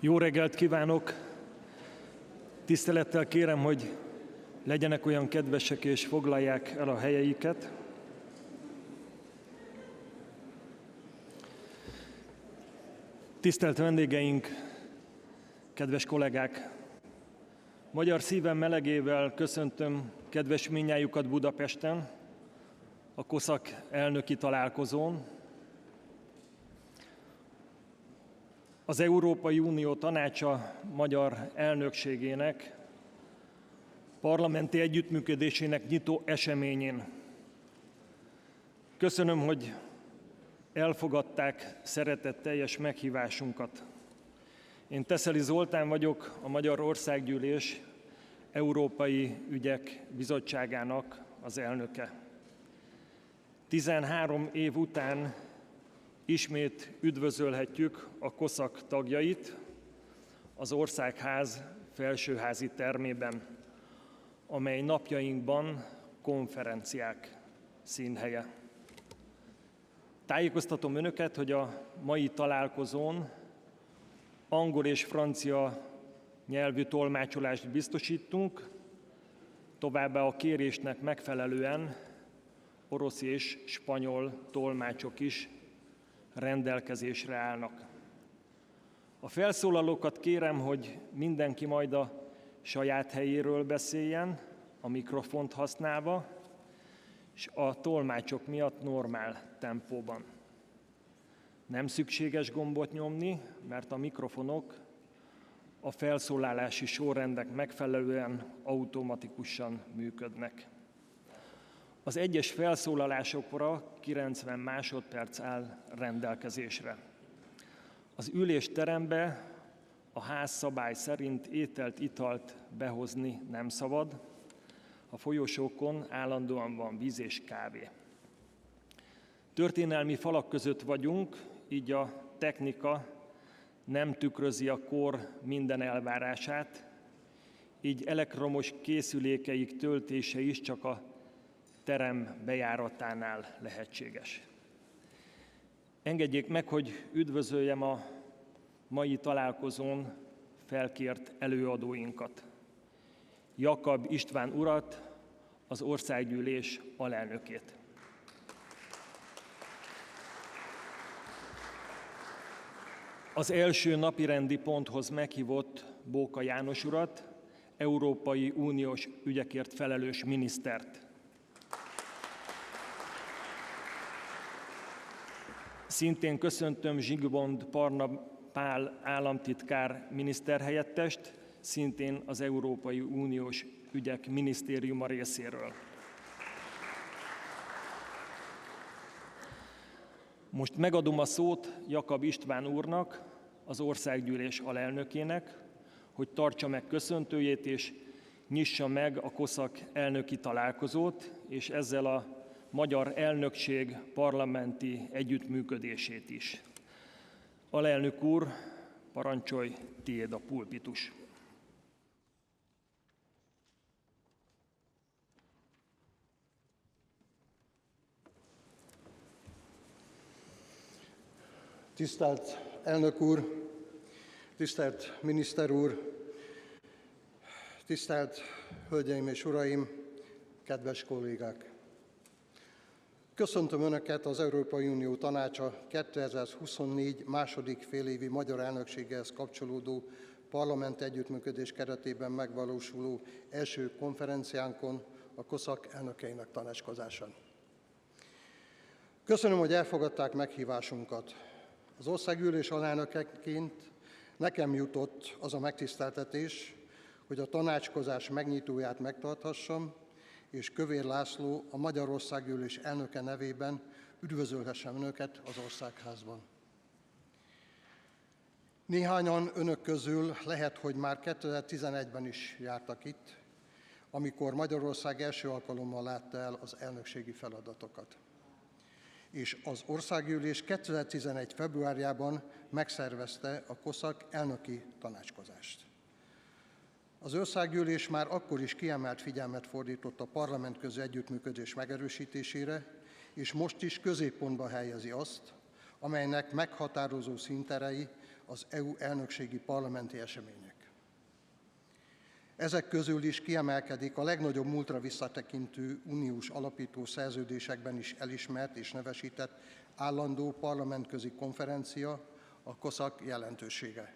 Jó reggelt kívánok! Tisztelettel kérem, hogy legyenek olyan kedvesek és foglalják el a helyeiket. Tisztelt vendégeink, kedves kollégák! Magyar szívem melegével köszöntöm kedves minnyájukat Budapesten, a COSAC elnöki találkozón. Az Európai Unió Tanácsa magyar elnökségének, parlamenti együttműködésének nyitó eseményén. Köszönöm, hogy elfogadták szeretetteljes meghívásunkat. Én Teszeli Zoltán vagyok, a Magyar Országgyűlés Európai Ügyek Bizottságának az elnöke. 13 év után ismét üdvözölhetjük a COSAC tagjait az Országház felsőházi termében, amely napjainkban konferenciák színhelye. Tájékoztatom Önöket, hogy a mai találkozón angol és francia nyelvű tolmácsolást biztosítunk, továbbá a kérésnek megfelelően orosz és spanyol tolmácsok is rendelkezésre állnak. A felszólalókat kérem, hogy mindenki majd a saját helyéről beszéljen, a mikrofont használva, és a tolmácsok miatt normál tempóban. Nem szükséges gombot nyomni, mert a mikrofonok a felszólalási sorrendnek megfelelően automatikusan működnek. Az egyes felszólalásokra 90 másodperc áll rendelkezésre. Az ülésterembe a házszabály szerint ételt, italt behozni nem szabad. A folyosókon állandóan van víz és kávé. Történelmi falak között vagyunk, így a technika nem tükrözi a kor minden elvárását, így elektromos készülékeik töltése is csak a terem bejáratánál lehetséges. Engedjék meg, hogy üdvözöljem a mai találkozón felkért előadóinkat. Jakab István urat, az Országgyűlés alelnökét. Az első napirendi ponthoz meghívott Bóka János urat, Európai Uniós ügyekért felelős minisztert. Szintén köszöntöm Zsigmond Parna Pál államtitkár miniszterhelyettest, szintén az Európai Uniós Ügyek Minisztériuma részéről. Most megadom a szót Jakab István úrnak, az Országgyűlés alelnökének, hogy tartsa meg köszöntőjét és nyissa meg a COSAC elnöki találkozót, és ezzel a magyar elnökség parlamenti együttműködését is. Alelnök úr, parancsolj, tiéd a pulpitus. Tisztelt elnök úr, tisztelt miniszter úr, tisztelt hölgyeim és uraim, kedves kollégák! Köszöntöm Önöket az Európai Unió Tanácsa 2024 második félévi magyar elnökségéhez kapcsolódó parlamenti együttműködés keretében megvalósuló első konferenciánkon, a COSAC elnökeinek tanácskozásán. Köszönöm, hogy elfogadták meghívásunkat. Az Országgyűlés alelnökeként nekem jutott az a megtiszteltetés, hogy a tanácskozás megnyitóját megtarthassam, és Kövér László, a Magyar Országgyűlés elnöke nevében üdvözölhessem Önöket az Országházban. Néhányan Önök közül lehet, hogy már 2011-ben is jártak itt, amikor Magyarország első alkalommal látta el az elnökségi feladatokat. És az Országgyűlés 2011. februárjában megszervezte a COSAC elnöki tanácskozást. Az Országgyűlés már akkor is kiemelt figyelmet fordított a parlamentközi együttműködés megerősítésére, és most is középpontba helyezi azt, amelynek meghatározó színterei az EU elnökségi parlamenti események. Ezek közül is kiemelkedik a legnagyobb múltra visszatekintő uniós alapító szerződésekben is elismert és nevesített állandó parlamentközi konferencia, a COSAC jelentősége.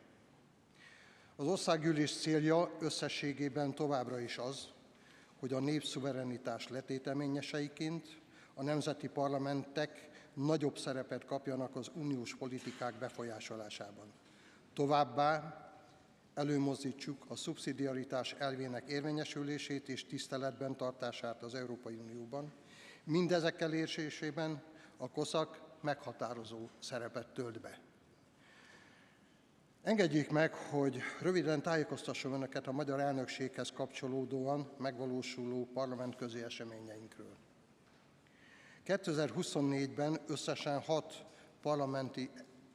Az országgyűlés célja összességében továbbra is az, hogy a népszuverenitás letéteményeseiként a nemzeti parlamentek nagyobb szerepet kapjanak az uniós politikák befolyásolásában. Továbbá előmozdítsuk a szubszidiaritás elvének érvényesülését és tiszteletben tartását az Európai Unióban. Mindezek elérésében a COSAC meghatározó szerepet tölt be. Engedjék meg, hogy röviden tájékoztassam Önöket a magyar elnökséghez kapcsolódóan megvalósuló parlamentközi eseményeinkről. 2024-ben összesen 6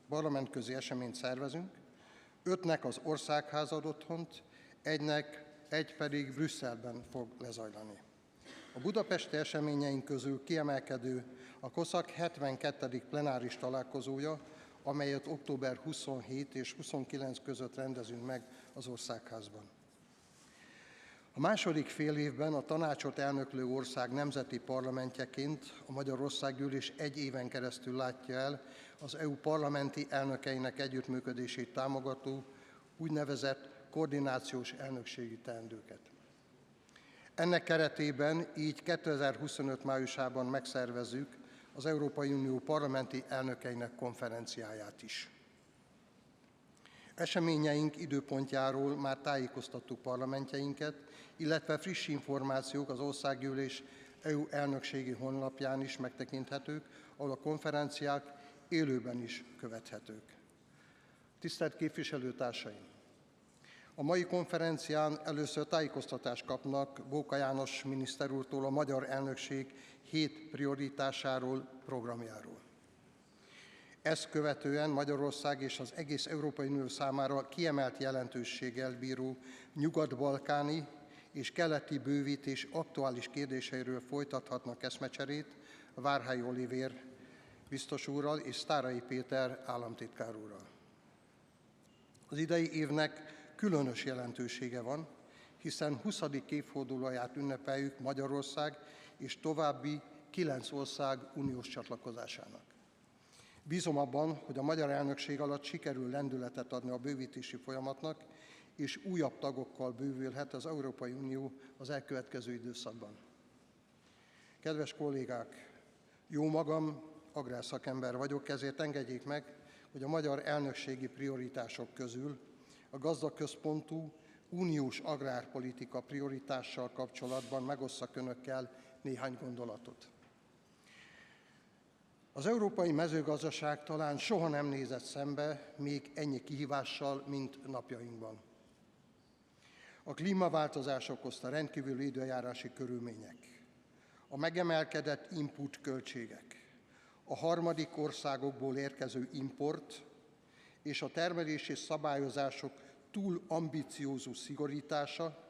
parlamentközi eseményt szervezünk, 5-nek az Országház ad otthont, egy pedig Brüsszelben fog lezajlani. A budapesti eseményeink közül kiemelkedő a COSAC 72. plenáris találkozója, amelyet október 27 és 29 között rendezünk meg az Országházban. A második félévben a tanácsot elnöklő ország nemzeti parlamentjeként a Magyar Országgyűlés egy éven keresztül látja el az EU parlamenti elnökeinek együttműködését támogató úgynevezett koordinációs elnökségi teendőket. Ennek keretében így 2025 májusában megszervezzük az Európai Unió parlamenti elnökeinek konferenciáját is. Eseményeink időpontjáról már tájékoztattuk parlamentjeinket, illetve friss információk az Országgyűlés EU elnökségi honlapján is megtekinthetők, ahol a konferenciák élőben is követhetők. Tisztelt képviselőtársaim! A mai konferencián először tájékoztatást kapnak Bóka János miniszter úrtól a magyar elnökség 7 prioritásáról, programjáról. Ezt követően Magyarország és az egész Európai Unió számára kiemelt jelentőséggel bíró nyugat-balkáni és keleti bővítés aktuális kérdéseiről folytathatnak eszmecserét Várhelyi Olivér biztos úrral és Sztáray Péter államtitkár úrral. Az idei évnek különös jelentősége van, hiszen 20. évfordulóját ünnepeljük Magyarország és további 9 ország uniós csatlakozásának. Bízom abban, hogy a magyar elnökség alatt sikerül lendületet adni a bővítési folyamatnak, és újabb tagokkal bővülhet az Európai Unió az elkövetkező időszakban. Kedves kollégák, jómagam agrárszakember vagyok, ezért engedjék meg, hogy a magyar elnökségi prioritások közül a gazdaközpontú uniós agrárpolitika prioritással kapcsolatban megosszak Önökkel néhány gondolatot. Az európai mezőgazdaság talán soha nem nézett szembe még ennyi kihívással, mint napjainkban. A klímaváltozás okozta rendkívüli időjárási körülmények, a megemelkedett input költségek, a harmadik országokból érkező import és a termelési szabályozások túl ambiciózus szigorítása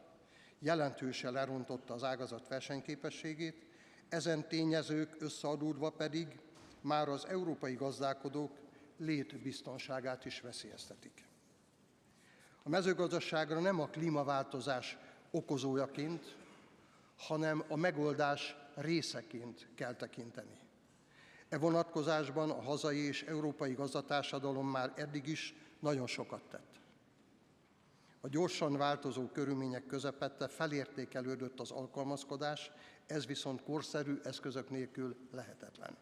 jelentősen lerontotta az ágazat versenyképességét, ezen tényezők összeadódva pedig már az európai gazdálkodók létbiztonságát is veszélyeztetik. A mezőgazdaságra nem a klímaváltozás okozójaként, hanem a megoldás részeként kell tekinteni. E vonatkozásban a hazai és európai gazdatársadalom már eddig is nagyon sokat tett. A gyorsan változó körülmények közepette felértékelődött az alkalmazkodás, ez viszont korszerű eszközök nélkül lehetetlen.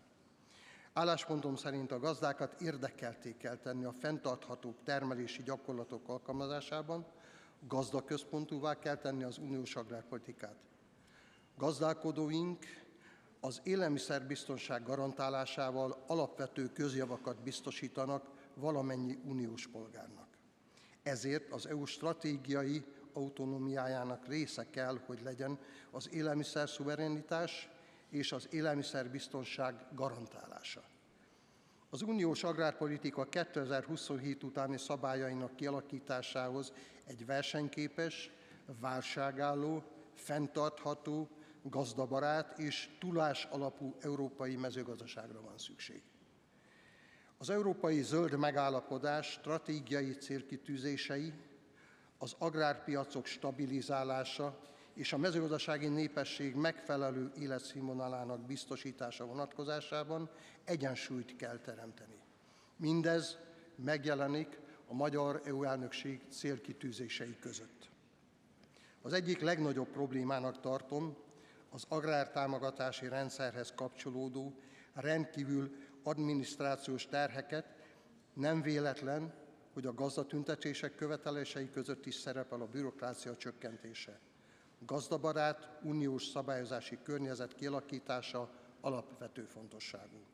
Álláspontom szerint a gazdákat érdekeltté kell tenni a fenntartható termelési gyakorlatok alkalmazásában, gazdaközpontúvá kell tenni az uniós agrárpolitikát. Gazdálkodóink az élelmiszerbiztonság garantálásával alapvető közjavakat biztosítanak valamennyi uniós polgárnak. Ezért az EU stratégiai autonómiájának része kell, hogy legyen az élelmiszer szuverenitás és az élelmiszerbiztonság garantálása. Az uniós agrárpolitika 2027 utáni szabályainak kialakításához egy versenyképes, válságálló, fenntartható, gazdabarát és tudás alapú európai mezőgazdaságra van szükség. Az európai zöld megállapodás stratégiai célkitűzései, az agrárpiacok stabilizálása és a mezőgazdasági népesség megfelelő életszínvonalának biztosítása vonatkozásában egyensúlyt kell teremteni. Mindez megjelenik a magyar EU elnökség célkitűzései között. Az egyik legnagyobb problémának tartom az agrártámogatási rendszerhez kapcsolódó rendkívül adminisztrációs terheket. Nem véletlen, hogy a gazdatüntetések követelései között is szerepel a bürokrácia csökkentése. Gazdabarát, uniós szabályozási környezet kialakítása alapvető fontosságú.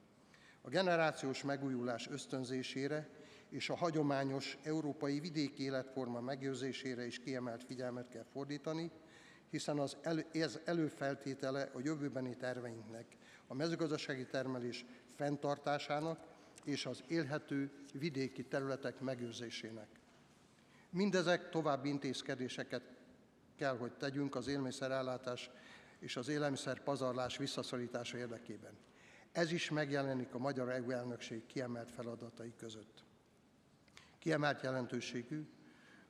A generációs megújulás ösztönzésére és a hagyományos európai vidéki életforma megőrzésére is kiemelt figyelmet kell fordítani, hiszen ez előfeltétele a jövőbeni terveinknek, a mezőgazdasági termelés fenntartásának és az élhető vidéki területek megőrzésének. Mindezek további intézkedéseket kell, hogy tegyünk az élelmiszerellátás és az élelmiszerpazarlás visszaszorítása érdekében. Ez is megjelenik a magyar EU elnökség kiemelt feladatai között. Kiemelt jelentőségű,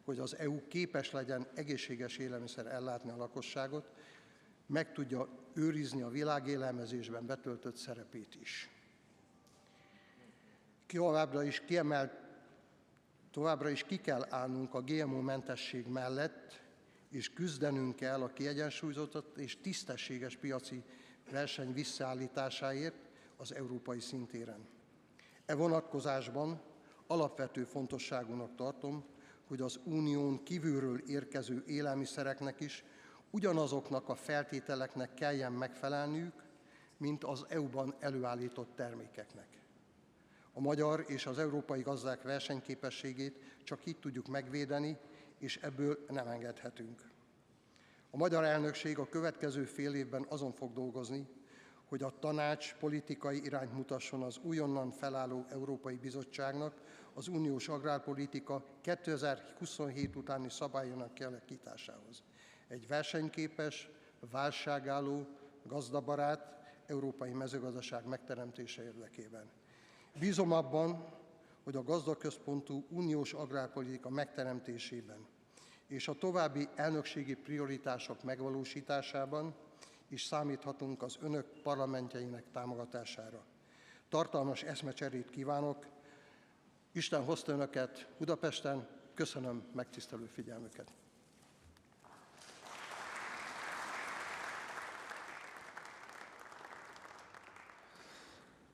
hogy az EU képes legyen egészséges élelmiszer ellátni a lakosságot, meg tudja őrizni a világélelmezésben betöltött szerepét is. Továbbra is ki kell állnunk a GMO-mentesség mellett, és küzdenünk kell a kiegyensúlyozott és tisztességes piaci verseny visszaállításáért az európai szintéren. E vonatkozásban alapvető fontosságúnak tartom, hogy az unión kívülről érkező élelmiszereknek is ugyanazoknak a feltételeknek kelljen megfelelniük, mint az EU-ban előállított termékeknek. A magyar és az európai gazdák versenyképességét csak így tudjuk megvédeni, és ebből nem engedhetünk. A magyar elnökség a következő fél évben azon fog dolgozni, hogy a tanács politikai irányt mutasson az újonnan felálló Európai Bizottságnak az uniós agrárpolitika 2027 utáni szabályának kialakításához. Egy versenyképes, válságálló, gazdabarát európai mezőgazdaság megteremtése érdekében. Bízom abban, hogy a gazdaközpontú uniós agrárpolitika megteremtésében és a további elnökségi prioritások megvalósításában is számíthatunk az önök parlamentjeinek támogatására. Tartalmas eszmecserét kívánok. Isten hozta önöket Budapesten. Köszönöm megtisztelő figyelmüket.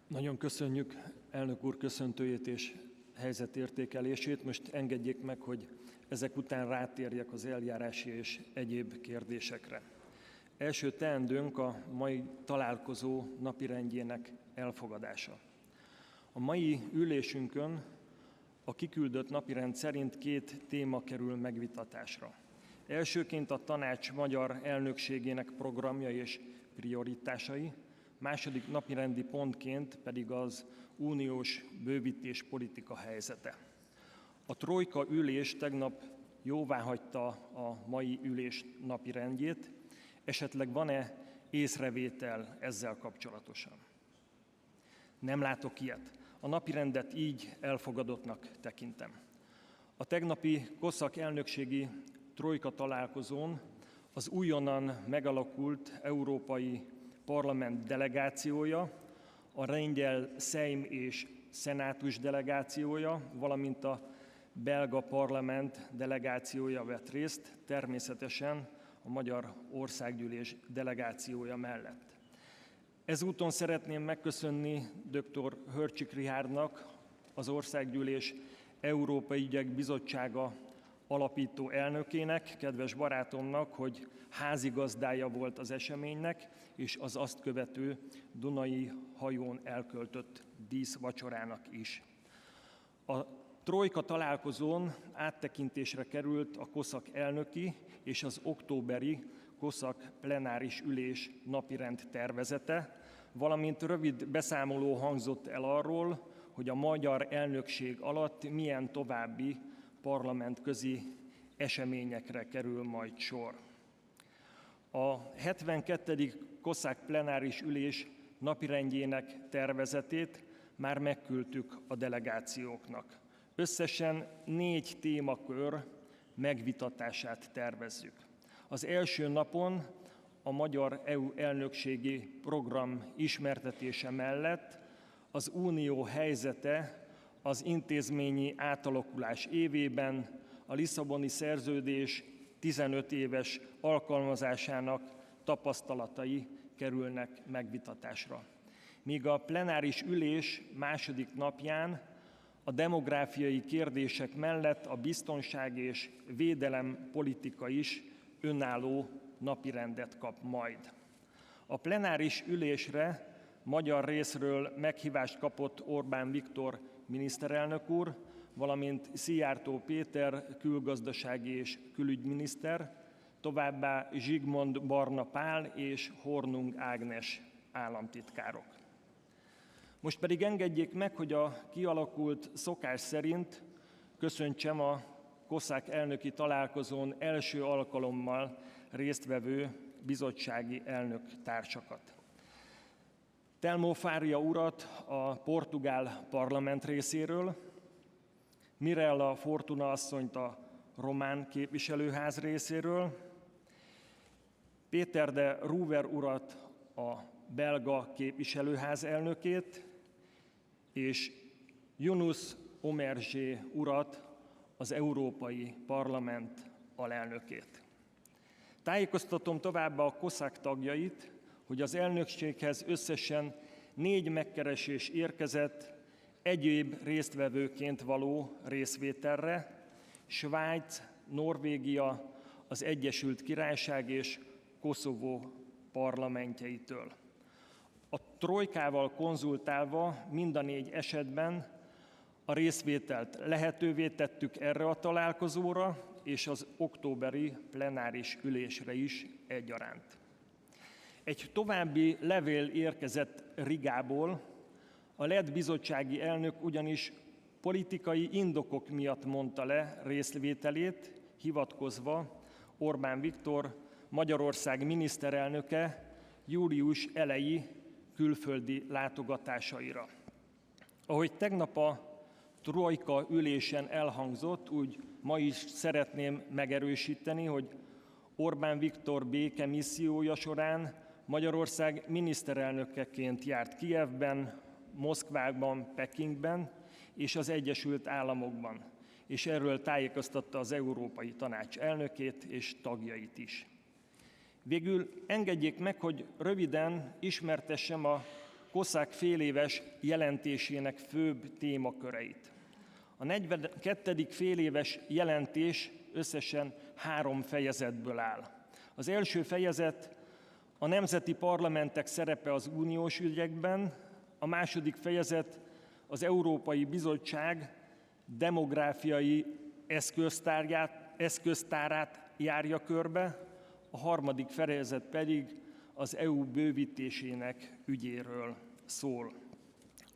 Nagyon köszönjük elnök úr köszöntőjét és helyzetértékelését. Most engedjék meg, hogy ezek után rátérjek az eljárási és egyéb kérdésekre. Első teendőnk a mai találkozó napirendjének elfogadása. A mai ülésünkön a kiküldött napirend szerint 2 téma kerül megvitatásra. Elsőként a tanács magyar elnökségének programja és prioritásai, második napirendi pontként pedig az uniós bővítés politika helyzete. A trojka ülés tegnap jóváhagyta a mai ülés napirendjét, esetleg van-e észrevétel ezzel kapcsolatosan? Nem látok ilyet. A napirendet így elfogadottnak tekintem. A tegnapi COSAC elnökségi trojka találkozón az újonnan megalakult Európai Parlament delegációja, a lengyel Szejm és Szenátus delegációja, valamint a belga parlament delegációja vett részt, természetesen a Magyar Országgyűlés delegációja mellett. Ezúton szeretném megköszönni dr. Hörcsik Richárdnak, az Országgyűlés Európai Ügyek Bizottsága alapító elnökének, kedves barátomnak, hogy házigazdája volt az eseménynek, és az azt követő Dunai hajón elköltött díszvacsorának is. A trojka találkozón áttekintésre került a COSAC elnöki és az októberi COSAC plenáris ülés napirend tervezete, valamint rövid beszámoló hangzott el arról, hogy a magyar elnökség alatt milyen további parlamentközi eseményekre kerül majd sor. A 72. COSAC plenáris ülés napirendjének tervezetét már megküldtük a delegációknak. Összesen 4 témakör megvitatását tervezzük. Az első napon a magyar EU elnökségi program ismertetése mellett az Unió helyzete az intézményi átalakulás évében, a Lisszaboni Szerződés 15 éves alkalmazásának tapasztalatai kerülnek megvitatásra. Míg a plenáris ülés második napján a demográfiai kérdések mellett a biztonság és védelem politika is önálló napirendet kap majd. A plenáris ülésre magyar részről meghívást kapott Orbán Viktor miniszterelnök úr, valamint Szijjártó Péter külgazdasági és külügyminiszter, továbbá Zsigmond Barna Pál és Hornung Ágnes államtitkárok. Most pedig engedjék meg, hogy a kialakult szokás szerint köszöntsem a COSAC elnöki találkozón első alkalommal résztvevő bizottsági elnök társakat. Telmo Faria urat a portugál parlament részéről, Mirella Fortuna asszonyt a román képviselőház részéről, Péter de Ruwer urat a belga képviselőház elnökét, és Yunus Omerzsé urat, az Európai Parlament alelnökét. Tájékoztatom továbbá a COSAC tagjait, hogy az elnökséghez összesen 4 megkeresés érkezett egyéb résztvevőként való részvételre, Svájc, Norvégia, az Egyesült Királyság és Koszovó parlamentjeitől. A trojkával konzultálva mind a 4 esetben a részvételt lehetővé tettük erre a találkozóra, és az októberi plenáris ülésre is egyaránt. Egy további levél érkezett Rigából, a lett bizottsági elnök ugyanis politikai indokok miatt mondta le részvételét, hivatkozva Orbán Viktor, Magyarország miniszterelnöke július eleji külföldi látogatásaira. Ahogy tegnap a trojka ülésen elhangzott, úgy ma is szeretném megerősíteni, hogy Orbán Viktor békemissziója során Magyarország miniszterelnökeként járt Kijevben, Moszkvában, Pekingben és az Egyesült Államokban, és erről tájékoztatta az Európai Tanács elnökét és tagjait is. Végül engedjék meg, hogy röviden ismertessem a COSAC féléves jelentésének főbb témaköreit. A 42. féléves jelentés összesen 3 fejezetből áll. Az első fejezet a nemzeti parlamentek szerepe az uniós ügyekben, a második fejezet az Európai Bizottság demográfiai eszköztárát járja körbe, a harmadik fejezet pedig az EU bővítésének ügyéről szól.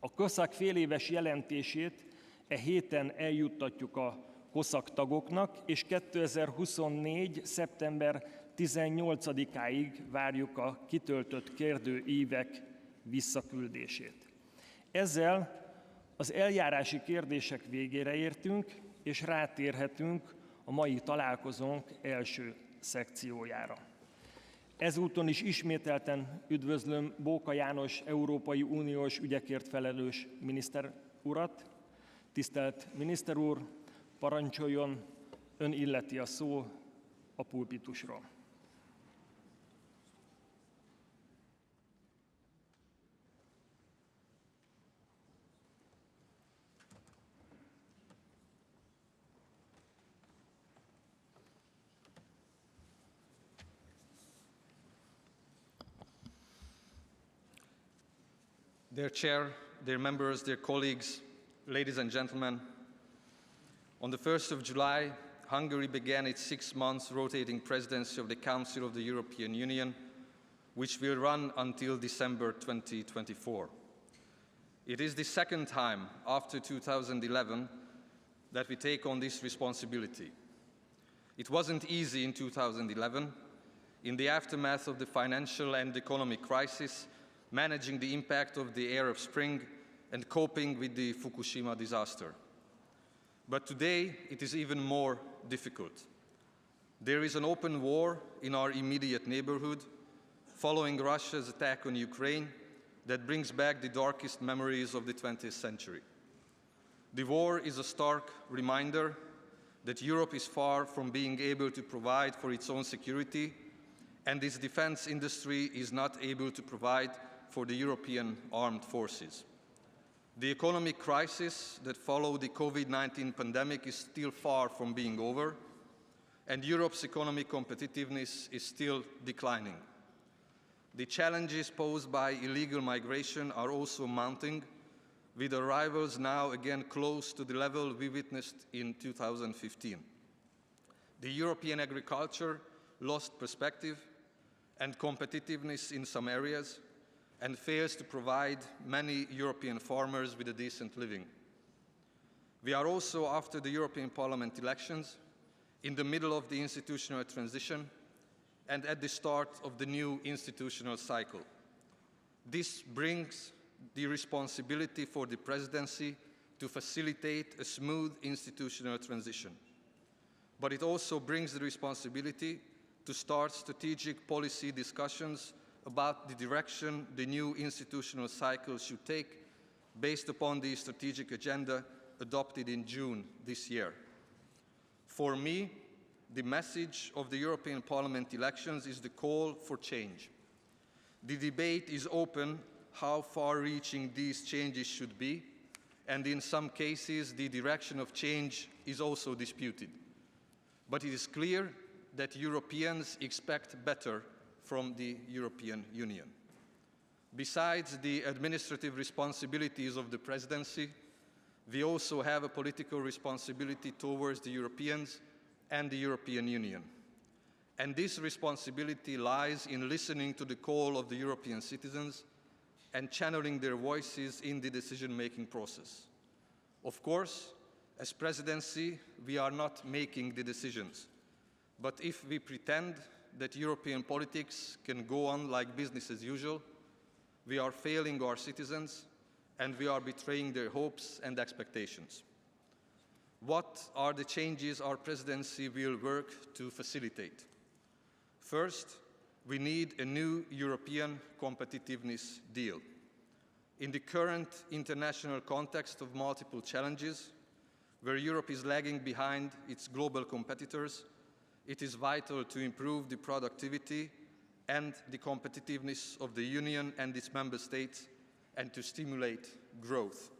A COSAC féléves jelentését e héten eljuttatjuk a COSAC tagoknak, és 2024. szeptember 18-áig várjuk a kitöltött kérdőívek visszaküldését. Ezzel az eljárási kérdések végére értünk, és rátérhetünk a mai találkozónk első szekciójára. Ezúton is ismételten üdvözlöm Bóka János Európai Uniós ügyekért felelős miniszter urat. Tisztelt miniszter úr, parancsoljon, ön illeti a szó a pulpitusról. Dear Chair, dear members, dear colleagues, ladies and gentlemen, on the 1st of July, Hungary began its 6 months rotating presidency of the Council of the European Union, which will run until December 2024. It is the second time after 2011 that we take on this responsibility. It wasn't easy in 2011. In the aftermath of the financial and economic crisis, managing the impact of the Arab Spring and coping with the Fukushima disaster. But today, it is even more difficult. There is an open war in our immediate neighborhood, following Russia's attack on Ukraine, that brings back the darkest memories of the 20th century. The war is a stark reminder that Europe is far from being able to provide for its own security, and its defense industry is not able to provide for the European armed forces. The economic crisis that followed the COVID-19 pandemic is still far from being over, and Europe's economic competitiveness is still declining. The challenges posed by illegal migration are also mounting, with arrivals now again close to the level we witnessed in 2015. The European agriculture lost perspective and competitiveness in some areas and fails to provide many European farmers with a decent living. We are also, after the European Parliament elections, in the middle of the institutional transition and at the start of the new institutional cycle. This brings the responsibility for the presidency to facilitate a smooth institutional transition. But it also brings the responsibility to start strategic policy discussions about the direction the new institutional cycle should take based upon the strategic agenda adopted in June this year. For me, the message of the European Parliament elections is the call for change. The debate is open how far-reaching these changes should be, and in some cases the direction of change is also disputed. But it is clear that Europeans expect better from the European Union. Besides the administrative responsibilities of the presidency, we also have a political responsibility towards the Europeans and the European Union. And this responsibility lies in listening to the call of the European citizens and channeling their voices in the decision-making process. Of course, as presidency, we are not making the decisions. But if we pretend that European politics can go on like business as usual, we are failing our citizens and we are betraying their hopes and expectations. What are the changes our presidency will work to facilitate? First, we need a new European competitiveness deal. In the current international context of multiple challenges, where Europe is lagging behind its global competitors, it is vital to improve the productivity and the competitiveness of the Union and its member states and to stimulate growth.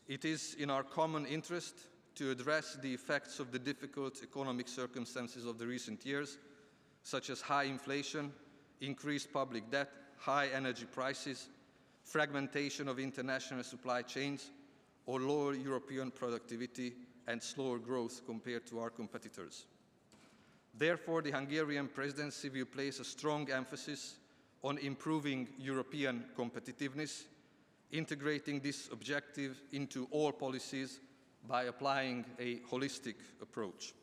It is in our common interest to address the effects of the difficult economic circumstances of the recent years, such as high inflation, increased public debt, high energy prices, fragmentation of international supply chains, or lower European productivity and slower growth compared to our competitors. Therefore, the Hungarian presidency will place a strong emphasis on improving European competitiveness, integrating this objective into all policies by applying a holistic approach.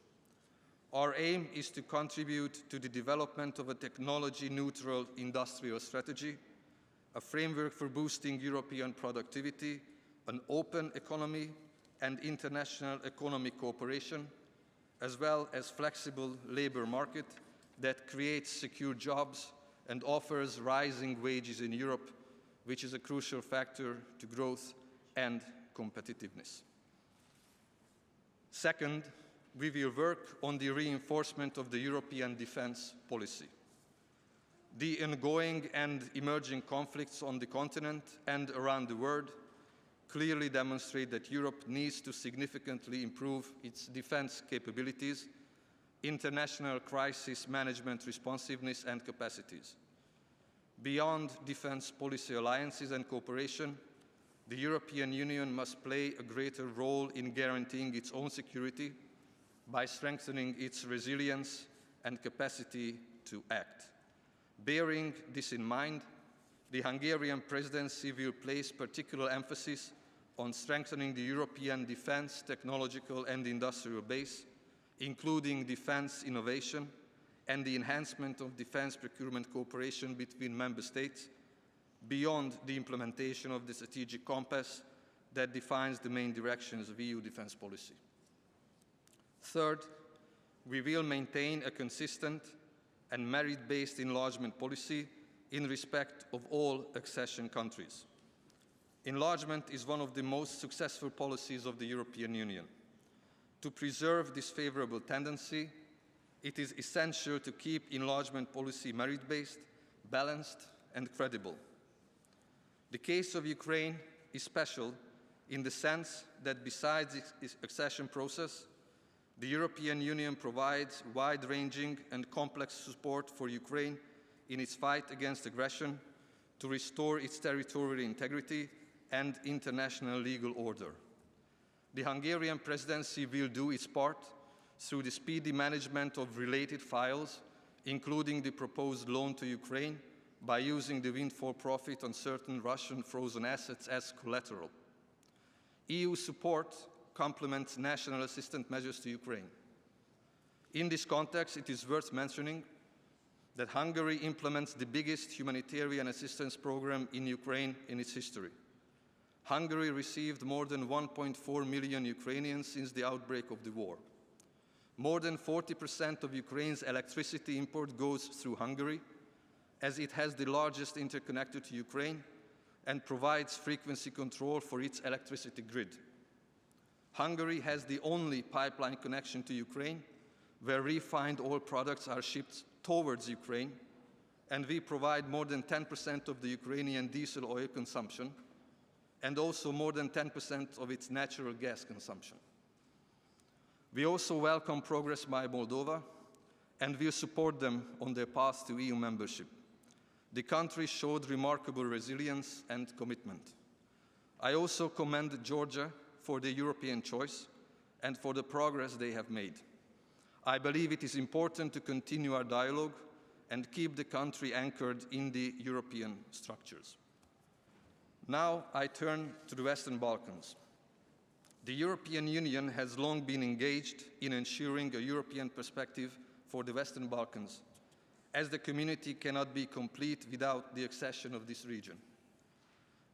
Our aim is to contribute to the development of a technology-neutral industrial strategy, a framework for boosting European productivity, an open economy and international economic cooperation, as well as flexible labor market that creates secure jobs and offers rising wages in Europe, which is a crucial factor to growth and competitiveness. Second, we will work on the reinforcement of the European defense policy. The ongoing and emerging conflicts on the continent and around the world clearly demonstrate that Europe needs to significantly improve its defense capabilities, international crisis management responsiveness and capacities. Beyond defense policy alliances and cooperation, the European Union must play a greater role in guaranteeing its own security by strengthening its resilience and capacity to act. Bearing this in mind, the Hungarian presidency will place particular emphasis on strengthening the European defense, technological and industrial base, including defense innovation and the enhancement of defense procurement cooperation between member states, beyond the implementation of the strategic compass that defines the main directions of EU defense policy. Third, we will maintain a consistent and merit-based enlargement policy in respect of all accession countries. Enlargement is one of the most successful policies of the European Union. To preserve this favorable tendency, it is essential to keep enlargement policy merit-based, balanced, and credible. The case of Ukraine is special in the sense that besides its accession process, the European Union provides wide-ranging and complex support for Ukraine in its fight against aggression to restore its territorial integrity and international legal order. The Hungarian presidency will do its part through the speedy management of related files, including the proposed loan to Ukraine, by using the windfall profit on certain Russian frozen assets as collateral. EU support complements national assistance measures to Ukraine. In this context, it is worth mentioning that Hungary implements the biggest humanitarian assistance program in Ukraine in its history. Hungary received more than 1.4 million Ukrainians since the outbreak of the war. More than 40% of Ukraine's electricity import goes through Hungary, as it has the largest interconnector to Ukraine and provides frequency control for its electricity grid. Hungary has the only pipeline connection to Ukraine where refined oil products are shipped towards Ukraine, and we provide more than 10% of the Ukrainian diesel oil consumption and also more than 10% of its natural gas consumption. We also welcome progress by Moldova and will support them on their path to EU membership. The country showed remarkable resilience and commitment. I also commend Georgia for their European choice and for the progress they have made. I believe it is important to continue our dialogue and keep the country anchored in the European structures. Now I turn to the Western Balkans. The European Union has long been engaged in ensuring a European perspective for the Western Balkans, as the community cannot be complete without the accession of this region.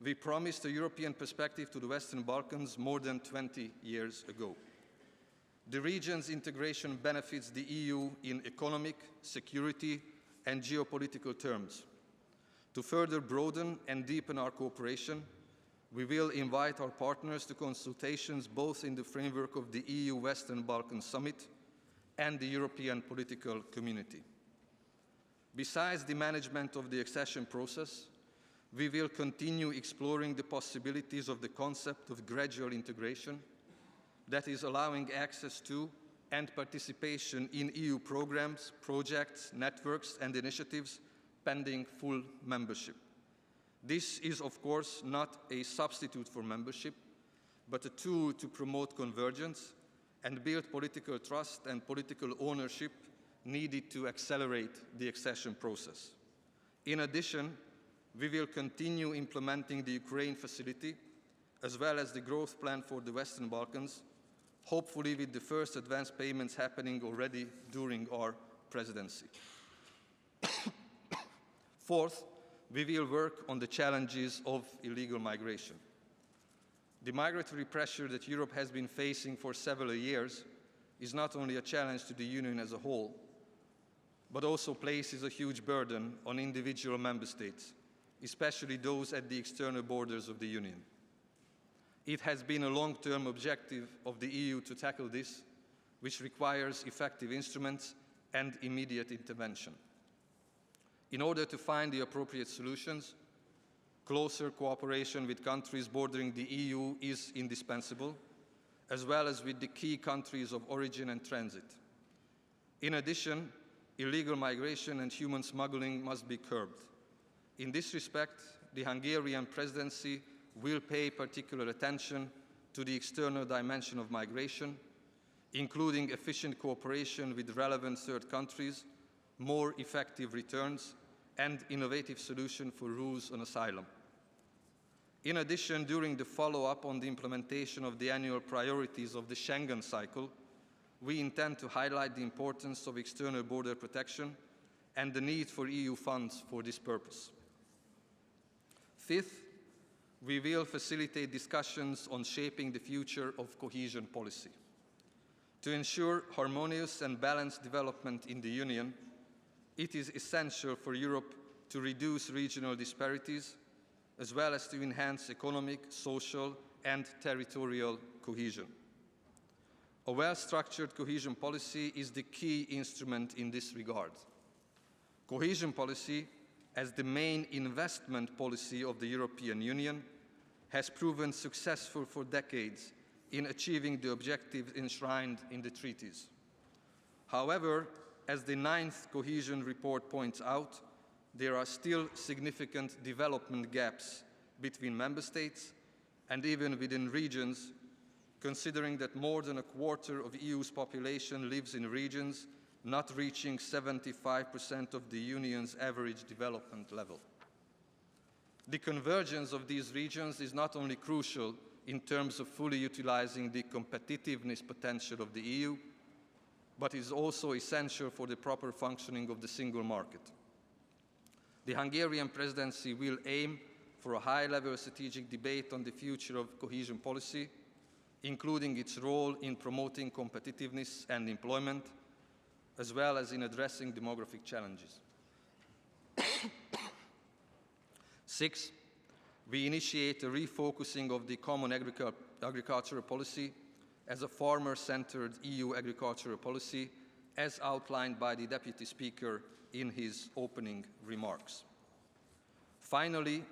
We promised a European perspective to the Western Balkans more than 20 years ago. The region's integration benefits the EU in economic, security, and geopolitical terms. To further broaden and deepen our cooperation, we will invite our partners to consultations both in the framework of the EU Western Balkans Summit and the European political community. Besides the management of the accession process, we will continue exploring the possibilities of the concept of gradual integration, that is allowing access to and participation in EU programs, projects, networks, and initiatives pending full membership. This is, of course, not a substitute for membership, but a tool to promote convergence and build political trust and political ownership needed to accelerate the accession process. In addition, we will continue implementing the Ukraine facility, as well as the growth plan for the Western Balkans, hopefully with the first advance payments happening already during our presidency. Fourth, we will work on the challenges of illegal migration. The migratory pressure that Europe has been facing for several years is not only a challenge to the Union as a whole, but also places a huge burden on individual member states, especially those at the external borders of the Union. It has been a long-term objective of the EU to tackle this, which requires effective instruments and immediate intervention. In order to find the appropriate solutions, closer cooperation with countries bordering the EU is indispensable, as well as with the key countries of origin and transit. In addition, illegal migration and human smuggling must be curbed. In this respect, the Hungarian presidency will pay particular attention to the external dimension of migration, including efficient cooperation with relevant third countries, more effective returns, and innovative solutions for rules on asylum. In addition, during the follow-up on the implementation of the annual priorities of the Schengen cycle, we intend to highlight the importance of external border protection and the need for EU funds for this purpose. Fifth, we will facilitate discussions on shaping the future of cohesion policy. To ensure harmonious and balanced development in the Union, it is essential for Europe to reduce regional disparities, as well as to enhance economic, social, and territorial cohesion. A well-structured cohesion policy is the key instrument in this regard. Cohesion policy, as the main investment policy of the European Union, has proven successful for decades in achieving the objectives enshrined in the treaties. However, as the 9th Cohesion Report points out, there are still significant development gaps between member states and even within regions, considering that more than a quarter of the EU's population lives in regions not reaching 75% of the Union's average development level. The convergence of these regions is not only crucial in terms of fully utilizing the competitiveness potential of the EU, but is also essential for the proper functioning of the single market. The Hungarian presidency will aim for a high-level strategic debate on the future of cohesion policy, including its role in promoting competitiveness and employment, as well as in addressing demographic challenges. Six, we initiate a refocusing of the common agricultural policy as a farmer-centered EU agricultural policy, as outlined by the Deputy Speaker in his opening remarks. Finally,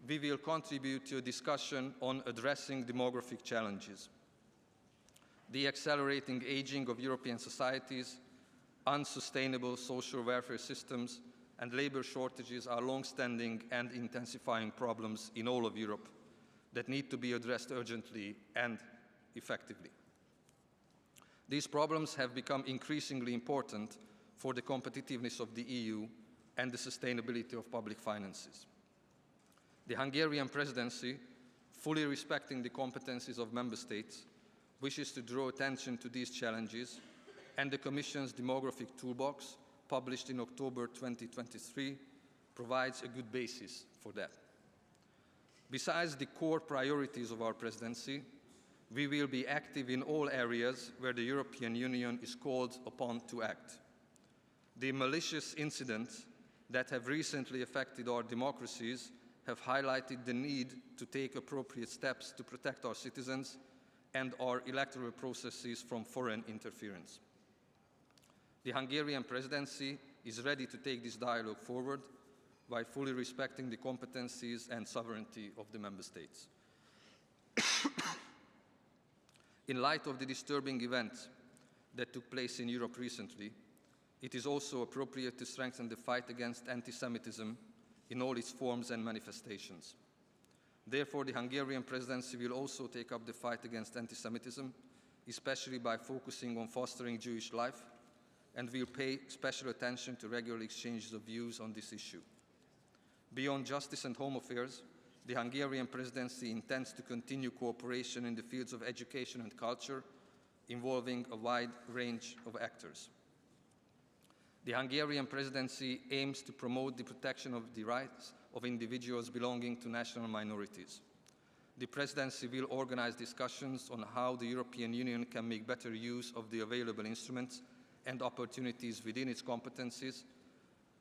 we will contribute to a discussion on addressing demographic challenges. The accelerating aging of European societies, unsustainable social welfare systems, and labor shortages are long-standing and intensifying problems in all of Europe that need to be addressed urgently and effectively. These problems have become increasingly important for the competitiveness of the EU and the sustainability of public finances. The Hungarian presidency, fully respecting the competencies of member states, wishes to draw attention to these challenges, and the Commission's demographic toolbox, published in October 2023, provides a good basis for that. Besides the core priorities of our presidency, we will be active in all areas where the European Union is called upon to act. The malicious incidents that have recently affected our democracies have highlighted the need to take appropriate steps to protect our citizens and our electoral processes from foreign interference. The Hungarian presidency is ready to take this dialogue forward by fully respecting the competencies and sovereignty of the member states. In light of the disturbing events that took place in Europe recently, it is also appropriate to strengthen the fight against anti-Semitism in all its forms and manifestations. Therefore, the Hungarian presidency will also take up the fight against anti-Semitism, especially by focusing on fostering Jewish life, and will pay special attention to regular exchanges of views on this issue. Beyond justice and home affairs, the Hungarian presidency intends to continue cooperation in the fields of education and culture, involving a wide range of actors. The Hungarian presidency aims to promote the protection of the rights of individuals belonging to national minorities. The presidency will organize discussions on how the European Union can make better use of the available instruments and opportunities within its competencies,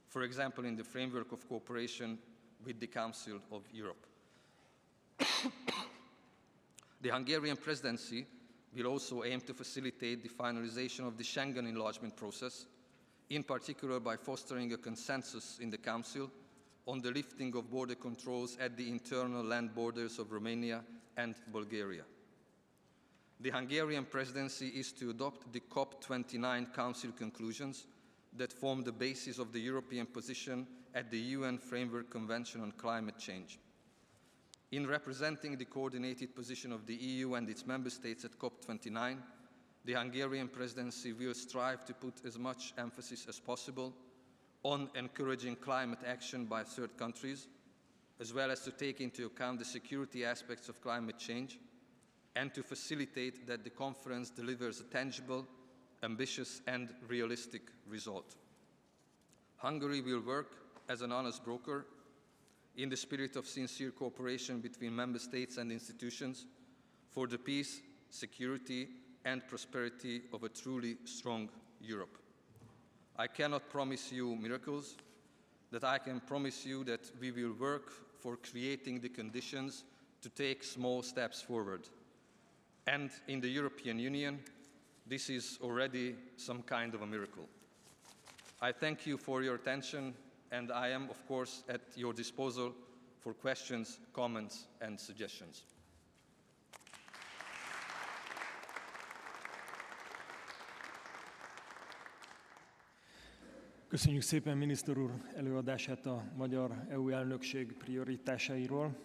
for example, in the framework of cooperation with the Council of Europe. The Hungarian presidency will also aim to facilitate the finalization of the Schengen enlargement process, in particular by fostering a consensus in the Council on the lifting of border controls at the internal land borders of Romania and Bulgaria. The Hungarian presidency is to adopt the COP29 Council conclusions that form the basis of the European position at the UN Framework Convention on Climate Change. In representing the coordinated position of the EU and its member states at COP29, the Hungarian presidency will strive to put as much emphasis as possible on encouraging climate action by third countries, as well as to take into account the security aspects of climate change, and to facilitate that the conference delivers a tangible, ambitious and realistic result. Hungary will work as an honest broker in the spirit of sincere cooperation between member states and institutions, for the peace, security, and prosperity of a truly strong Europe. I cannot promise you miracles, that I can promise you that we will work for creating the conditions to take small steps forward. And in the European Union, this is already some kind of a miracle. I thank you for your attention, and I am, of course, at your disposal for questions, comments, and suggestions. Köszönjük szépen miniszter úr előadását a magyar EU elnökség prioritásairól.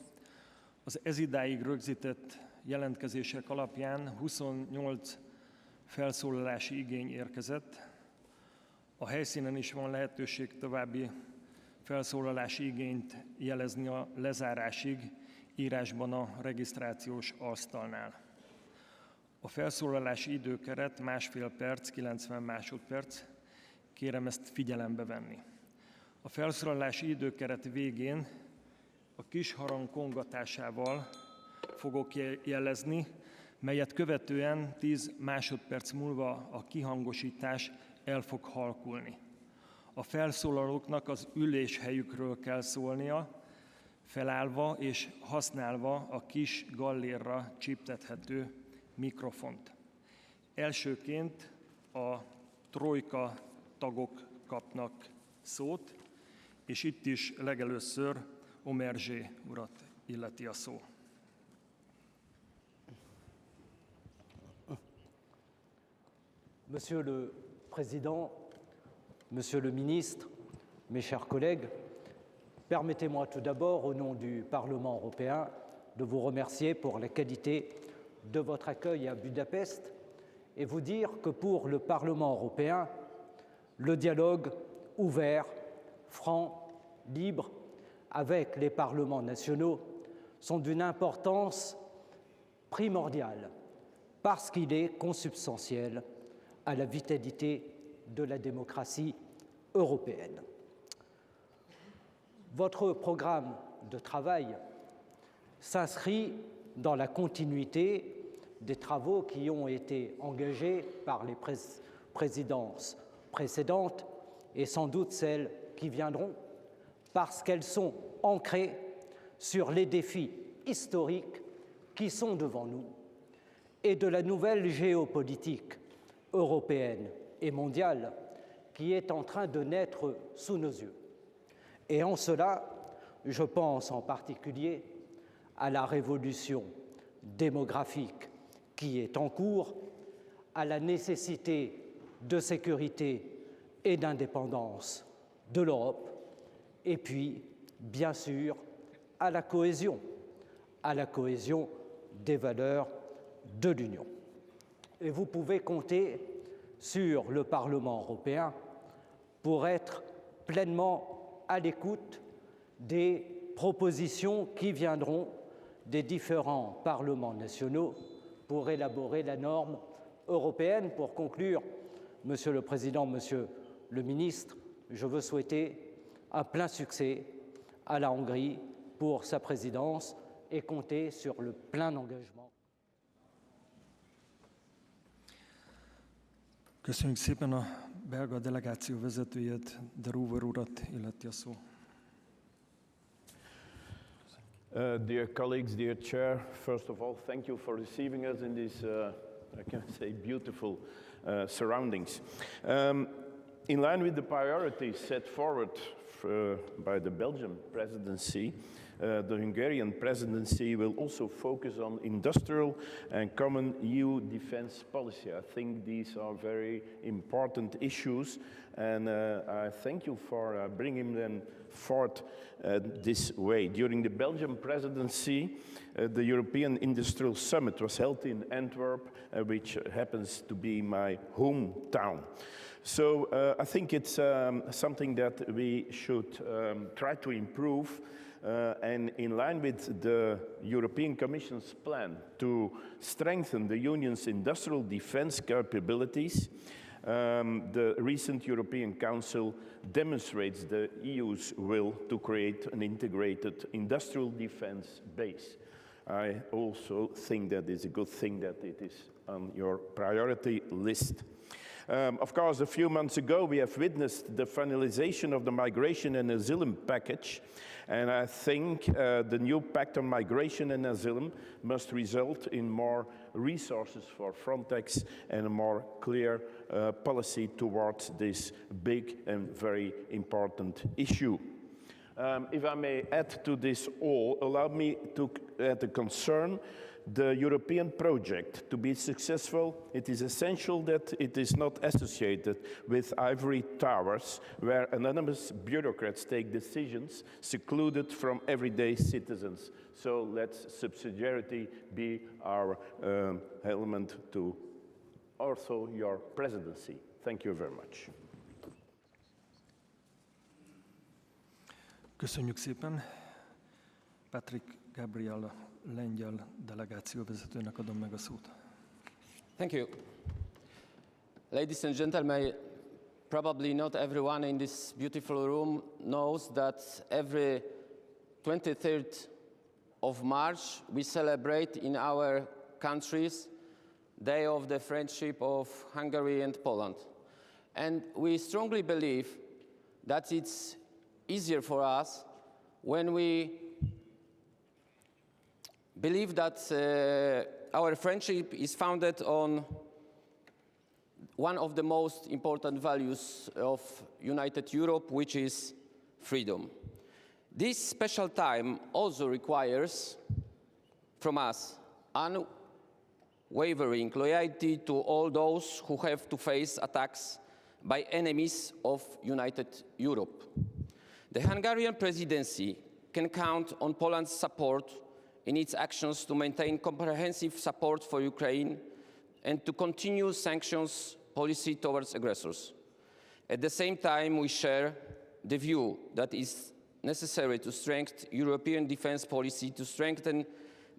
Az ezidáig rögzített jelentkezések alapján 28 felszólalási igény érkezett. A helyszínen is van lehetőség további felszólalási igényt jelezni a lezárásig írásban a regisztrációs asztalnál. A felszólalási időkeret 1,5 perc, 90 másodperc. Kérem ezt figyelembe venni. A felszólalási időkeret végén a kis harang kongatásával fogok jelezni, melyet követően 10 másodperc múlva a kihangosítás el fog halkulni. A felszólalóknak az üléshelyükről kell szólnia, felállva és használva a kis gallérra csíptethető mikrofont. Elsőként a trojka tagok kapnak szót, és itt is legelőször Omerzsé urat illeti a szó. Monsieur le Président, Monsieur le Ministre, mes chers collègues, permettez-moi tout d'abord, au nom du Parlement européen, de vous remercier pour la qualité de votre accueil à Budapest et vous dire que pour le Parlement européen, le dialogue ouvert, franc, libre, avec les parlements nationaux sont d'une importance primordiale parce qu'il est consubstantiel à la vitalité de la démocratie européenne. Votre programme de travail s'inscrit dans la continuité des travaux qui ont été engagés par les présidences précédentes et sans doute celles qui viendront, parce qu'elles sont ancrées sur les défis historiques qui sont devant nous et de la nouvelle géopolitique européenne et mondiale qui est en train de naître sous nos yeux. Et en cela, je pense en particulier à la révolution démographique qui est en cours, à la nécessité de sécurité et d'indépendance de l'Europe, et puis, bien sûr, à la cohésion des valeurs de l'Union. Et vous pouvez compter sur le Parlement européen pour être pleinement à l'écoute des propositions qui viendront des différents parlements nationaux pour élaborer la norme européenne. Pour conclure, Monsieur le Président, Monsieur le Ministre, je veux souhaiter un plein succès à la Hongrie pour sa présidence et compter sur le plein engagement. Köszönjük szépen, a belga delegáció vezetőjét, de Roever urat illeti a szó. Dear colleagues, dear Chair, first of all, thank you for receiving us in these, I can say, beautiful surroundings. In line with the priorities set forward by the Belgian presidency, the Hungarian presidency will also focus on industrial and common EU defense policy. I think these are very important issues, and I thank you for bringing them forth this way. During the Belgian presidency, the European Industrial Summit was held in Antwerp, which happens to be my hometown. So I think it's something that we should try to improve, and in line with the European Commission's plan to strengthen the Union's industrial defense capabilities, The recent European Council demonstrates the EU's will to create an integrated industrial defense base. I also think that it's a good thing that it is on your priority list. Of course, a few months ago, we have witnessed the finalization of the migration and asylum package, and I think the new pact on migration and asylum must result in more resources for Frontex and a more clear policy towards this big and very important issue. If I may add to this all, allow me to add a concern. The European project, to be successful, it is essential that it is not associated with ivory towers where anonymous bureaucrats take decisions secluded from everyday citizens. So let subsidiarity be our element to also your presidency. Thank you very much. Köszönjük szépen. Patrick Gabriel, lengyel delegációvezetőnek adom meg a szót. Thank you. Ladies and gentlemen, probably not everyone in this beautiful room knows that every 23rd of March we celebrate in our countries Day of the Friendship of Hungary and Poland. And we strongly believe that it's easier for us when we believe that our friendship is founded on one of the most important values of United Europe, which is freedom. This special time also requires from us unwavering loyalty to all those who have to face attacks by enemies of United Europe. The Hungarian presidency can count on Poland's support in its actions to maintain comprehensive support for Ukraine and to continue sanctions policy towards aggressors. At the same time, we share the view that it is necessary to strengthen European defense policy, to strengthen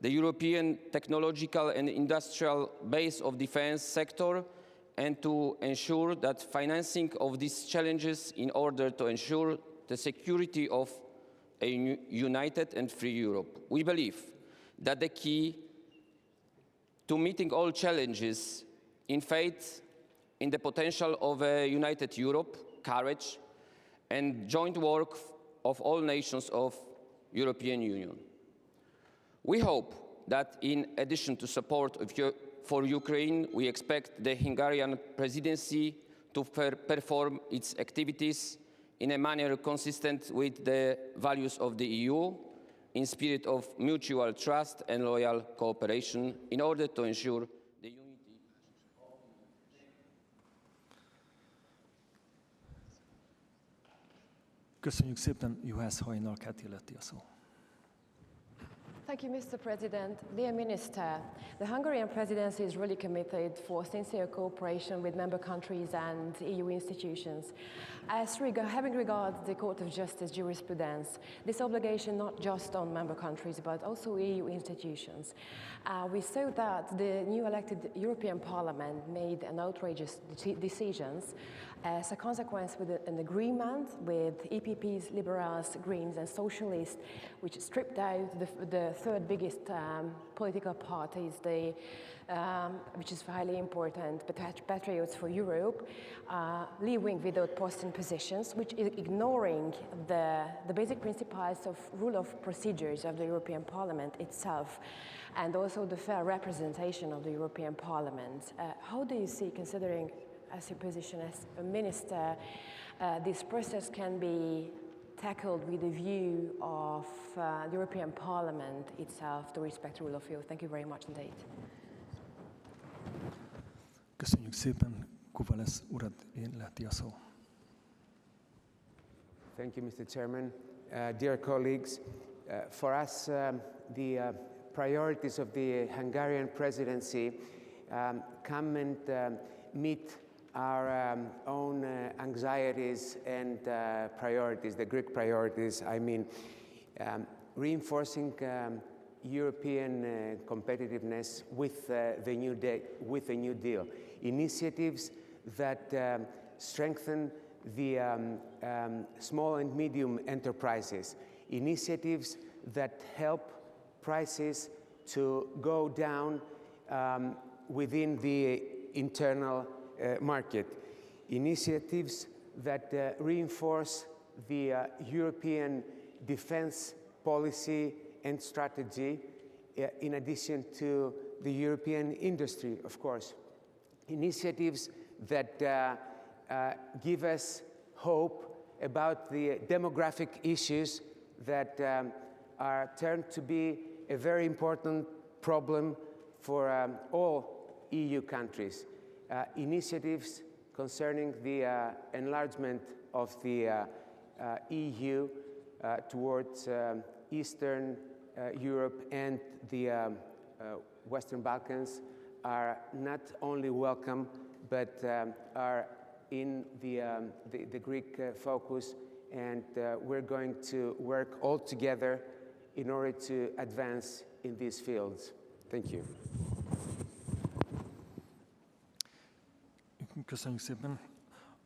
the European technological and industrial base of defense sector, and to ensure that financing of these challenges in order to ensure the security of a united and free Europe. We believe that the key to meeting all challenges in faith in the potential of a united Europe, courage, and joint work of all nations of European Union. We hope that in addition to support for Ukraine, we expect the Hungarian presidency to perform its activities in a manner consistent with the values of the EU, in spirit of mutual trust and loyal cooperation, in order to ensure the unity of Köszönjük szépen, Juhász Hajnal Káti illeti a szó. Thank you, Mr. President. Dear Minister, the Hungarian presidency is really committed for sincere cooperation with member countries and EU institutions. Having regard to the Court of Justice jurisprudence, this obligation not just on member countries but also EU institutions. We saw that the new elected European Parliament made an outrageous decisions as a consequence with an agreement with EPPs, Liberals, Greens and Socialists, which stripped out the third biggest political parties, which is highly important, patriots for Europe, leaving without posting positions, which is ignoring the basic principles of rule of procedures of the European Parliament itself, and also the fair representation of the European Parliament. How do you see, considering as your position as a minister, this process can be tackled with a view of the European Parliament itself to respect the rule of law? Thank you very much indeed. Köszönjük szépen, Kuvalesz urat illeti a szó. Thank you, Mr. Chairman. Dear colleagues, for us, the priorities of the Hungarian presidency come and meet our own anxieties and priorities, the Greek priorities. I mean, reinforcing European competitiveness with the New Deal. Initiatives that strengthen the small and medium enterprises, initiatives that help prices to go down within the internal market, initiatives that reinforce the European defense policy and strategy, in addition to the European industry, of course. Initiatives that give us hope about the demographic issues that are turned to be a very important problem for all EU countries. Initiatives concerning the enlargement of the EU towards Eastern Europe and the Western Balkans are not only welcome, but are in the Greek focus, and we're going to work all together in order to advance in these fields. Thank you. Köszönjük szépen.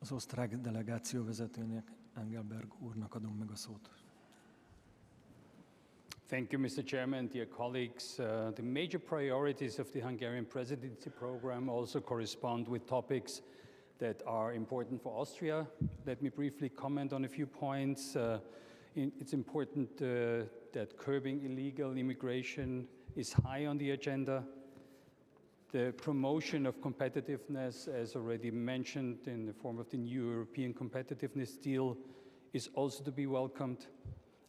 Az osztrák delegáció vezetőjének, Engelberg úrnak adom meg a szót. Thank you, Mr. Chairman, dear colleagues. The major priorities of the Hungarian presidency program also correspond with topics that are important for Austria. Let me briefly comment on a few points. It's important that curbing illegal immigration is high on the agenda. The promotion of competitiveness, as already mentioned in the form of the new European competitiveness deal, is also to be welcomed.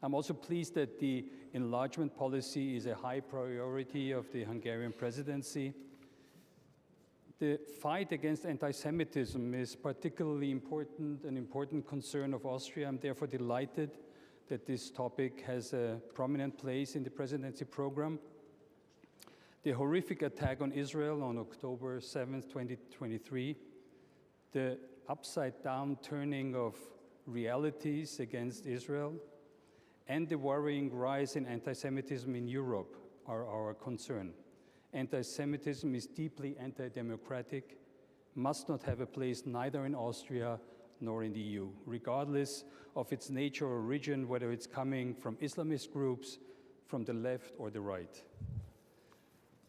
I'm also pleased that the enlargement policy is a high priority of the Hungarian presidency. The fight against anti-Semitism is particularly important, an important concern of Austria. I'm therefore delighted that this topic has a prominent place in the presidency program. The horrific attack on Israel on October 7th, 2023, the upside-down turning of realities against Israel, and the worrying rise in anti-Semitism in Europe are our concern. Anti-Semitism is deeply anti-democratic, must not have a place neither in Austria nor in the EU, regardless of its nature or origin, whether it's coming from Islamist groups, from the left or the right.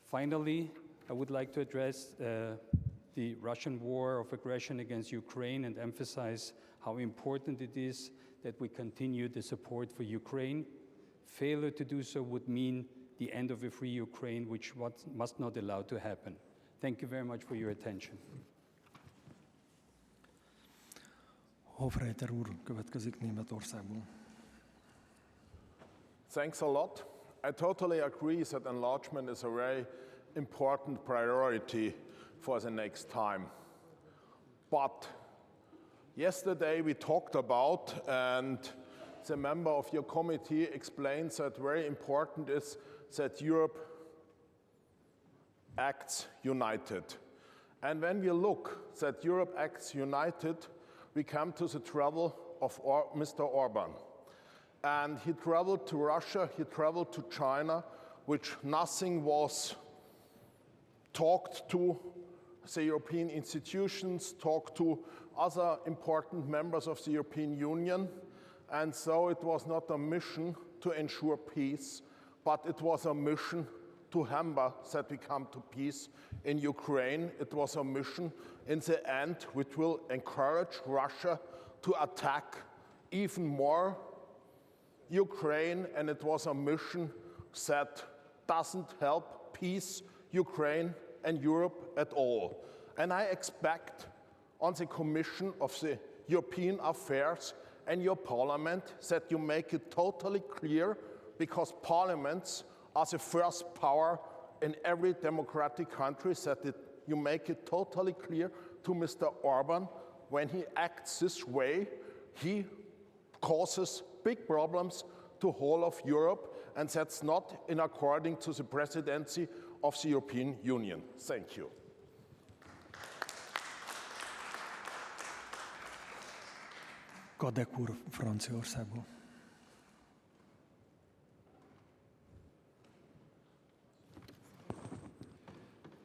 Finally, I would like to address the Russian war of aggression against Ukraine and emphasize how important it is that we continue the support for Ukraine. Failure to do so would mean the end of a free Ukraine, which must not allow to happen. Thank you very much for your attention. Hofreiter úr következik Németországból. Thanks a lot. I totally agree that enlargement is a very important priority for the next time. But yesterday we talked about, and the member of your committee explained that very important is that Europe acts united. And when we look that Europe acts united, we come to the travel of Mr. Orban. And he traveled to Russia, he traveled to China, which nothing was talked to the European institutions, talked to other important members of the European Union. And so it was not a mission to ensure peace, but it was a mission to hamper that we come to peace in Ukraine. It was a mission in the end which will encourage Russia to attack even more Ukraine, and it was a mission that doesn't help peace, Ukraine and Europe at all. And I expect on the Commission of the European Affairs and your Parliament that you make it totally clear, because parliaments are the first power in every democratic country, that you make it totally clear to Mr. Orban, when he acts this way, he causes big problems to whole of Europe, and that's not in according to the presidency of the European Union. Thank you. Kadek úr Franciaországból.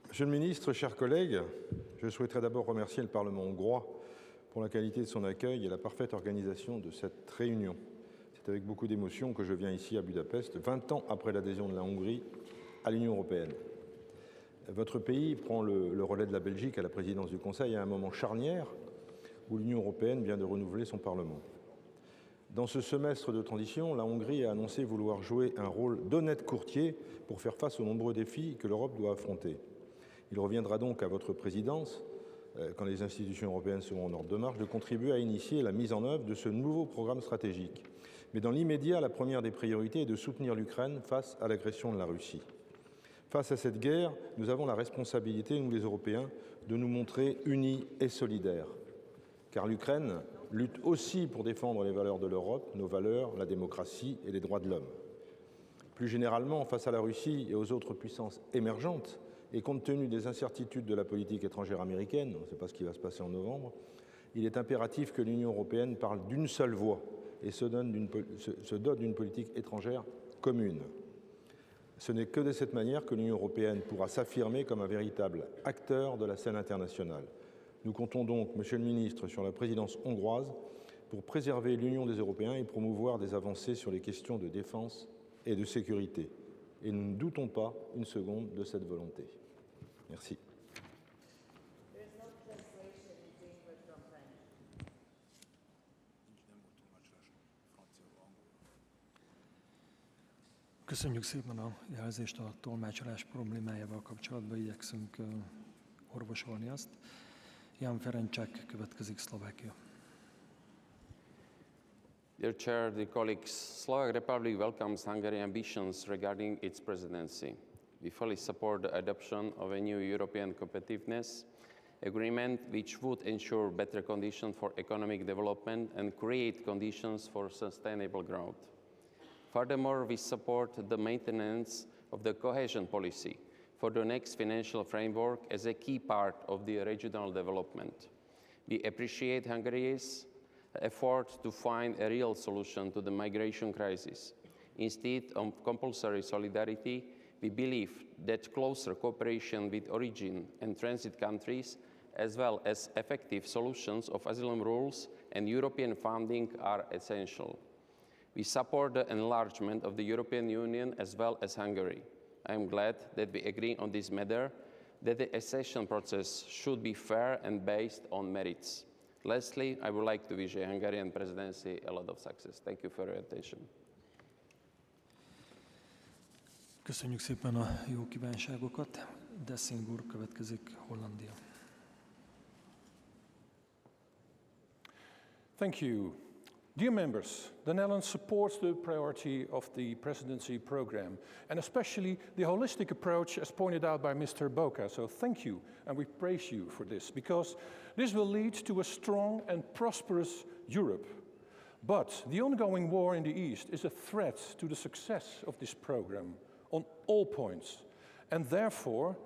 Monsieur le ministre, chers collègues, Je souhaiterais d'abord remercier le Parlement hongrois pour la qualité de son accueil et la parfaite organisation de cette réunion. C'est avec beaucoup d'émotion que je viens ici à Budapest, 20 ans après l'adhésion de la Hongrie à l'Union européenne. Votre pays prend le relais de la Belgique à la présidence du Conseil à un moment charnière où l'Union européenne vient de renouveler son Parlement. Dans ce semestre de transition, la Hongrie a annoncé vouloir jouer un rôle d'honnête courtier pour faire face aux nombreux défis que l'Europe doit affronter. Il reviendra donc à votre présidence, quand les institutions européennes seront en ordre de marche, de contribuer à initier la mise en œuvre de ce nouveau programme stratégique. Mais dans l'immédiat, la première des priorités est de soutenir l'Ukraine face à l'agression de la Russie. Face à cette guerre, nous avons la responsabilité, nous les Européens, de nous montrer unis et solidaires. Car l'Ukraine lutte aussi pour défendre les valeurs de l'Europe, nos valeurs, la démocratie et les droits de l'homme. Plus généralement, face à la Russie et aux autres puissances émergentes, et compte tenu des incertitudes de la politique étrangère américaine, on ne sait pas ce qui va se passer en novembre, il est impératif que l'Union européenne parle d'une seule voix et se dote d'une politique étrangère commune. Ce n'est que de cette manière que l'Union européenne pourra s'affirmer comme un véritable acteur de la scène internationale. Nous comptons donc, Monsieur le Ministre, sur la présidence hongroise pour préserver l'union des Européens et promouvoir des avancées sur les questions de défense et de sécurité. Et nous ne doutons pas une seconde de cette volonté. Merci. Köszönjük szépen a jelzést, a tolmácsolás problémájával kapcsolatban igyekszünk orvosolni azt. Jan Ferencsek következik, Szlovákia. Dear Chair, dear colleagues, Slovak Republic welcomes Hungary's ambitions regarding its presidency. We fully support the adoption of a new European competitiveness agreement which would ensure better conditions for economic development and create conditions for sustainable growth. Furthermore, we support the maintenance of the cohesion policy for the next financial framework as a key part of the regional development. We appreciate Hungary's effort to find a real solution to the migration crisis. Instead of compulsory solidarity, we believe that closer cooperation with origin and transit countries, as well as effective solutions of asylum rules and European funding are essential. We support the enlargement of the European Union as well as Hungary. I am glad that we agree on this matter, that the accession process should be fair and based on merits. Lastly, I would like to wish the Hungarian presidency a lot of success. Thank you for your attention. Köszönjük szépen a jó kívánságokat. Dessing úr következik, Hollandia. Thank you. Dear members, the Netherlands supports the priority of the presidency program, and especially the holistic approach as pointed out by Mr. Boca. So thank you, and we praise you for this, because this will lead to a strong and prosperous Europe. But the ongoing war in the East is a threat to the success of this program on all points. And therefore,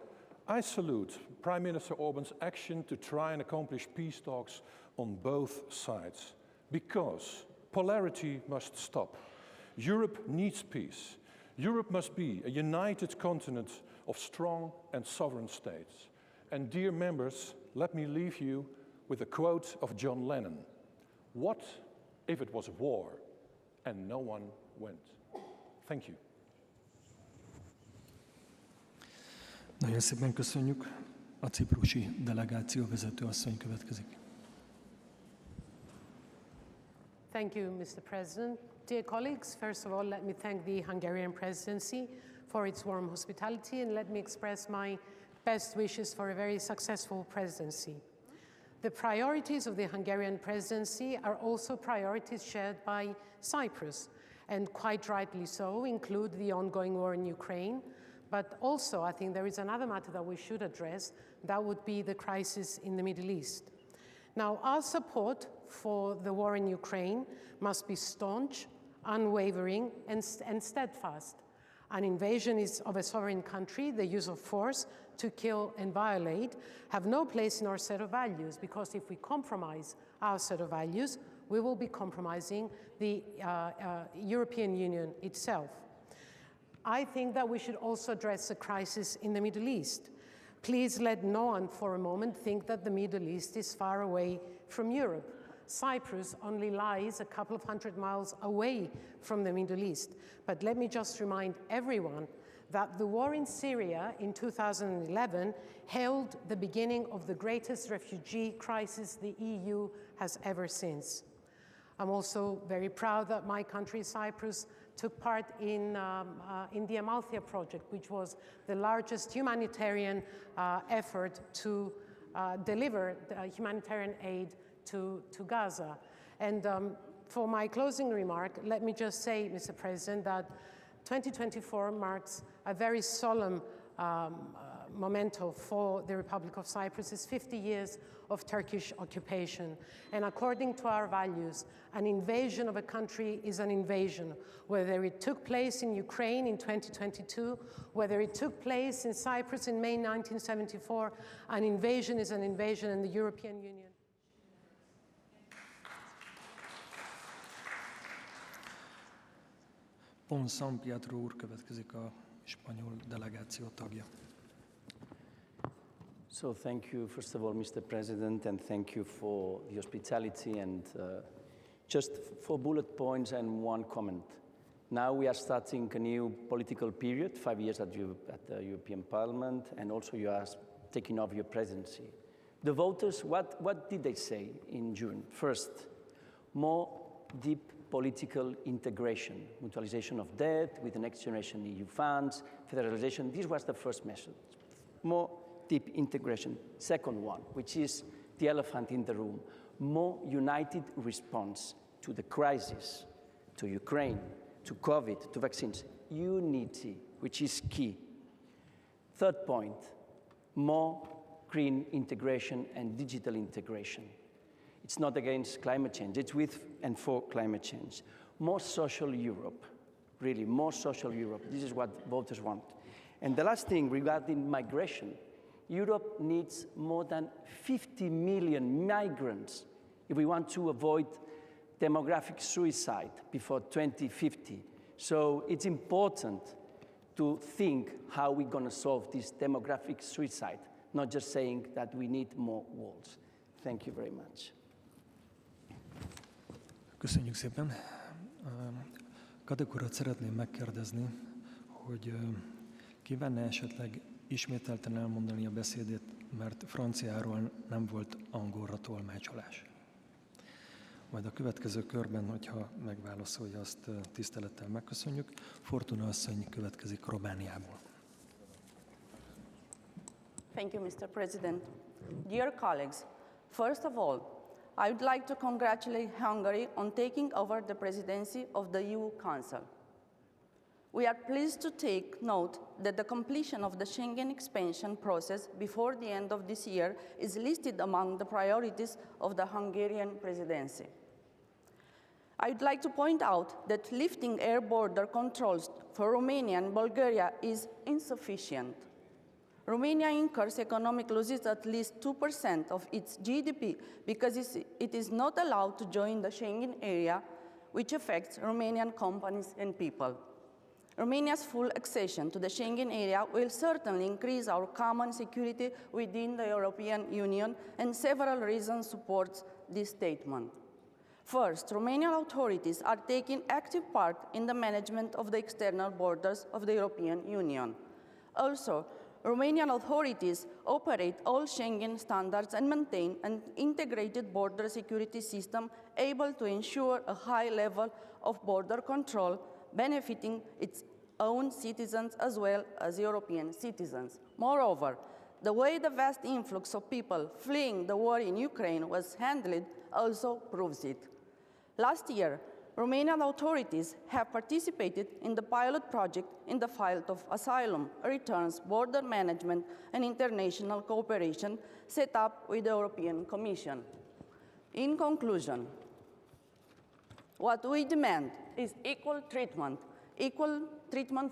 I salute Prime Minister Orban's action to try and accomplish peace talks on both sides. Because polarity must stop. Europe needs peace. Europe must be a united continent of strong and sovereign states. And dear members, let me leave you with a quote of John Lennon. What if it was a war and no one went? Thank you. Nagyon szépen köszönjük. A ciprusi delegáció vezető asszony következik. Thank you, Mr. President. Dear colleagues, first of all, let me thank the Hungarian presidency for its warm hospitality, and let me express my best wishes for a very successful presidency. The priorities of the Hungarian presidency are also priorities shared by Cyprus, and quite rightly so, include the ongoing war in Ukraine, but also I think there is another matter that we should address, that would be the crisis in the Middle East. Now, our support for the war in Ukraine must be staunch, unwavering, and steadfast. An invasion of a sovereign country, the use of force to kill and violate, have no place in our set of values, because if we compromise our set of values, we will be compromising the European Union itself. I think that we should also address the crisis in the Middle East. Please let no one for a moment think that the Middle East is far away from Europe. Cyprus only lies a couple of 100 miles away from the Middle East. But let me just remind everyone that the war in Syria in 2011 held the beginning of the greatest refugee crisis the EU has ever since. I'm also very proud that my country, Cyprus, took part in the Amalthea project, which was the largest humanitarian effort to deliver humanitarian aid to Gaza. And for my closing remark, let me just say, Mr. President, that 2024 marks a very solemn memento for the Republic of Cyprus. It's 50 years of Turkish occupation. And according to our values, an invasion of a country is an invasion, whether it took place in Ukraine in 2022, whether it took place in Cyprus in May 1974, an invasion is an invasion in the European Union. Pon San Pietro úr következik, a spanyol delegáció tagja. So thank you, first of all, Mr. President, and thank you for the hospitality and just 4 bullet points and 1 comment. Now we are starting a new political period, 5 years at the European Parliament, and also you are taking over your presidency. The voters, what did they say in June? First, more deep political integration, mutualization of debt with the next generation EU funds, federalization. This was the first message. More deep integration. Second one, which is the elephant in the room, more united response to the crisis, to Ukraine, to COVID, to vaccines. Unity, which is key. Third point, more green integration and digital integration. It's not against climate change, it's with and for climate change. More social Europe, really, more social Europe. This is what voters want. And the last thing regarding migration, Europe needs more than 50 million migrants if we want to avoid demographic suicide before 2050. So it's important to think how we're going to solve this demographic suicide, not just saying that we need more walls. Thank you very much. Köszönjük szépen. Kadek urat szeretném megkérdezni, hogy kívánna esetleg ismételten elmondani a beszédét, mert franciáról nem volt angolra tolmácsolás. Majd a következő körben, hogyha megválaszolja, azt tisztelettel megköszönjük. Fortuna asszony következik Romániából. Thank you, Mr. President. Dear colleagues, first of all, I would like to congratulate Hungary on taking over the presidency of the EU Council. We are pleased to take note that the completion of the Schengen expansion process before the end of this year is listed among the priorities of the Hungarian presidency. I would like to point out that lifting air border controls for Romania and Bulgaria is insufficient. Romania incurs economic losses at least 2% of its GDP because it is not allowed to join the Schengen area, which affects Romanian companies and people. Romania's full accession to the Schengen area will certainly increase our common security within the European Union, and several reasons support this statement. First, Romanian authorities are taking active part in the management of the external borders of the European Union. Also, Romanian authorities operate all Schengen standards and maintain an integrated border security system able to ensure a high level of border control, benefiting its own citizens as well as European citizens. Moreover, the way the vast influx of people fleeing the war in Ukraine was handled also proves it. Last year, Romanian authorities have participated in the pilot project in the field of asylum, returns, border management, and international cooperation set up with the European Commission. In conclusion, what we demand is equal treatment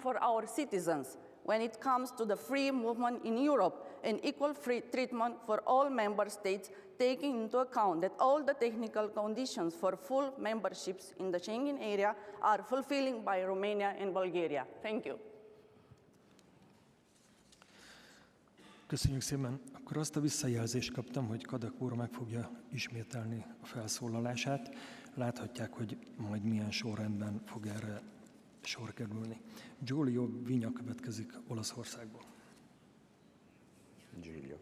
for our citizens when it comes to the free movement in Europe, and equal free treatment for all member states, taking into account that all the technical conditions for full memberships in the Schengen area are fulfilling by Romania and Bulgaria. Thank you. Köszönjük szépen. Akkor azt a visszajelzést kaptam, hogy Kadek úr meg fogja ismételni a felszólalását. Láthatják, hogy majd milyen sorrendben fog erre sor kerülni. Giulio Vigna következik Olaszországból. Giulio.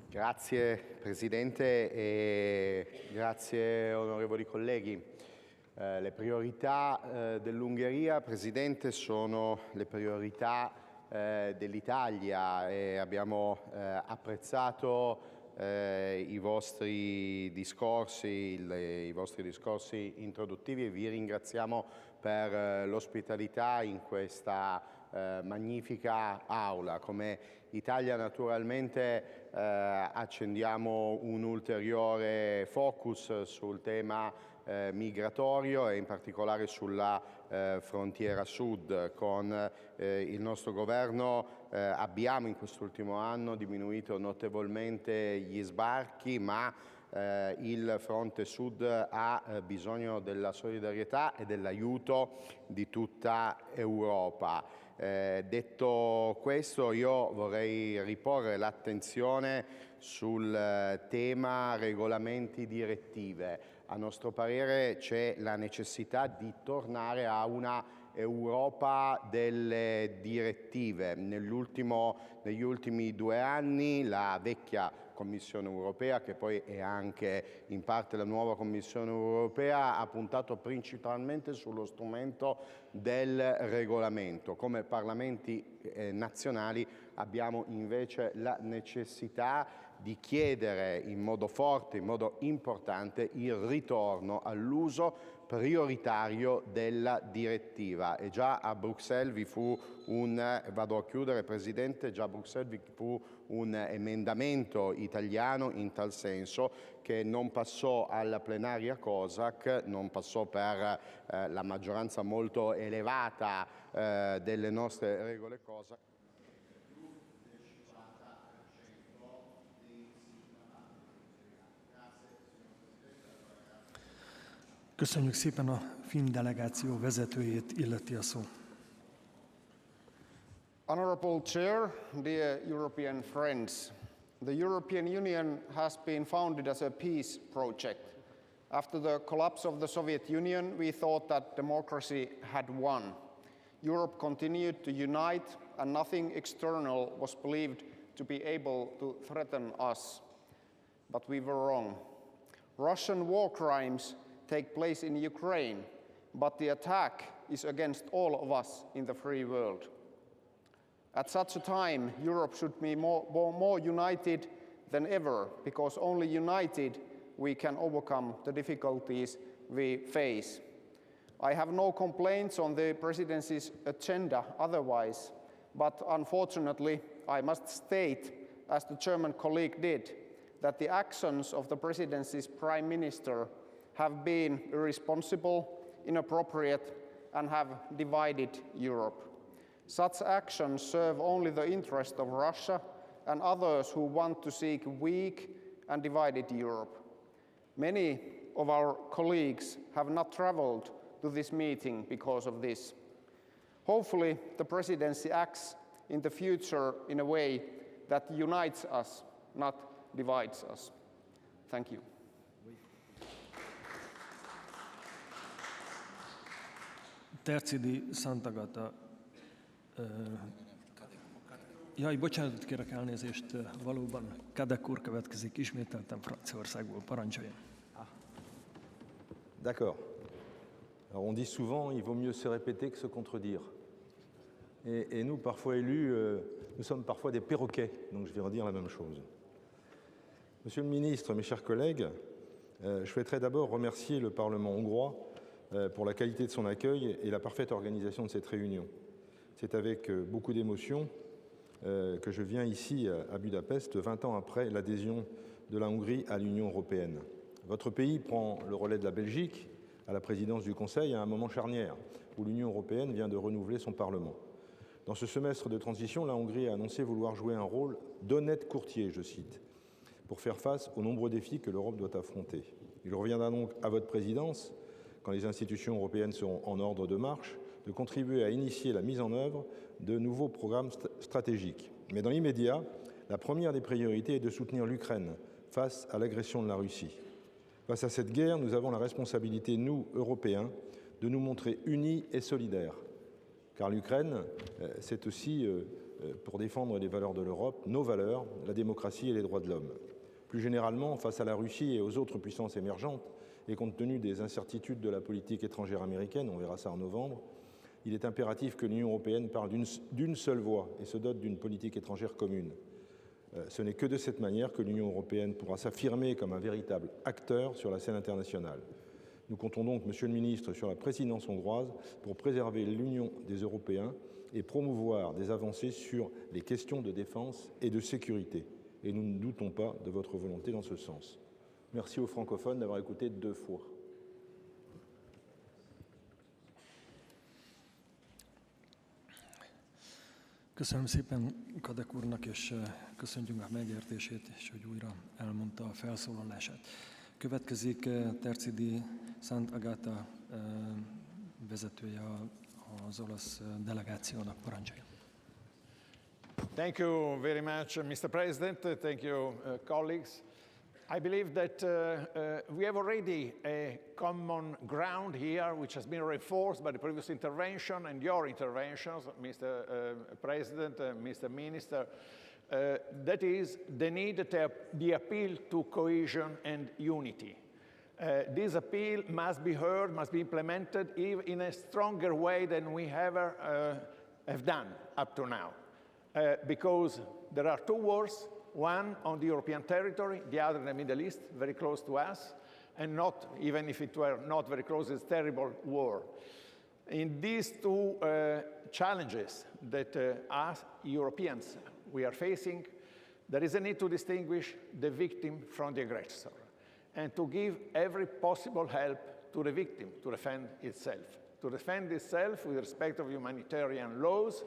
Grazie Presidente e grazie onorevoli colleghi. Le priorità dell'Ungheria, Presidente, sono le priorità dell'Italia e abbiamo apprezzato i vostri discorsi introduttivi e vi ringraziamo per l'ospitalità in questa magnifica aula. Come Italia naturalmente accendiamo un ulteriore focus sul tema migratorio e in particolare sulla frontiera sud. Con il nostro governo abbiamo in quest'ultimo anno diminuito notevolmente gli sbarchi, ma il fronte sud ha bisogno della solidarietà e dell'aiuto di tutta Europa. Detto questo, io vorrei riporre l'attenzione sul tema regolamenti direttive. A nostro parere c'è la necessità di tornare a una Europa delle direttive. Negli ultimi 2 anni la vecchia Commissione europea, che poi è anche in parte la nuova Commissione europea, ha puntato principalmente sullo strumento del regolamento. Come Parlamenti nazionali abbiamo invece la necessità di chiedere in modo forte, in modo importante, il ritorno all'uso prioritario della direttiva. E già a Bruxelles vi fu vado a chiudere Presidente, già a Bruxelles vi fu un emendamento italiano in tal senso che non passò alla plenaria COSAC, non passò per la maggioranza molto elevata delle nostre regole COSAC. Köszönjük szépen, a finn delegáció vezetőjét illeti a szó. Honorable Chair, dear European friends, the European Union has been founded as a peace project. After the collapse of the Soviet Union, we thought that democracy had won. Europe continued to unite, and nothing external was believed to be able to threaten us. But we were wrong. Russian war crimes take place in Ukraine, but the attack is against all of us in the free world. At such a time, Europe should be more united than ever, because only united we can overcome the difficulties we face. I have no complaints on the presidency's agenda otherwise, but unfortunately, I must state, as the German colleague did, that the actions of the presidency's prime minister have been irresponsible, inappropriate, and have divided Europe. Such actions serve only the interest of Russia and others who want to seek weak and divided Europe. Many of our colleagues have not traveled to this meeting because of this. Hopefully, the presidency acts in the future in a way that unites us, not divides us. Thank you. Tercidi Santagata. Jaj, bocsánatot kérek, elnézést, valóban Kadek úr következik, ismételten Franciaországból, parancsoljon. D'accord. Alors on dit souvent, il vaut mieux se répéter que se contredire. Et nous, parfois élus, nous sommes parfois des perroquets, donc je vais redire la même chose. Monsieur le ministre, mes chers collègues, je souhaiterais d'abord remercier le Parlement hongrois pour la qualité de son accueil et la parfaite organisation de cette réunion. C'est avec beaucoup d'émotion que je viens ici à Budapest, 20 ans après l'adhésion de la Hongrie à l'Union européenne. Votre pays prend le relais de la Belgique à la présidence du Conseil à un moment charnière où l'Union européenne vient de renouveler son Parlement. Dans ce semestre de transition, la Hongrie a annoncé vouloir jouer un rôle d'honnête courtier, je cite, pour faire face aux nombreux défis que l'Europe doit affronter. Il reviendra donc à votre présidence, quand les institutions européennes seront en ordre de marche, de contribuer à initier la mise en œuvre de nouveaux programmes stratégiques. Mais dans l'immédiat, la première des priorités est de soutenir l'Ukraine face à l'agression de la Russie. Face à cette guerre, nous avons la responsabilité, nous, Européens, de nous montrer unis et solidaires. Car l'Ukraine, c'est aussi pour défendre les valeurs de l'Europe, nos valeurs, la démocratie et les droits de l'homme. Plus généralement, face à la Russie et aux autres puissances émergentes, et compte tenu des incertitudes de la politique étrangère américaine, on verra ça en novembre, il est impératif que l'Union européenne parle d'une seule voix et se dote d'une politique étrangère commune. Ce n'est que de cette manière que l'Union européenne pourra s'affirmer comme un véritable acteur sur la scène internationale. Nous comptons donc, Monsieur le Ministre, sur la présidence hongroise pour préserver l'union des Européens et promouvoir des avancées sur les questions de défense et de sécurité. Et nous ne doutons pas de votre volonté dans ce sens. Merci aux francophones d'avoir écouté 2 fois. Köszönöm szépen Kadek úrnak, és köszönjük a megértését, és hogy újra elmondta a felszólalását. Következik Tercidi Sant Agata vezetője az olasz delegációnak, parancsolja. Thank you very much, Mr. President. Thank you, colleagues. I believe that we have already a common ground here, which has been reinforced by the previous intervention and your interventions, Mr. President, Mr. Minister. That is the need, the appeal to cohesion and unity. This appeal must be heard, must be implemented in a stronger way than we ever have done up to now. Because there are 2 wars, one on the European territory, the other in the Middle East, very close to us, and not, even if it were not very close, it's a terrible war. In these 2 challenges that us Europeans we are facing, there is a need to distinguish the victim from the aggressor and to give every possible help to the victim to defend itself with respect of humanitarian laws,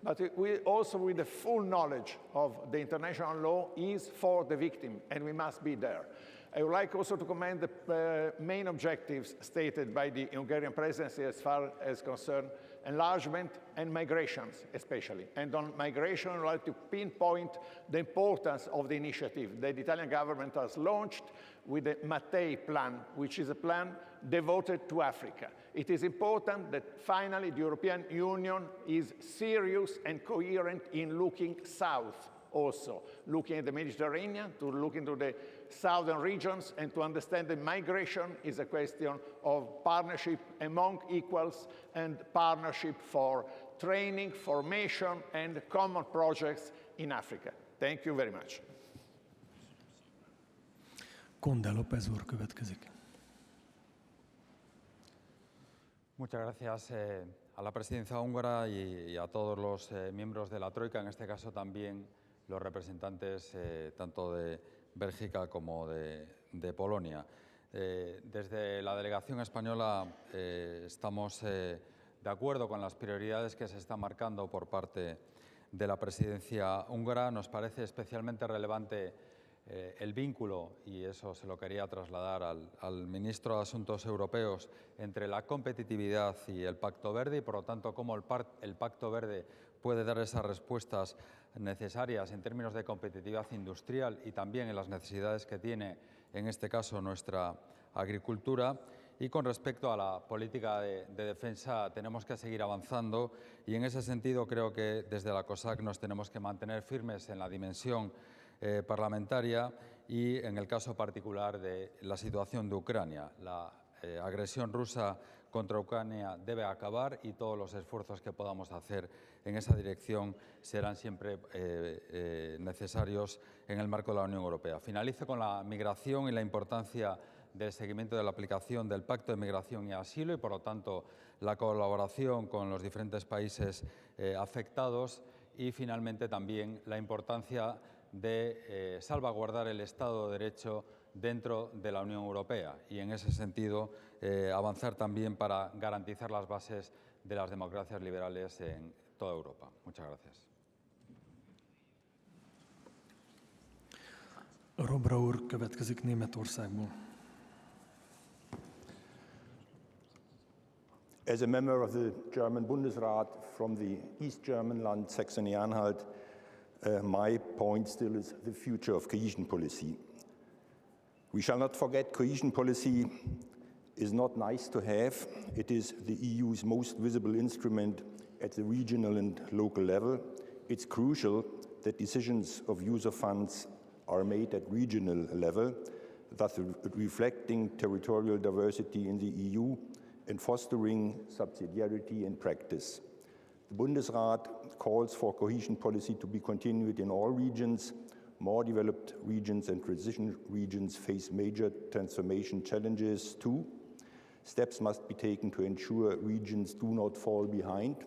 but also with the full knowledge of the international law is for the victim, and we must be there. I would like also to commend the main objectives stated by the Hungarian presidency as far as concerned enlargement and migrations especially. And on migration, I would like to pinpoint the importance of the initiative that the Italian government has launched with the Mattei plan, which is a plan devoted to Africa. It is important that finally the European Union is serious and coherent in looking south also, looking at the Mediterranean, to look into the southern regions and to understand that migration is a question of partnership among equals and partnership for training, formation, and common projects in Africa. Thank you very much. Conde López úr következik. Muchas gracias a la presidencia húngara y a todos los miembros de la Troika, en este caso también los representantes tanto de Bélgica como de Polonia. Desde la delegación española estamos de acuerdo con las prioridades que se están marcando por parte de la presidencia húngara. Nos parece especialmente relevante el vínculo, y eso se lo quería trasladar al ministro de Asuntos Europeos, entre la competitividad y el Pacto Verde, y por lo tanto cómo el Pacto Verde puede dar esas respuestas necesarias en términos de competitividad industrial y también en las necesidades que tiene, en este caso, nuestra agricultura. Y con respecto a la política de defensa tenemos que seguir avanzando, y en ese sentido creo que desde la COSAC nos tenemos que mantener firmes en la dimensión parlamentaria y en el caso particular de la situación de Ucrania. La agresión rusa contra Ucrania debe acabar y todos los esfuerzos que podamos hacer en esa dirección serán siempre necesarios en el marco de la Unión Europea. Finalizo con la migración y la importancia del seguimiento de la aplicación del Pacto de Migración y Asilo y, por lo tanto, la colaboración con los diferentes países afectados y, finalmente, también la importancia de salvaguardar el Estado de Derecho dentro de la Unión Europea y, en ese sentido, avanzar también para garantizar las bases de las democracias liberales en toda Europa. Muchas gracias. Robra úr következik Németországból. As a member of the German Bundesrat from the East German land, Saxony-Anhalt, my point still is the future of cohesion policy. We shall not forget cohesion policy is not nice to have. It is the EU's most visible instrument at the regional and local level. It's crucial that decisions of use of funds are made at regional level, thus reflecting territorial diversity in the EU and fostering subsidiarity in practice. The Bundesrat calls for cohesion policy to be continued in all regions. More developed regions and transition regions face major transformation challenges too. Steps must be taken to ensure regions do not fall behind,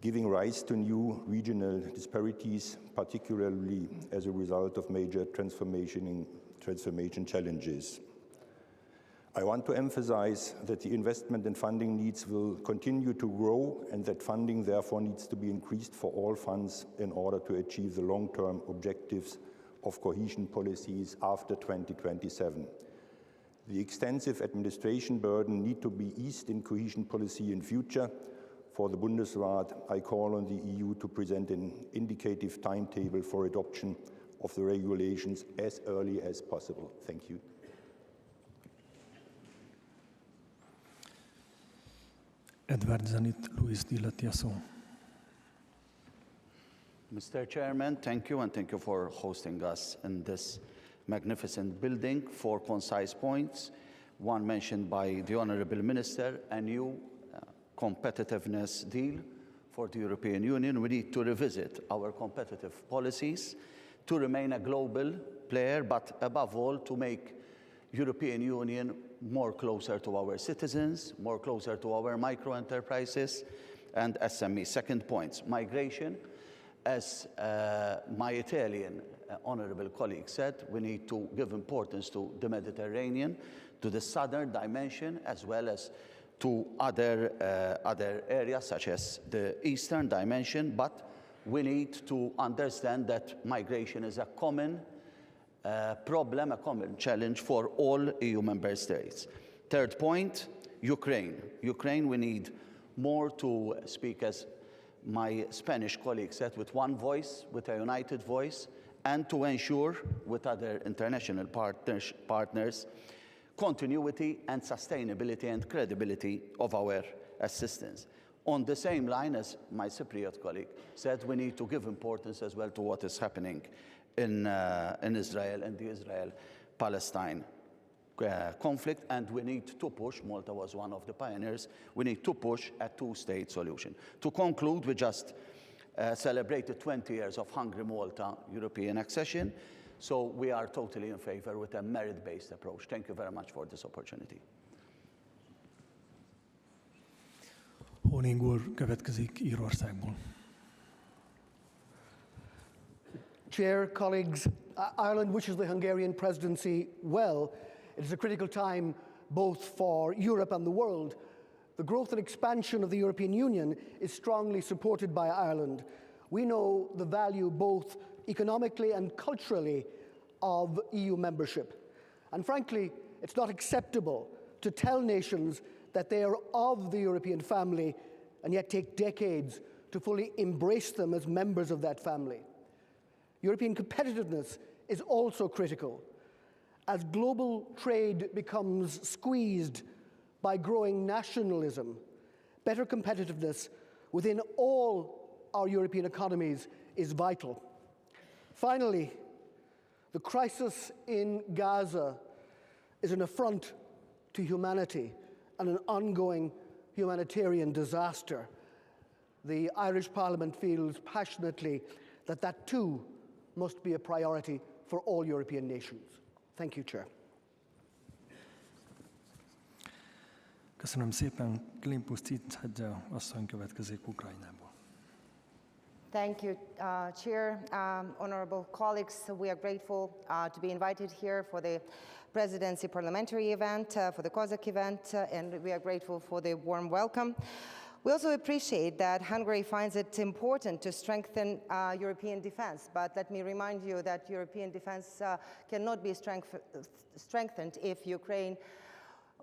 giving rise to new regional disparities, particularly as a result of major transformation challenges. I want to emphasize that the investment and funding needs will continue to grow and that funding therefore needs to be increased for all funds in order to achieve the long-term objectives of cohesion policies after 2027. The extensive administration burden need to be eased in cohesion policy in future. For the Bundesrat, I call on the EU to present an indicative timetable for adoption of the regulations as early as possible. Thank you. Edward Zenit, Luis illeti a szó. Mr. Chairman, thank you, and thank you for hosting us in this magnificent building. 4 concise points. One mentioned by the Honourable Minister, a new competitiveness deal for the European Union. We need to revisit our competitive policies to remain a global player, but above all, to make European Union more closer to our citizens, more closer to our micro-enterprises and SMEs. Second point, migration. As my Italian honourable colleague said, we need to give importance to the Mediterranean, to the southern dimension, as well as to other areas such as the eastern dimension, but we need to understand that migration is a common problem, a common challenge for all EU member states. Third point, Ukraine. Ukraine, we need more to speak, as my Spanish colleague said, with one voice, with a united voice, and to ensure with other international partners continuity and sustainability and credibility of our assistance. On the same line as my Cypriot colleague said, we need to give importance as well to what is happening in Israel and the Israel-Palestine conflict, and we need to push, Malta was one of the pioneers, we need to push a two-state solution. To conclude, we just celebrated 20 years of Hungary-Malta European accession, so we are totally in favor with a merit-based approach. Thank you very much for this opportunity. Honing úr következik Írországból. Chair, colleagues, Ireland wishes the Hungarian presidency well. It is a critical time both for Europe and the world. The growth and expansion of the European Union is strongly supported by Ireland. We know the value both economically and culturally of EU membership. And frankly, it's not acceptable to tell nations that they are of the European family and yet take decades to fully embrace them as members of that family. European competitiveness is also critical. As global trade becomes squeezed by growing nationalism, better competitiveness within all our European economies is vital. Finally, the crisis in Gaza is an affront to humanity and an ongoing humanitarian disaster. The Irish Parliament feels passionately that that too must be a priority for all European nations. Thank you, Chair. Köszönöm szépen. Klimpus Cicadze asszony következik Ukrajnából. Thank you, Chair. Honorable colleagues, we are grateful to be invited here for the presidency parliamentary event, for the COSAC event, and we are grateful for the warm welcome. We also appreciate that Hungary finds it important to strengthen European defense, but let me remind you that European defense cannot be strengthened if Ukraine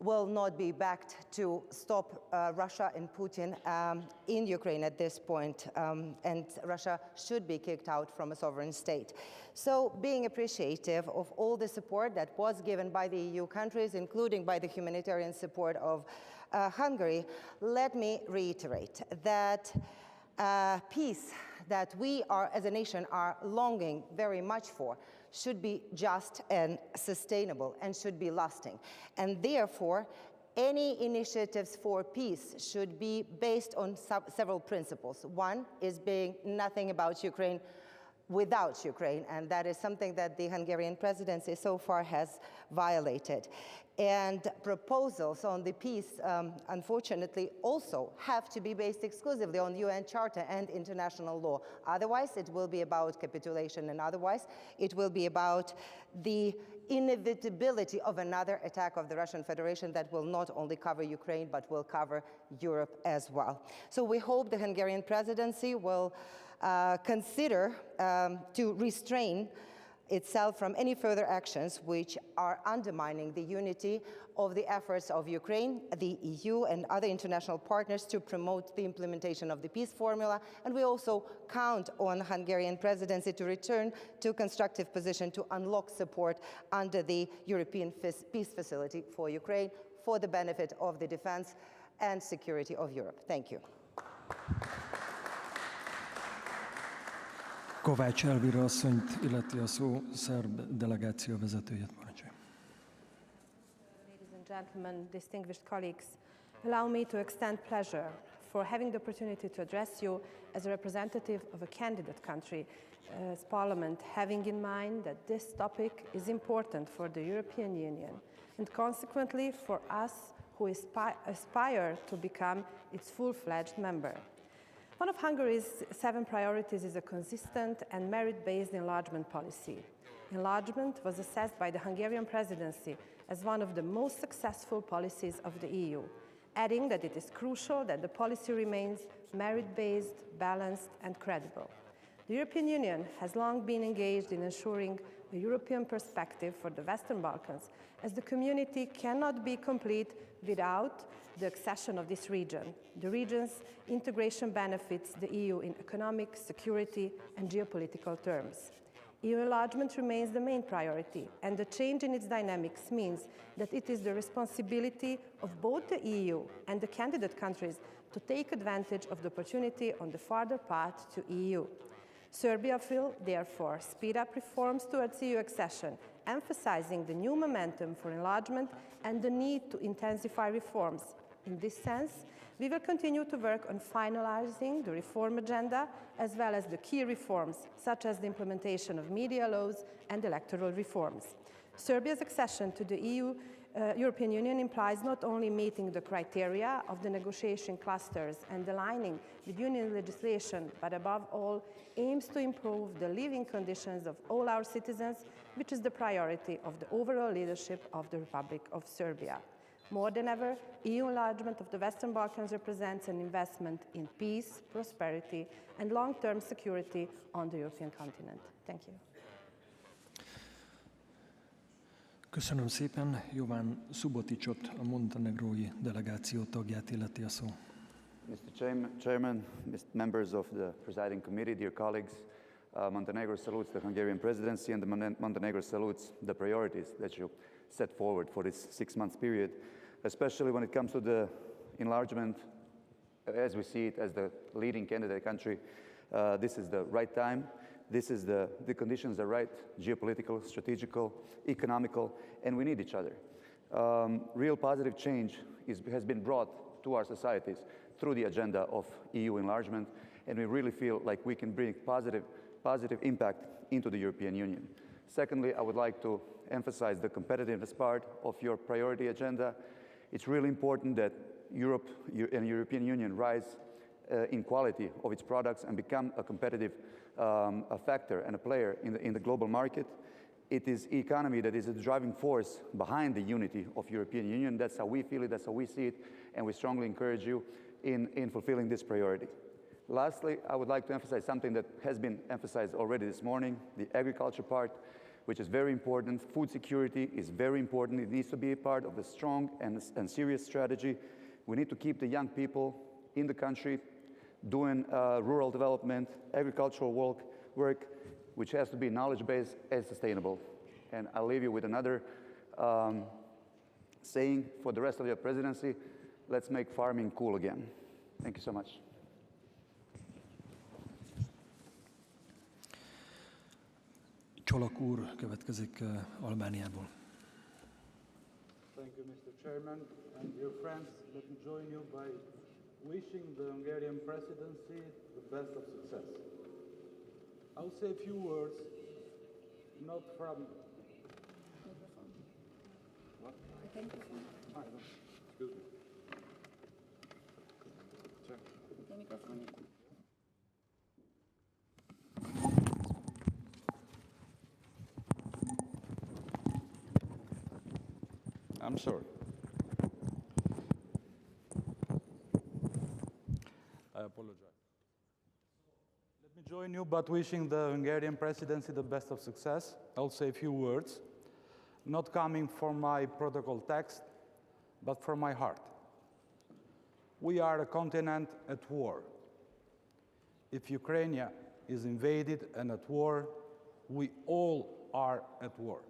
will not be backed to stop Russia and Putin in Ukraine at this point, and Russia should be kicked out from a sovereign state. So being appreciative of all the support that was given by the EU countries, including by the humanitarian support of Hungary, let me reiterate that peace that we are, as a nation, are longing very much for should be just and sustainable and should be lasting. And therefore, any initiatives for peace should be based on several principles. One is being nothing about Ukraine without Ukraine, and that is something that the Hungarian presidency so far has violated. And proposals on the peace, unfortunately, also have to be based exclusively on UN Charter and international law. Otherwise, it will be about capitulation, and otherwise, it will be about the inevitability of another attack of the Russian Federation that will not only cover Ukraine, but will cover Europe as well. So we hope the Hungarian presidency will consider to restrain itself from any further actions which are undermining the unity of the efforts of Ukraine, the EU, and other international partners to promote the implementation of the peace formula. And we also count on the Hungarian presidency to return to a constructive position to unlock support under the European Peace Facility for Ukraine for the benefit of the defense and security of Europe. Thank you. Kovács Elvira asszonyt illeti a szó, szerb delegáció vezetőjét parancsolja. Ladies and gentlemen, distinguished colleagues, allow me to extend pleasure for having the opportunity to address you as a representative of a candidate country as Parliament, having in mind that this topic is important for the European Union and consequently for us who aspire to become its full-fledged member. One of Hungary's 7 priorities is a consistent and merit-based enlargement policy. Enlargement was assessed by the Hungarian presidency as one of the most successful policies of the EU, adding that it is crucial that the policy remains merit-based, balanced, and credible. The European Union has long been engaged in ensuring a European perspective for the Western Balkans, as the community cannot be complete without the accession of this region. The region's integration benefits the EU in economic, security, and geopolitical terms. EU enlargement remains the main priority, and the change in its dynamics means that it is the responsibility of both the EU and the candidate countries to take advantage of the opportunity on the farther path to EU. Serbia will, therefore, speed up reforms towards EU accession, emphasizing the new momentum for enlargement and the need to intensify reforms. In this sense, we will continue to work on finalizing the reform agenda, as well as the key reforms, such as the implementation of media laws and electoral reforms. Serbia's accession to the European Union implies not only meeting the criteria of the negotiation clusters and aligning with Union legislation, but above all, aims to improve the living conditions of all our citizens, which is the priority of the overall leadership of the Republic of Serbia. More than ever, EU enlargement of the Western Balkans represents an investment in peace, prosperity, and long-term security on the European continent. Thank you. Köszönöm szépen. Jovan Suboticsot, a montenegrói delegáció tagját illeti a szó. Mr. Chairman, members of the presiding committee, dear colleagues, Montenegro salutes the Hungarian presidency, and Montenegro salutes the priorities that you set forward for this 6-month period, especially when it comes to the enlargement, as we see it as the leading candidate country. This is the right time. This is the conditions are right, geopolitical, strategical, economical, and we need each other. Real positive change has been brought to our societies through the agenda of EU enlargement, and we really feel like we can bring positive impact into the European Union. Secondly, I would like to emphasize the competitiveness part of your priority agenda. It's really important that Europe and the European Union rise in quality of its products and become a competitive a factor and a player in the global market. It is economy that is a driving force behind the unity of European Union. That's how we feel it, that's how we see it, and we strongly encourage you in fulfilling this priority. Lastly, I would like to emphasize something that has been emphasized already this morning, the agriculture part. which is very important. Food security is very important. It needs to be a part of a strong and serious strategy. We need to keep the young people in the country doing rural development, agricultural work, which has to be knowledge-based and sustainable. And I'll leave you with another saying for the rest of your presidency: let's make farming cool again. Thank you so much. Csolak úr következik Albániából. Thank you, Mr. Chairman. And dear friends, let me join you by wishing the Hungarian presidency the best of success. I'll say a few words, not from... What? Excuse me. I'm sorry. I apologize. Let me join you by wishing the Hungarian presidency the best of success. I'll say a few words, not coming from my protocol text, but from my heart. We are a continent at war. If Ukraine is invaded and at war, we all are at war.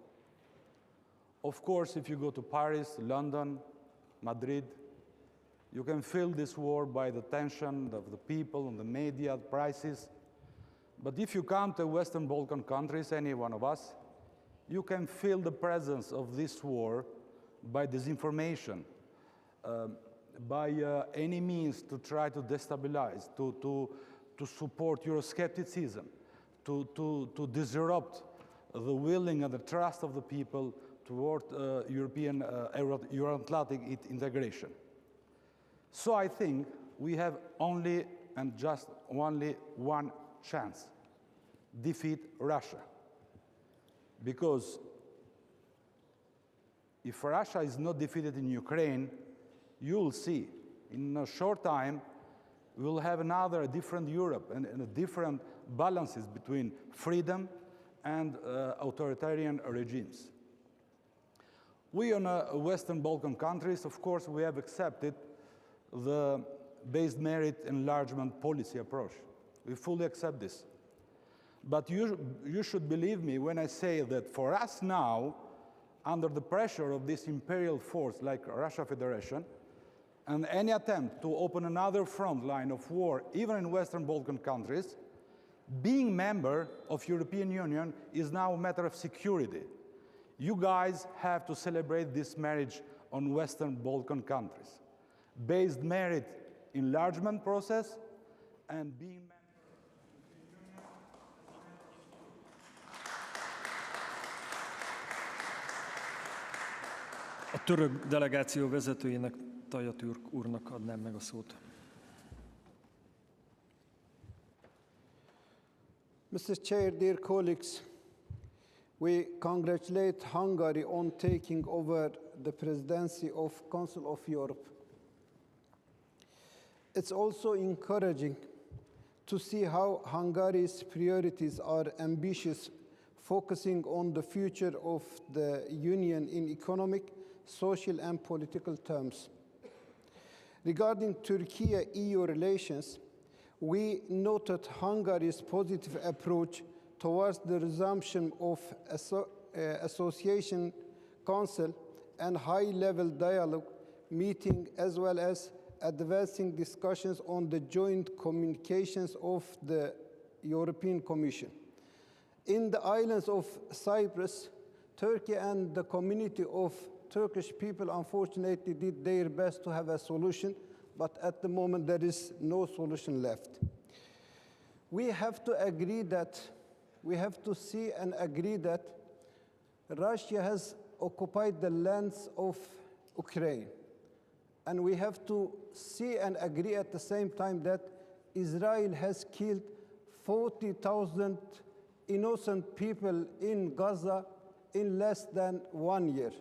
Of course, if you go to Paris, London, Madrid, you can feel this war by the tension of the people and the media, prices. But if you come to Western Balkan countries, any one of us, you can feel the presence of this war by disinformation, by any means to try to destabilize, to support Euroscepticism, to disrupt the willing and the trust of the people toward European Euro-Atlantic integration. So I think we have only and just only one chance: defeat Russia. Because if Russia is not defeated in Ukraine, you'll see in a short time we'll have a different Europe and a different balances between freedom and authoritarian regimes. We in Western Balkan countries, of course, we have accepted the based merit enlargement policy approach. We fully accept this. But you should believe me when I say that for us now, under the pressure of this imperial force like Russia Federation, and any attempt to open another front line of war, even in Western Balkan countries, being member of European Union is now a matter of security. You guys have to celebrate this marriage on Western Balkan countries. Based merit enlargement process and being member A török delegáció vezetőjének, Tajatürk úrnak adnám meg a szót. Mr. Chair, dear colleagues, we congratulate Hungary on taking over the presidency of Council of Europe. It's also encouraging to see how Hungary's priorities are ambitious, focusing on the future of the Union in economic, social and political terms. Regarding Turkey-EU relations, we noted Hungary's positive approach towards the resumption of Association Council and high-level dialogue meeting, as well as advancing discussions on the joint communications of the European Commission. In the islands of Cyprus, Turkey and the community of Turkish people unfortunately did their best to have a solution, but at the moment there is no solution left. We have to agree that, we have to see and agree that Russia has occupied the lands of Ukraine. And we have to see and agree at the same time that Israel has killed 40,000 innocent people in Gaza in less than 1 year.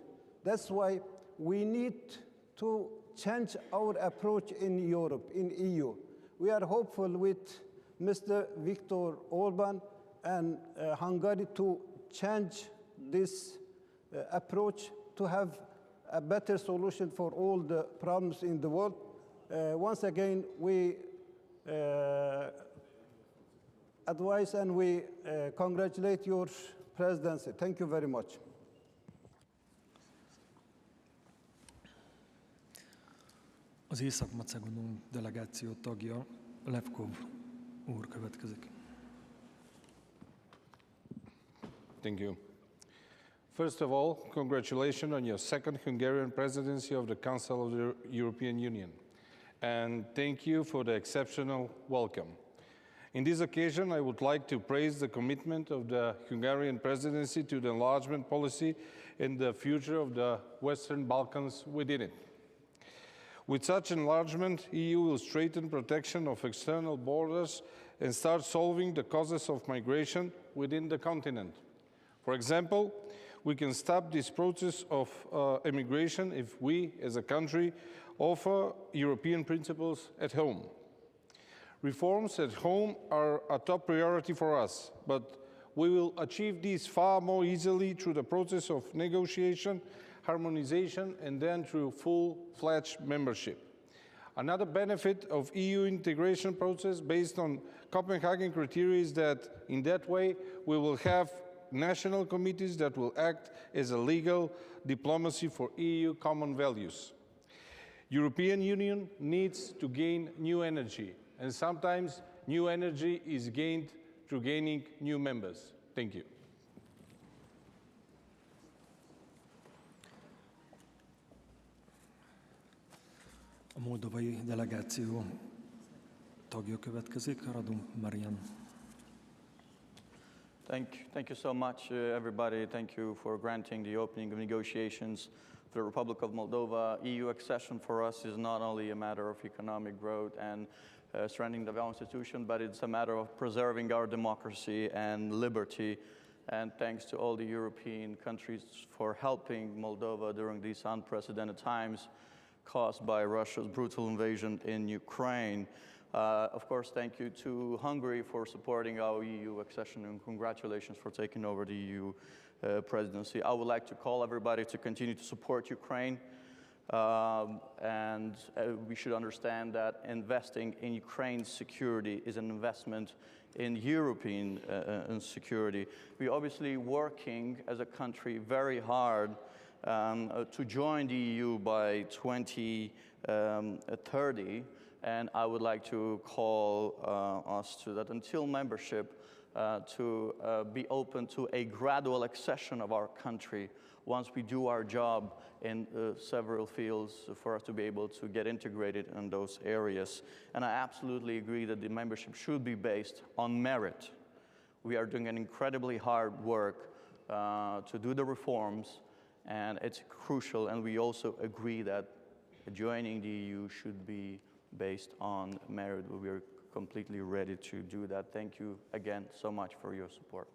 That's why we need to change our approach in Europe, in EU. We are hopeful with Mr. Viktor Orban and Hungary to change this approach to have a better solution for all the problems in the world. Once again, we advise and we congratulate your presidency. Thank you very much. Az Észak-Macedón delegáció tagja, Levkov úr következik. Thank you. First of all, congratulations on your second Hungarian presidency of the Council of the European Union. And thank you for the exceptional welcome. In this occasion, I would like to praise the commitment of the Hungarian presidency to the enlargement policy and the future of the Western Balkans within it. With such enlargement, EU will strengthen protection of external borders and start solving the causes of migration within the continent. For example, we can stop this process of immigration if we, as a country, offer European principles at home. Reforms at home are a top priority for us, but we will achieve these far more easily through the process of negotiation, harmonization, and then through full-fledged membership. Another benefit of EU integration process based on Copenhagen criteria is that in that way we will have national committees that will act as a legal diplomacy for EU common values. European Union needs to gain new energy, and sometimes new energy is gained through gaining new members. Thank you. A moldovai delegáció tagja következik, Radom Marian. Thank you so much, everybody. Thank you for granting the opening of negotiations for the Republic of Moldova. EU accession for us is not only a matter of economic growth and strengthening the value institution, but it's a matter of preserving our democracy and liberty. And thanks to all the European countries for helping Moldova during these unprecedented times caused by Russia's brutal invasion in Ukraine. Of course, thank you to Hungary for supporting our EU accession, and congratulations for taking over the EU presidency. I would like to call everybody to continue to support Ukraine. And we should understand that investing in Ukraine's security is an investment in European security. We're obviously working as a country very hard to join the EU by 2030. And I would like to call us to that until membership to be open to a gradual accession of our country once we do our job in several fields for us to be able to get integrated in those areas. And I absolutely agree that the membership should be based on merit. We are doing an incredibly hard work to do the reforms, and it's crucial. And we also agree that joining the EU should be based on merit. We are completely ready to do that. Thank you again so much for your support.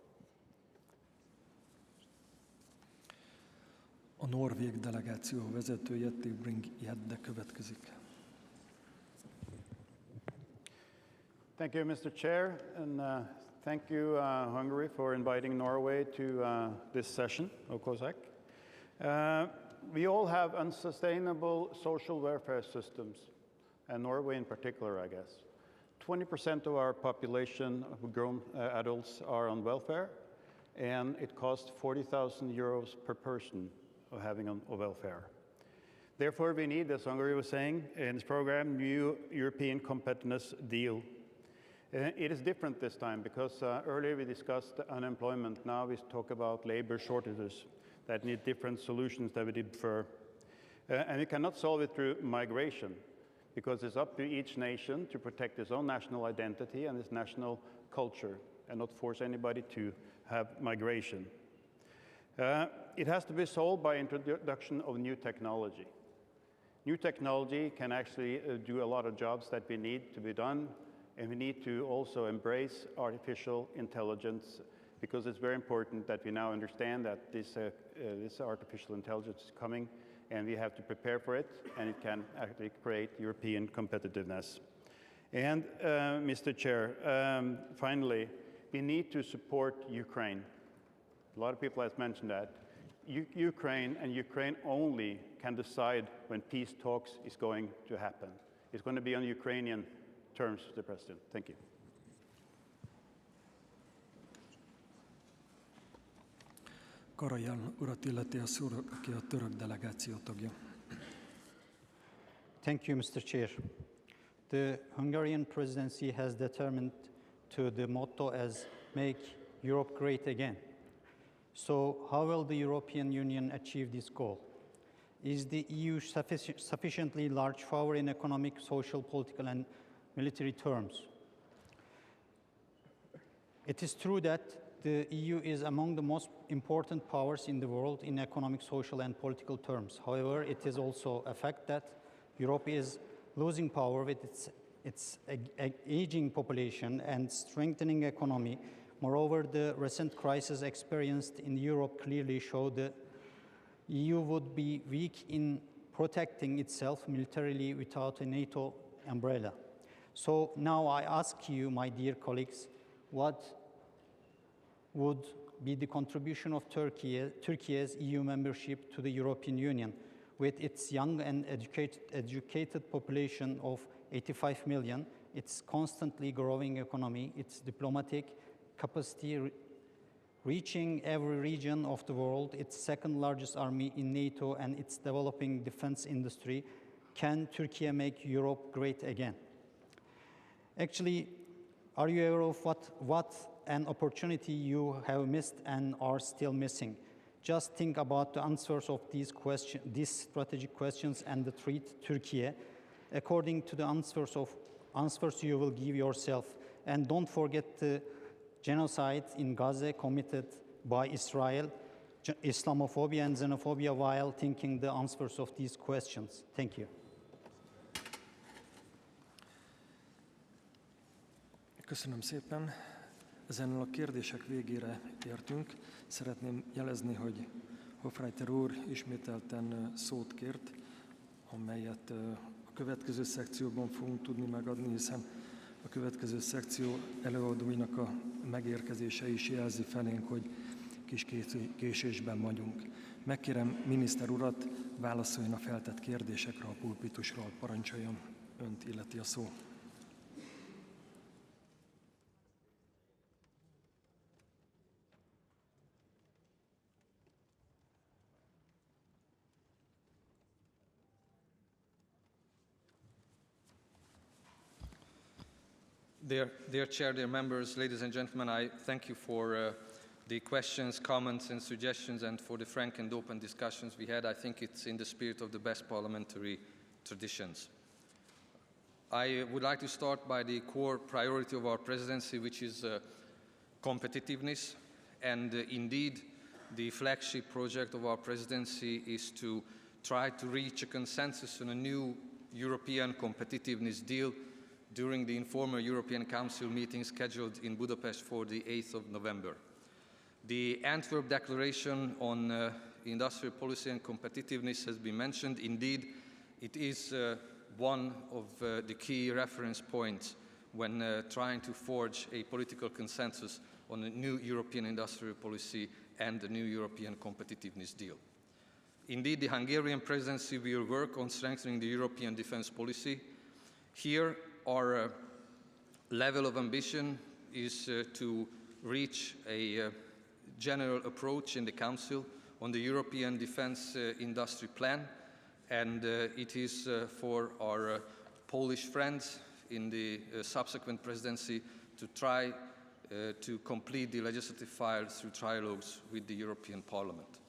A norvég delegáció vezetője, Tybring-Gjedde következik. Thank you, Mr. Chair, and thank you, Hungary, for inviting Norway to this session of COSAC. We all have unsustainable social welfare systems, and Norway in particular, I guess. 20% of our population of grown adults are on welfare, and it costs 40,000 euros per person of having a welfare. Therefore, we need, as Hungary was saying in this program, new European competitiveness deal. It is different this time because earlier we discussed unemployment. Now we talk about labor shortages that need different solutions than we did before. And we cannot solve it through migration because it's up to each nation to protect its own national identity and its national culture and not force anybody to have migration. It has to be solved by introduction of new technology. New technology can actually do a lot of jobs that we need to be done, and we need to also embrace artificial intelligence because it's very important that we now understand that this artificial intelligence is coming and we have to prepare for it, and it can actually create European competitiveness. And Mr. Chair, finally, we need to support Ukraine. a lot of people have mentioned that, Ukraine and Ukraine only can decide when peace talks is going to happen. It's going to be on Ukrainian terms, Mr. President. Thank you. Karajan urat illeti a szó, aki a török delegáció tagja. Thank you, Mr. Chair. The Hungarian presidency has determined to the motto as "Make Europe Great Again." So how will the European Union achieve this goal? Is the EU sufficiently large power in economic, social, political, and military terms? It is true that the EU is among the most important powers in the world in economic, social, and political terms. However, it is also a fact that Europe is losing power with its aging population and strengthening economy. Moreover, the recent crisis experienced in Europe clearly showed the EU would be weak in protecting itself militarily without a NATO umbrella. So now I ask you, my dear colleagues, what would be the contribution of Turkey's EU membership to the European Union? With its young and educated population of 85 million, its constantly growing economy, its diplomatic capacity reaching every region of the world, its second largest army in NATO, and its developing defense industry, can Turkey make Europe great again? Actually, are you aware of what an opportunity you have missed and are still missing? Just think about the answers of these strategic questions and the treat Turkey according to the answers you will give yourself. And don't forget the genocide in Gaza committed by Israel, Islamophobia and xenophobia while thinking the answers of these questions. Thank you. Köszönöm szépen. Ezennel a kérdések végére értünk. Szeretném jelezni, hogy Hofreiter úr ismételten szót kért, amelyet a következő szekcióban fogunk tudni megadni, hiszen a következő szekció előadóinak a megérkezése is jelzi felénk, hogy kis késésben vagyunk. Megkérem miniszter urat, válaszoljon a feltett kérdésekre a pulpitusról, parancsoljon, önt illeti a szó. Dear Chair, dear members, ladies and gentlemen, I thank you for the questions, comments and suggestions and for the frank and open discussions we had. I think it's in the spirit of the best parliamentary traditions. I would like to start by the core priority of our presidency, which is competitiveness. And indeed, the flagship project of our presidency is to try to reach a consensus on a new European competitiveness deal during the informal European Council meeting scheduled in Budapest for the 8th of November. The Antwerp Declaration on Industrial Policy and Competitiveness has been mentioned. Indeed, it is one of the key reference points when trying to forge a political consensus on a new European industrial policy and a new European competitiveness deal. Indeed, the Hungarian presidency will work on strengthening the European defense policy. Here, our level of ambition is to reach a general approach in the Council on the European Defence Industry Plan, and it is for our Polish friends in the subsequent presidency to try to complete the legislative file through trilogues with the European Parliament.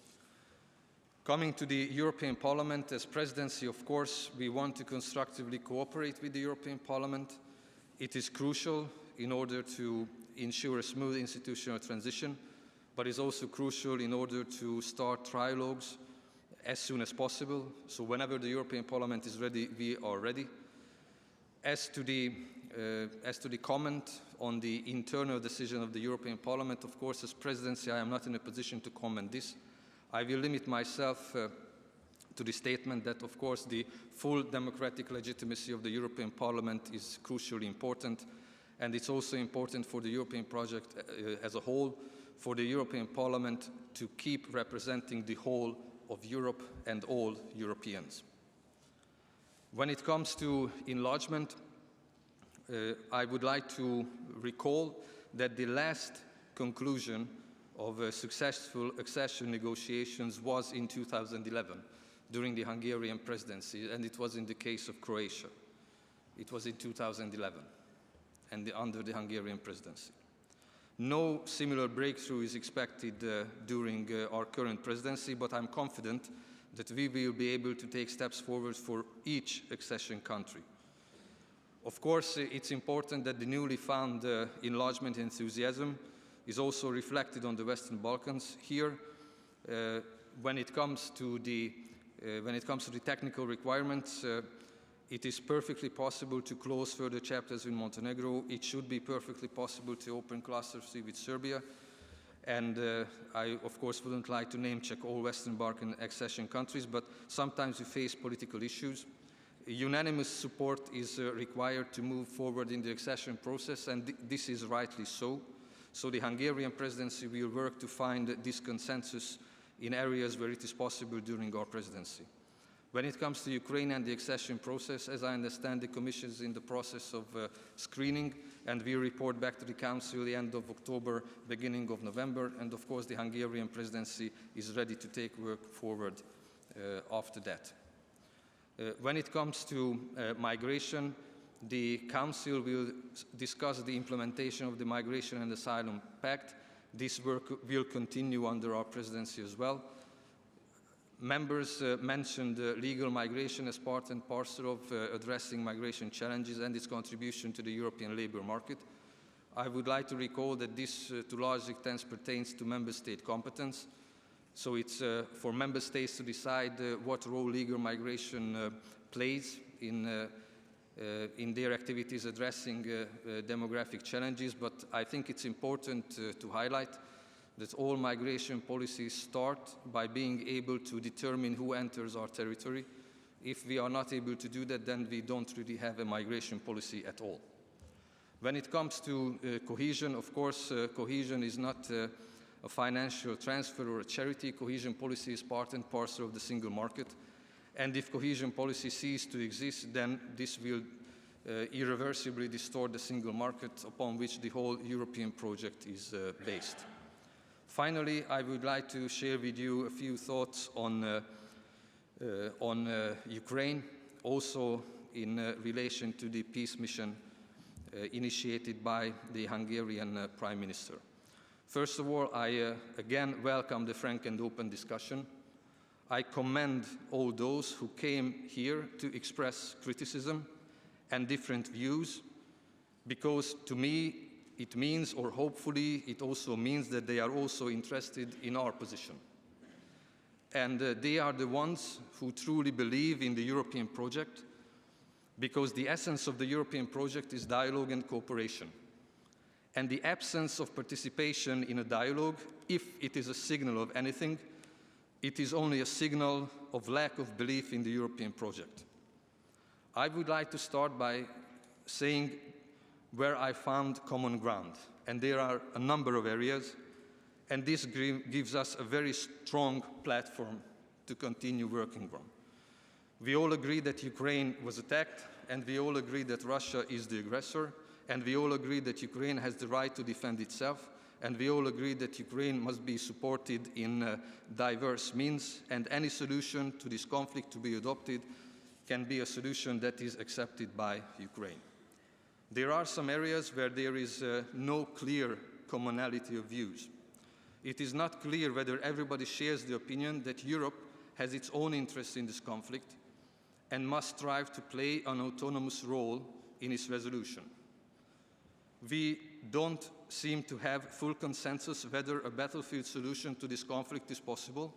Coming to the European Parliament, as presidency, of course, we want to constructively cooperate with the European Parliament. It is crucial in order to ensure a smooth institutional transition, but it's also crucial in order to start trilogues as soon as possible. So whenever the European Parliament is ready, we are ready. As to the comment on the internal decision of the European Parliament, of course, as presidency, I am not in a position to comment this. I will limit myself to the statement that, of course, the full democratic legitimacy of the European Parliament is crucially important, And it's also important for the European project as a whole, for the European Parliament to keep representing the whole of Europe and all Europeans. When it comes to enlargement, I would like to recall that the last conclusion of successful accession negotiations was in 2011, during the Hungarian presidency, and it was in the case of Croatia. It was in 2011, and under the Hungarian presidency. No similar breakthrough is expected during our current presidency, but I'm confident that we will be able to take steps forward for each accession country. Of course, it's important that the newly found enlargement enthusiasm is also reflected on the Western Balkans. Here, when it comes to the technical requirements, it is perfectly possible to close further chapters in Montenegro. It should be perfectly possible to open cluster 3 with Serbia. And I, of course, wouldn't like to name-check all Western Balkan accession countries, but sometimes we face political issues. Unanimous support is required to move forward in the accession process, and this is rightly so. So the Hungarian presidency will work to find this consensus in areas where it is possible during our presidency. When it comes to Ukraine and the accession process, as I understand, the Commission is in the process of screening, and we report back to the Council the end of October, beginning of November, and of course the Hungarian presidency is ready to take work forward after that. When it comes to migration, the Council will discuss the implementation of the Migration and Asylum Pact. This work will continue under our presidency as well. Members mentioned legal migration as part and parcel of addressing migration challenges and its contribution to the European labour market. I would like to recall that this, to a large extent, pertains to Member State competence. So it's for Member States to decide what role legal migration plays in their activities addressing demographic challenges. But I think it's important to highlight that all migration policies start by being able to determine who enters our territory. If we are not able to do that, then we don't really have a migration policy at all. When it comes to cohesion, of course, cohesion is not a financial transfer or a charity. Cohesion policy is part and parcel of the single market. And if cohesion policy ceases to exist, then this will irreversibly distort the single market upon which the whole European project is based. Finally, I would like to share with you a few thoughts on Ukraine, also in relation to the peace mission initiated by the Hungarian Prime Minister. First of all, I again welcome the frank and open discussion. I commend all those who came here to express criticism and different views, because to me, it means, or hopefully it also means, that they are also interested in our position. And they are the ones who truly believe in the European project, because the essence of the European project is dialogue and cooperation. And the absence of participation in a dialogue, if it is a signal of anything, it is only a signal of lack of belief in the European project. I would like to start by saying where I found common ground. And there are a number of areas, and this gives us a very strong platform to continue working from. We all agree that Ukraine was attacked, and we all agree that Russia is the aggressor, and we all agree that Ukraine has the right to defend itself, and we all agree that Ukraine must be supported in diverse means, and any solution to this conflict to be adopted can be a solution that is accepted by Ukraine. There are some areas where there is no clear commonality of views. It is not clear whether everybody shares the opinion that Europe has its own interests in this conflict and must strive to play an autonomous role in its resolution. We don't seem to have full consensus whether a battlefield solution to this conflict is possible.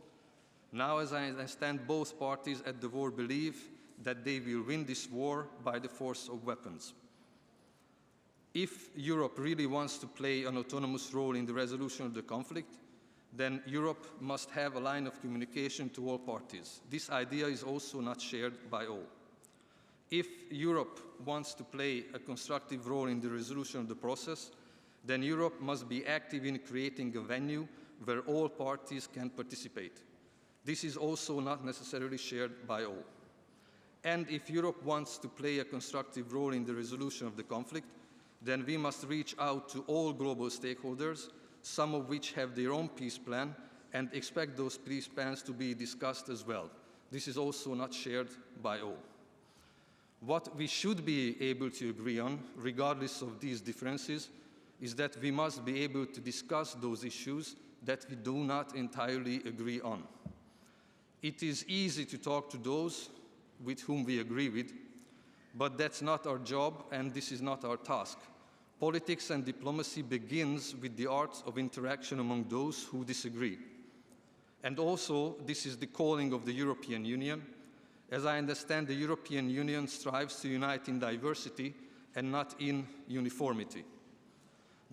Now, as I understand, both parties at the war believe that they will win this war by the force of weapons. If Europe really wants to play an autonomous role in the resolution of the conflict, then Europe must have a line of communication to all parties. This idea is also not shared by all. If Europe wants to play a constructive role in the resolution of the process, then Europe must be active in creating a venue where all parties can participate. This is also not necessarily shared by all. And if Europe wants to play a constructive role in the resolution of the conflict, then we must reach out to all global stakeholders, some of which have their own peace plan, and expect those peace plans to be discussed as well. This is also not shared by all. What we should be able to agree on, regardless of these differences, is that we must be able to discuss those issues that we do not entirely agree on. It is easy to talk to those with whom we agree with, but that's not our job and this is not our task. Politics and diplomacy begins with the art of interaction among those who disagree. And also, this is the calling of the European Union. As I understand, the European Union strives to unite in diversity and not in uniformity.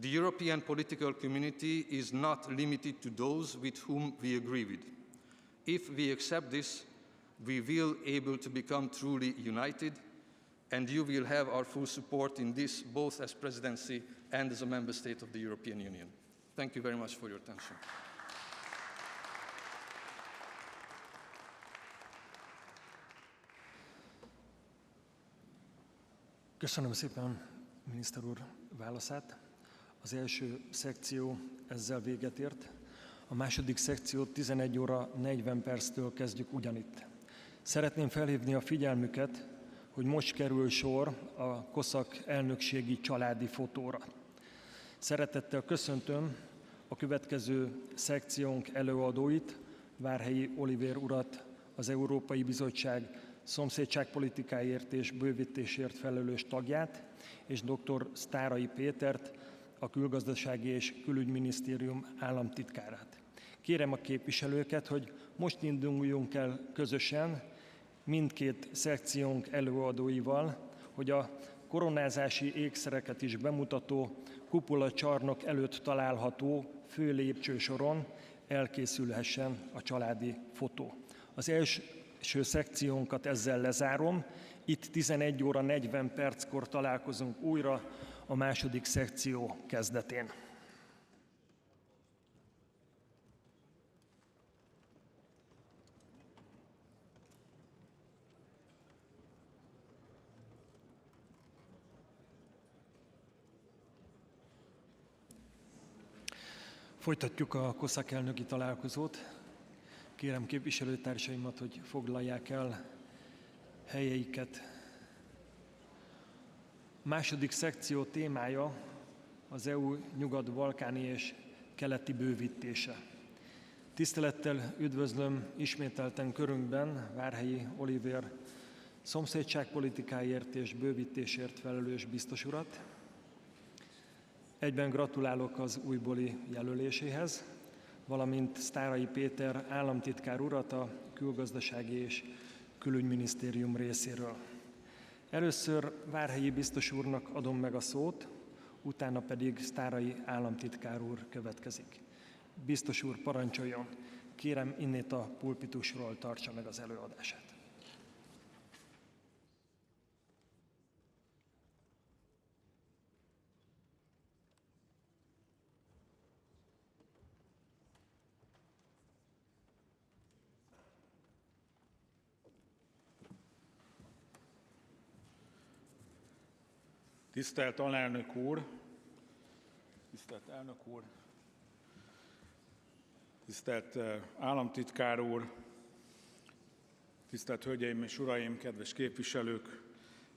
The European political community is not limited to those with whom we agree with. If we accept this, we will be able to become truly united, and you will have our full support in this, both as presidency and as a member state of the European Union. Thank you very much for your attention. Köszönöm szépen, miniszter úr, válaszát. Az első szekció ezzel véget ért. A második szekciót 11 óra 40 perctől kezdjük ugyanitt. Szeretném felhívni a figyelmüket, hogy most kerül sor a COSAC elnökségi családi fotóra. Szeretettel köszöntöm a következő szekciónk előadóit, Várhelyi Olivér urat, az Európai Bizottság szomszédságpolitikáért és bővítésért felelős tagját, és dr. Sztáray Pétert, a Külgazdasági és Külügyminisztérium államtitkárát. Kérem a képviselőket, hogy most induljunk el közösen mindkét szekciónk előadóival, hogy a koronázási ékszereket is bemutató kupolacsarnok előtt található fő lépcsősoron elkészülhessen a családi fotó. Az első szekciónkat ezzel lezárom, itt 11 óra 40 perckor találkozunk újra a második szekció kezdetén. Folytatjuk a COSAC elnöki találkozót. Kérem képviselőtársaimat, hogy foglalják el helyeiket. A második szekció témája az EU nyugat-balkáni és keleti bővítése. Tisztelettel üdvözlöm ismételten körünkben Várhelyi Olivér szomszédságpolitikáért és bővítésért felelős biztos urat. Egyben gratulálok az újbóli jelöléséhez, valamint Sztáray Péter államtitkár urat a Külgazdasági és Külügyminisztérium részéről. Először Várhelyi biztos úrnak adom meg a szót, utána pedig Sztáray államtitkár úr következik. Biztos úr, parancsoljon! Kérem, innét a pulpitusról tartsa meg az előadását. Tisztelt alelnök úr, tisztelt elnök úr, tisztelt államtitkár úr, tisztelt hölgyeim és uraim, kedves képviselők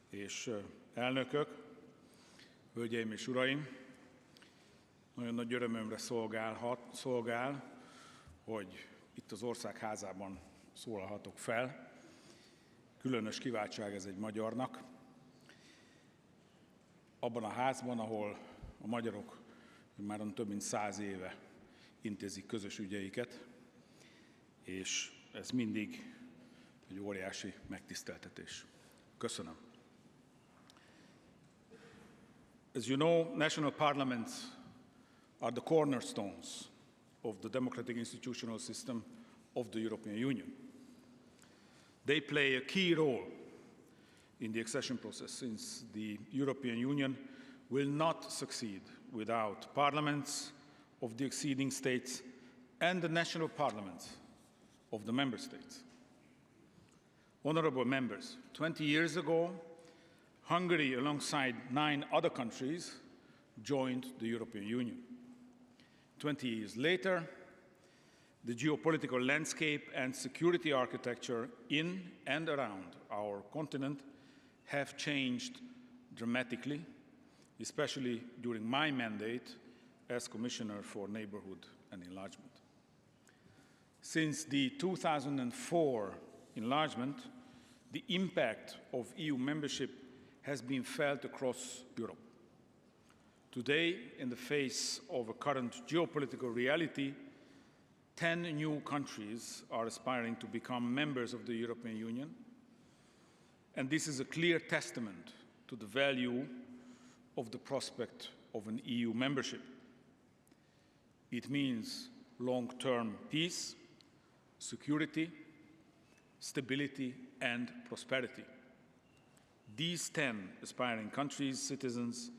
és elnökök, hölgyeim és uraim, nagyon nagy örömömre szolgál, hogy itt az Országházában szólalhatok fel. Különös kiváltság ez egy magyarnak. Abban a házban, ahol a magyarok már több mint 100 éve intézik közös ügyeiket, és ez mindig egy óriási megtiszteltetés. Köszönöm. As you know, national parliaments are the cornerstones of the democratic institutional system of the European Union. They play a key role in the accession process, since the European Union will not succeed without parliaments of the acceding states and the national parliaments of the member states. Honourable members, 20 years ago, Hungary, alongside 9 other countries, joined the European Union. 20 years later, the geopolitical landscape and security architecture in and around our continent have changed dramatically, especially during my mandate as Commissioner for Neighbourhood and Enlargement. Since the 2004 enlargement, the impact of EU membership has been felt across Europe. Today, in the face of a current geopolitical reality, 10 new countries are aspiring to become members of the European Union, and this is a clear testament to the value of the prospect of an EU membership. It means long-term peace, security, stability, and prosperity. These 10 aspiring countries, citizens,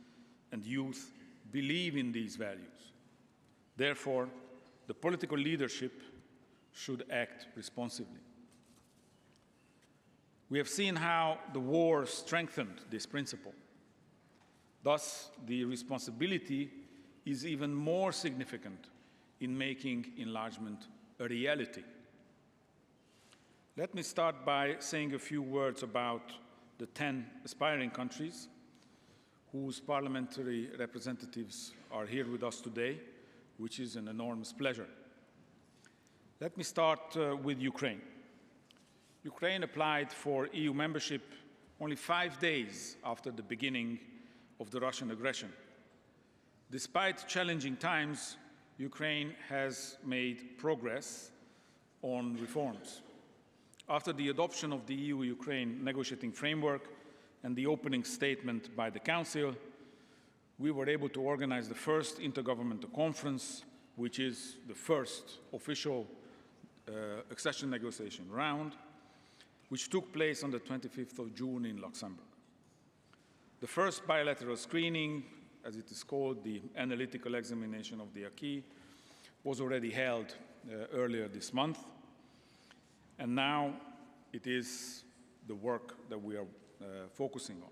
and youth believe in these values. Therefore, the political leadership should act responsibly. We have seen how the war strengthened this principle. Thus, the responsibility is even more significant in making enlargement a reality. Let me start by saying a few words about the 10 aspiring countries whose parliamentary representatives are here with us today, which is an enormous pleasure. Let me start with Ukraine. Ukraine applied for EU membership only 5 days after the beginning of the Russian aggression. Despite challenging times, Ukraine has made progress on reforms. After the adoption of the EU-Ukraine negotiating framework and the opening statement by the Council, we were able to organize the first intergovernmental conference, which is the first official accession negotiation round, which took place on the 25th of June in Luxembourg. The first bilateral screening, as it is called, the analytical examination of the acquis, was already held earlier this month, and now it is the work that we are focusing on.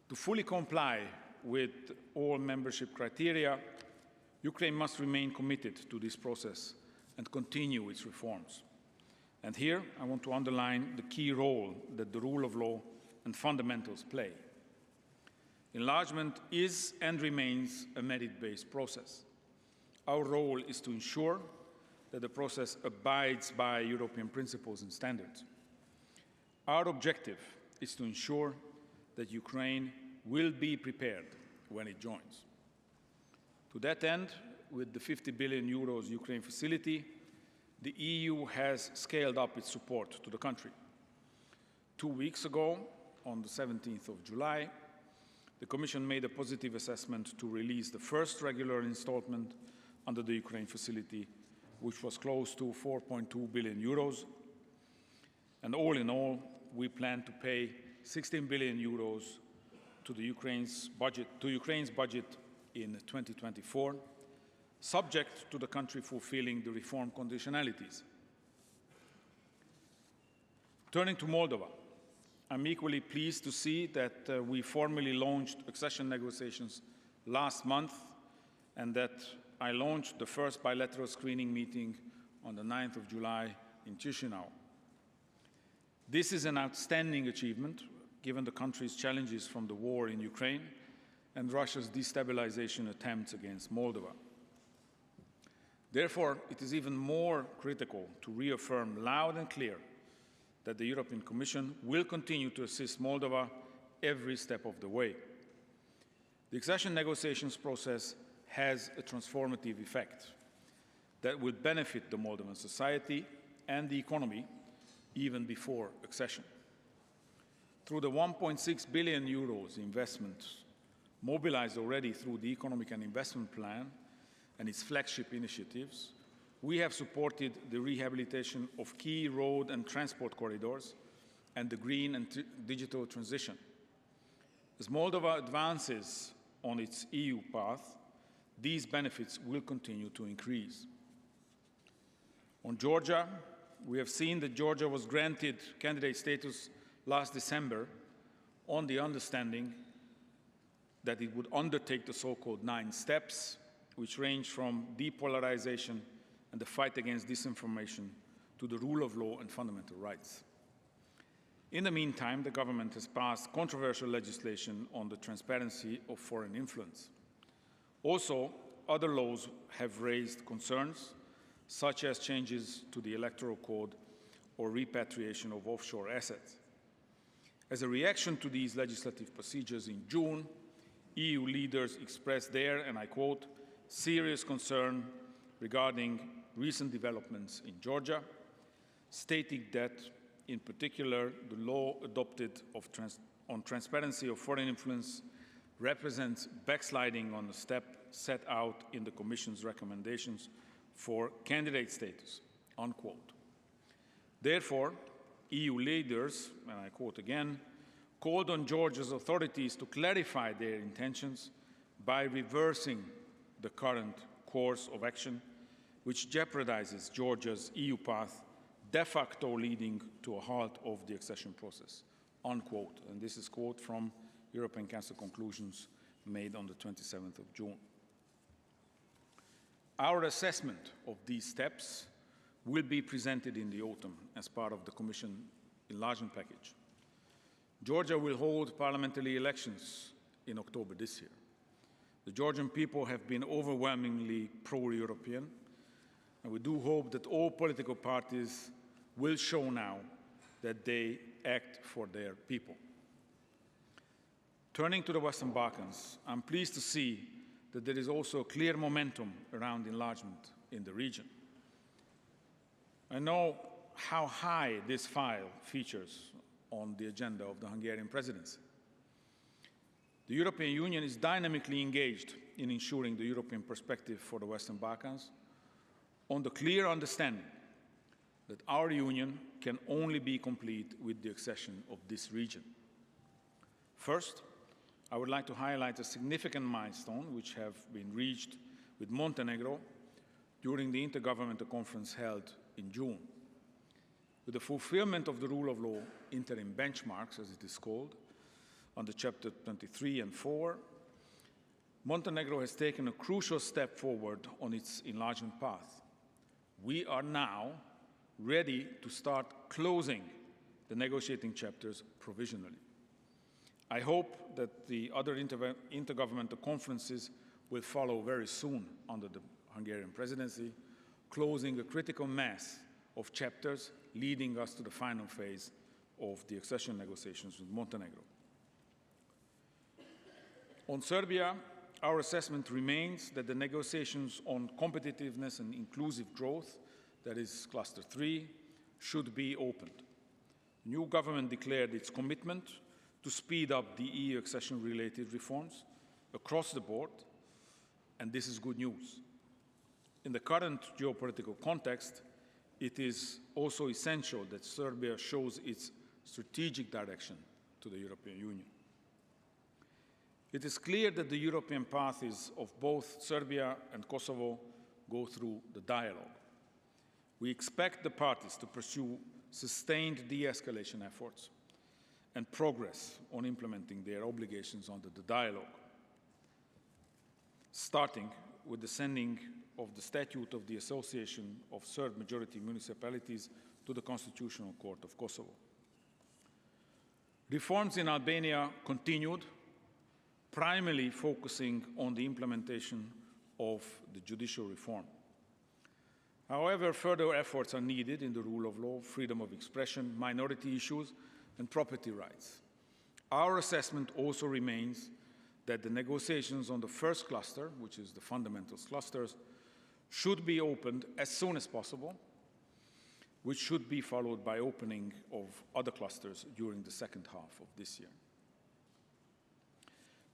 To fully comply with all membership criteria, Ukraine must remain committed to this process and continue its reforms. And here I want to underline the key role that the rule of law and fundamentals play. Enlargement is and remains a merit-based process. Our role is to ensure that the process abides by European principles and standards. Our objective is to ensure that Ukraine will be prepared when it joins. To that end, with the 50 billion euros Ukraine facility, the EU has scaled up its support to the country. 2 weeks ago, on the 17th of July, the Commission made a positive assessment to release the first regular installment under the Ukraine facility, which was close to 4.2 billion euros. And all in all, we plan to pay 16 billion euros to Ukraine's budget in 2024, subject to the country fulfilling the reform conditionalities. Turning to Moldova, I'm equally pleased to see that we formally launched accession negotiations last month and that I launched the first bilateral screening meeting on the 9th of July in Chisinau. This is an outstanding achievement, given the country's challenges from the war in Ukraine and Russia's destabilization attempts against Moldova. Therefore, it is even more critical to reaffirm loud and clear that the European Commission will continue to assist Moldova every step of the way. The accession negotiations process has a transformative effect that will benefit the Moldovan society and the economy even before accession. Through the 1.6 billion euros investment mobilized already through the Economic and Investment Plan and its flagship initiatives, we have supported the rehabilitation of key road and transport corridors and the green and digital transition. As Moldova advances on its EU path, these benefits will continue to increase. On Georgia, we have seen that Georgia was granted candidate status last December on the understanding that it would undertake the so-called 9 steps, which range from depolarization and the fight against disinformation to the rule of law and fundamental rights. In the meantime, the government has passed controversial legislation on the transparency of foreign influence. Also, other laws have raised concerns, such as changes to the electoral code or repatriation of offshore assets. As a reaction to these legislative procedures in June, EU leaders expressed their, and I quote, serious concern regarding recent developments in Georgia, stating that, in particular, the law adopted on transparency of foreign influence represents backsliding on the step set out in the Commission's recommendations for candidate status, unquote. Therefore, EU leaders, and I quote again, called on Georgia's authorities to clarify their intentions by reversing the current course of action, which jeopardizes Georgia's EU path, de facto leading to a halt of the accession process, unquote. And this is a quote from European Council conclusions made on the 27th of June. Our assessment of these steps will be presented in the autumn as part of the Commission enlargement package. Georgia will hold parliamentary elections in October this year. The Georgian people have been overwhelmingly pro-European, and we do hope that all political parties will show now that they act for their people. Turning to the Western Balkans, I'm pleased to see that there is also a clear momentum around enlargement in the region. I know how high this file features on the agenda of the Hungarian presidency. The European Union is dynamically engaged in ensuring the European perspective for the Western Balkans on the clear understanding that our union can only be complete with the accession of this region. First, I would like to highlight a significant milestone which have been reached with Montenegro during the Intergovernmental Conference held in June. With the fulfillment of the rule of law interim benchmarks, as it is called, under Chapter 23 and 4, Montenegro has taken a crucial step forward on its enlargement path. We are now ready to start closing the negotiating chapters provisionally. I hope that the other intergovernmental conferences will follow very soon under the Hungarian presidency, closing a critical mass of chapters leading us to the final phase of the accession negotiations with Montenegro. On Serbia, our assessment remains that the negotiations on competitiveness and inclusive growth, that is Cluster 3, should be opened. The new government declared its commitment to speed up the EU accession-related reforms across the board, and this is good news. In the current geopolitical context, it is also essential that Serbia shows its strategic direction to the European Union. It is clear that the European path is of both Serbia and Kosovo go through the dialogue. We expect the parties to pursue sustained de-escalation efforts and progress on implementing their obligations under the dialogue, starting with the sending of the Statute of the Association of Serb-majority municipalities to the Constitutional Court of Kosovo. Reforms in Albania continued, primarily focusing on the implementation of the judicial reform. However, further efforts are needed in the rule of law, freedom of expression, minority issues, and property rights. Our assessment also remains that the negotiations on the first cluster, which is the fundamentals clusters, should be opened as soon as possible, which should be followed by opening of other clusters during the second half of this year.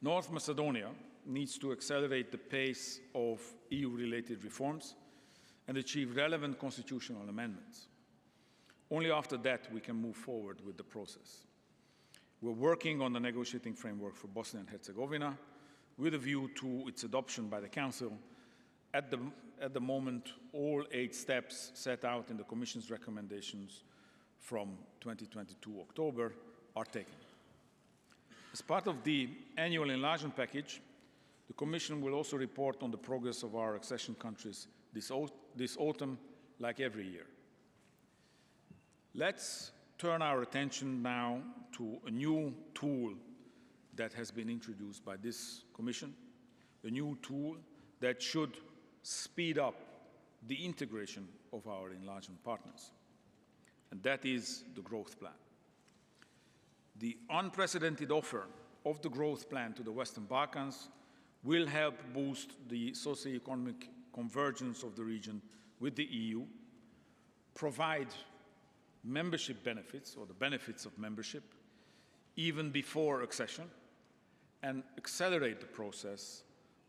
North Macedonia needs to accelerate the pace of EU-related reforms and achieve relevant constitutional amendments. Only after that we can move forward with the process. We're working on the negotiating framework for Bosnia and Herzegovina with a view to its adoption by the Council. At the moment, all 8 steps set out in the Commission's recommendations from 2022 October are taken. As part of the annual enlargement package, the Commission will also report on the progress of our accession countries this autumn, like every year. Let's turn our attention now to a new tool that has been introduced by this Commission, a new tool that should speed up the integration of our enlargement partners, and that is the growth plan. The unprecedented offer of the growth plan to the Western Balkans will help boost the socio-economic convergence of the region with the EU, provide membership benefits, or the benefits of membership, even before accession, and accelerate the process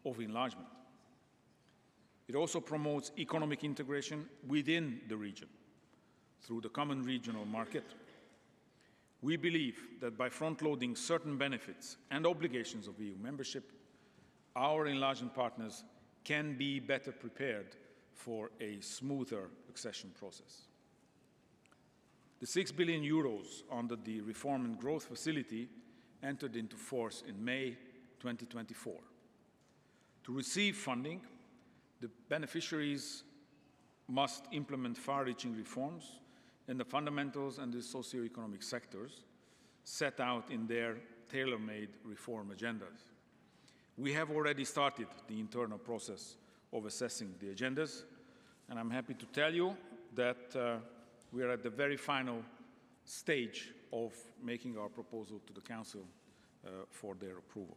of enlargement. It also promotes economic integration within the region through the common regional market. We believe that by front-loading certain benefits and obligations of EU membership, our enlargement partners can be better prepared for a smoother accession process. The 6 billion euros under the Reform and Growth Facility entered into force in May 2024. To receive funding, the beneficiaries must implement far-reaching reforms in the fundamentals and the socio-economic sectors set out in their tailor-made reform agendas. We have already started the internal process of assessing the agendas, and I'm happy to tell you that we are at the very final stage of making our proposal to the Council for their approval.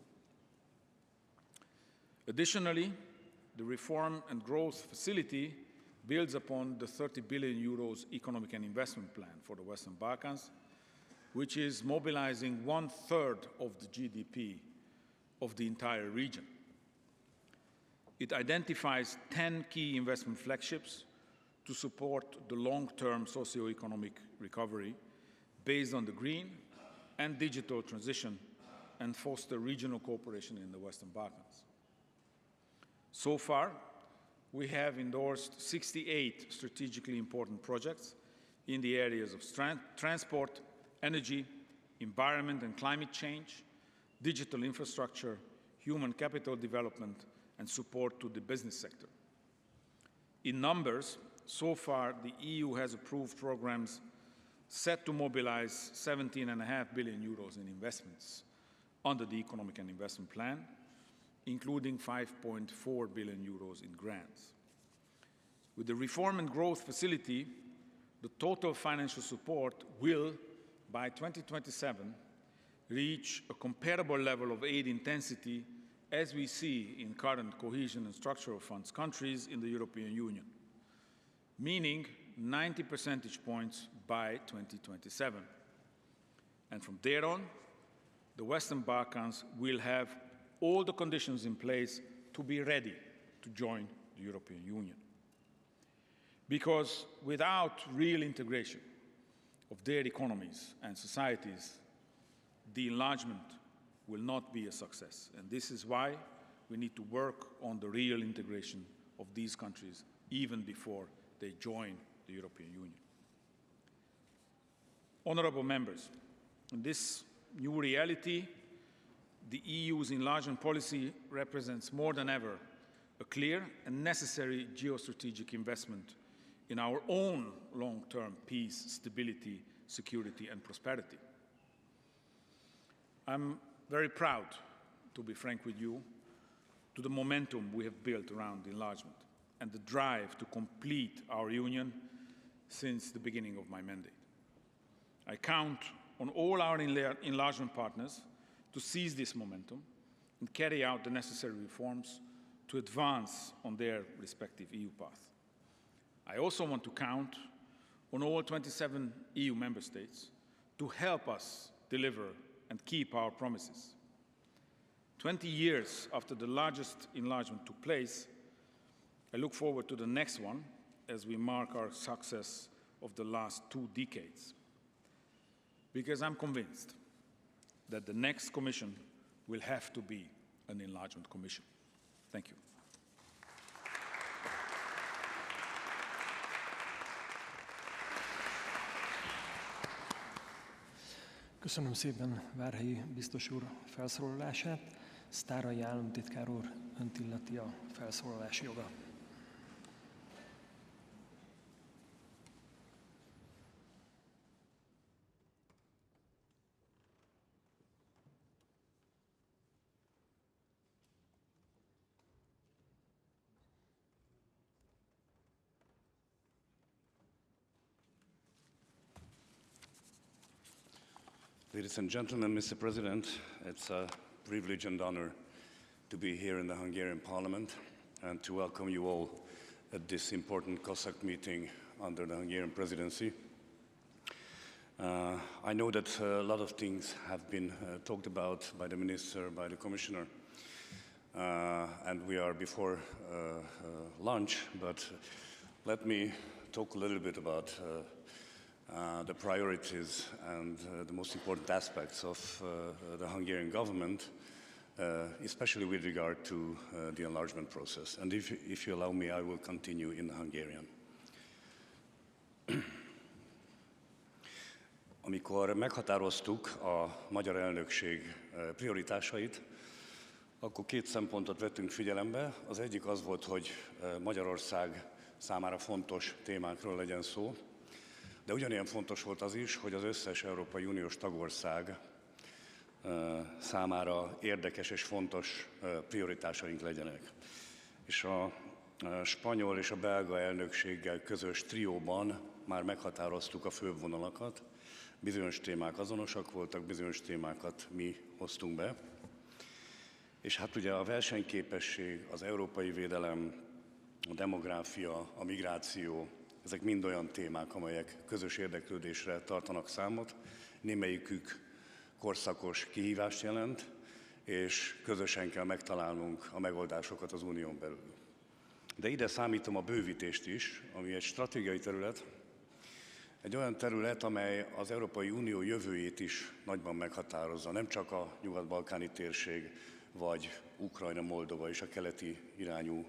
Additionally, the Reform and Growth Facility builds upon the 30 billion euros economic and investment plan for the Western Balkans, which is mobilizing 1/3 of the GDP of the entire region. It identifies 10 key investment flagships to support the long-term socio-economic recovery based on the green and digital transition and foster regional cooperation in the Western Balkans. So far, we have endorsed 68 strategically important projects in the areas of transport, energy, environment and climate change, digital infrastructure, human capital development, and support to the business sector. In numbers, so far, the EU has approved programs set to mobilize 17.5 billion euros in investments under the Economic and Investment Plan, including 5.4 billion euros in grants. With the Reform and Growth Facility, the total financial support will, by 2027, reach a comparable level of aid intensity as we see in current cohesion and structural funds countries in the European Union, meaning 90 percentage points by 2027. And from there on, the Western Balkans will have all the conditions in place to be ready to join the European Union. Because without real integration of their economies and societies, the enlargement will not be a success. And this is why we need to work on the real integration of these countries even before they join the European Union. Honourable members, in this new reality, the EU's enlargement policy represents more than ever a clear and necessary geostrategic investment in our own long-term peace, stability, security and prosperity. I'm very proud, to be frank with you, to the momentum we have built around enlargement and the drive to complete our union since the beginning of my mandate. I count on all our enlargement partners to seize this momentum and carry out the necessary reforms to advance on their respective EU path. I also want to count on all 27 EU member states to help us deliver and keep our promises. 20 years after the largest enlargement took place, I look forward to the next one as we mark our success of the last 2 decades, because I'm convinced that the next Commission will have to be an enlargement Commission. Thank you. Köszönöm szépen Várhelyi biztos úr felszólalását. Sztárai államtitkár úr, önt illeti a felszólalás joga. Ladies and gentlemen, Mr. President, it's a privilege and honor to be here in the Hungarian Parliament and to welcome you all at this important COSAC meeting under the Hungarian presidency. I know that a lot of things have been talked about by the Minister, by the Commissioner, and we are before lunch, but let me talk a little bit about the priorities and the most important aspects of the Hungarian government, especially with regard to the enlargement process. And if you allow me, I will continue in Hungarian. Amikor meghatároztuk a magyar elnökség prioritásait, akkor 2 szempontot vettünk figyelembe. Az egyik az volt, hogy Magyarország számára fontos témákról legyen szó, de ugyanilyen fontos volt az is, hogy az összes Európai Uniós tagország számára érdekes és fontos prioritásaink legyenek. És a spanyol és a belga elnökséggel közös trióban már meghatároztuk a főbb vonalakat. Bizonyos témák azonosak voltak, bizonyos témákat mi hoztunk be. És hát ugye a versenyképesség, az európai védelem, a demográfia, a migráció, ezek mind olyan témák, amelyek közös érdeklődésre tartanak számot, némelyikük korszakos kihívást jelent, és közösen kell megtalálnunk a megoldásokat az unión belül. De ide számítom a bővítést is, ami egy stratégiai terület, egy olyan terület, amely az Európai Unió jövőjét is nagyban meghatározza, nem csak a nyugat-balkáni térség, vagy Ukrajna, Moldova és a keleti irányú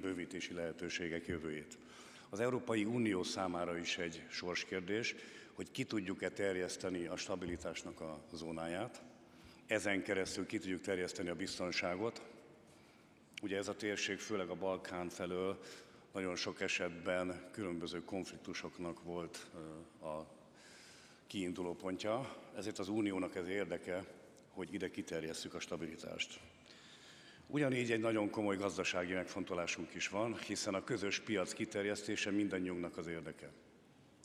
bővítési lehetőségek jövőjét. Az Európai Unió számára is egy sorskérdés, hogy ki tudjuk-e terjeszteni a stabilitásnak a zónáját, ezen keresztül ki tudjuk terjeszteni a biztonságot. Ugye ez a térség főleg a Balkán felől nagyon sok esetben különböző konfliktusoknak volt a kiinduló pontja, ezért az Uniónak ez érdeke, hogy ide kiterjesszük a stabilitást. Ugyanígy egy nagyon komoly gazdasági megfontolásunk is van, hiszen a közös piac kiterjesztése mindannyiunknak az érdeke.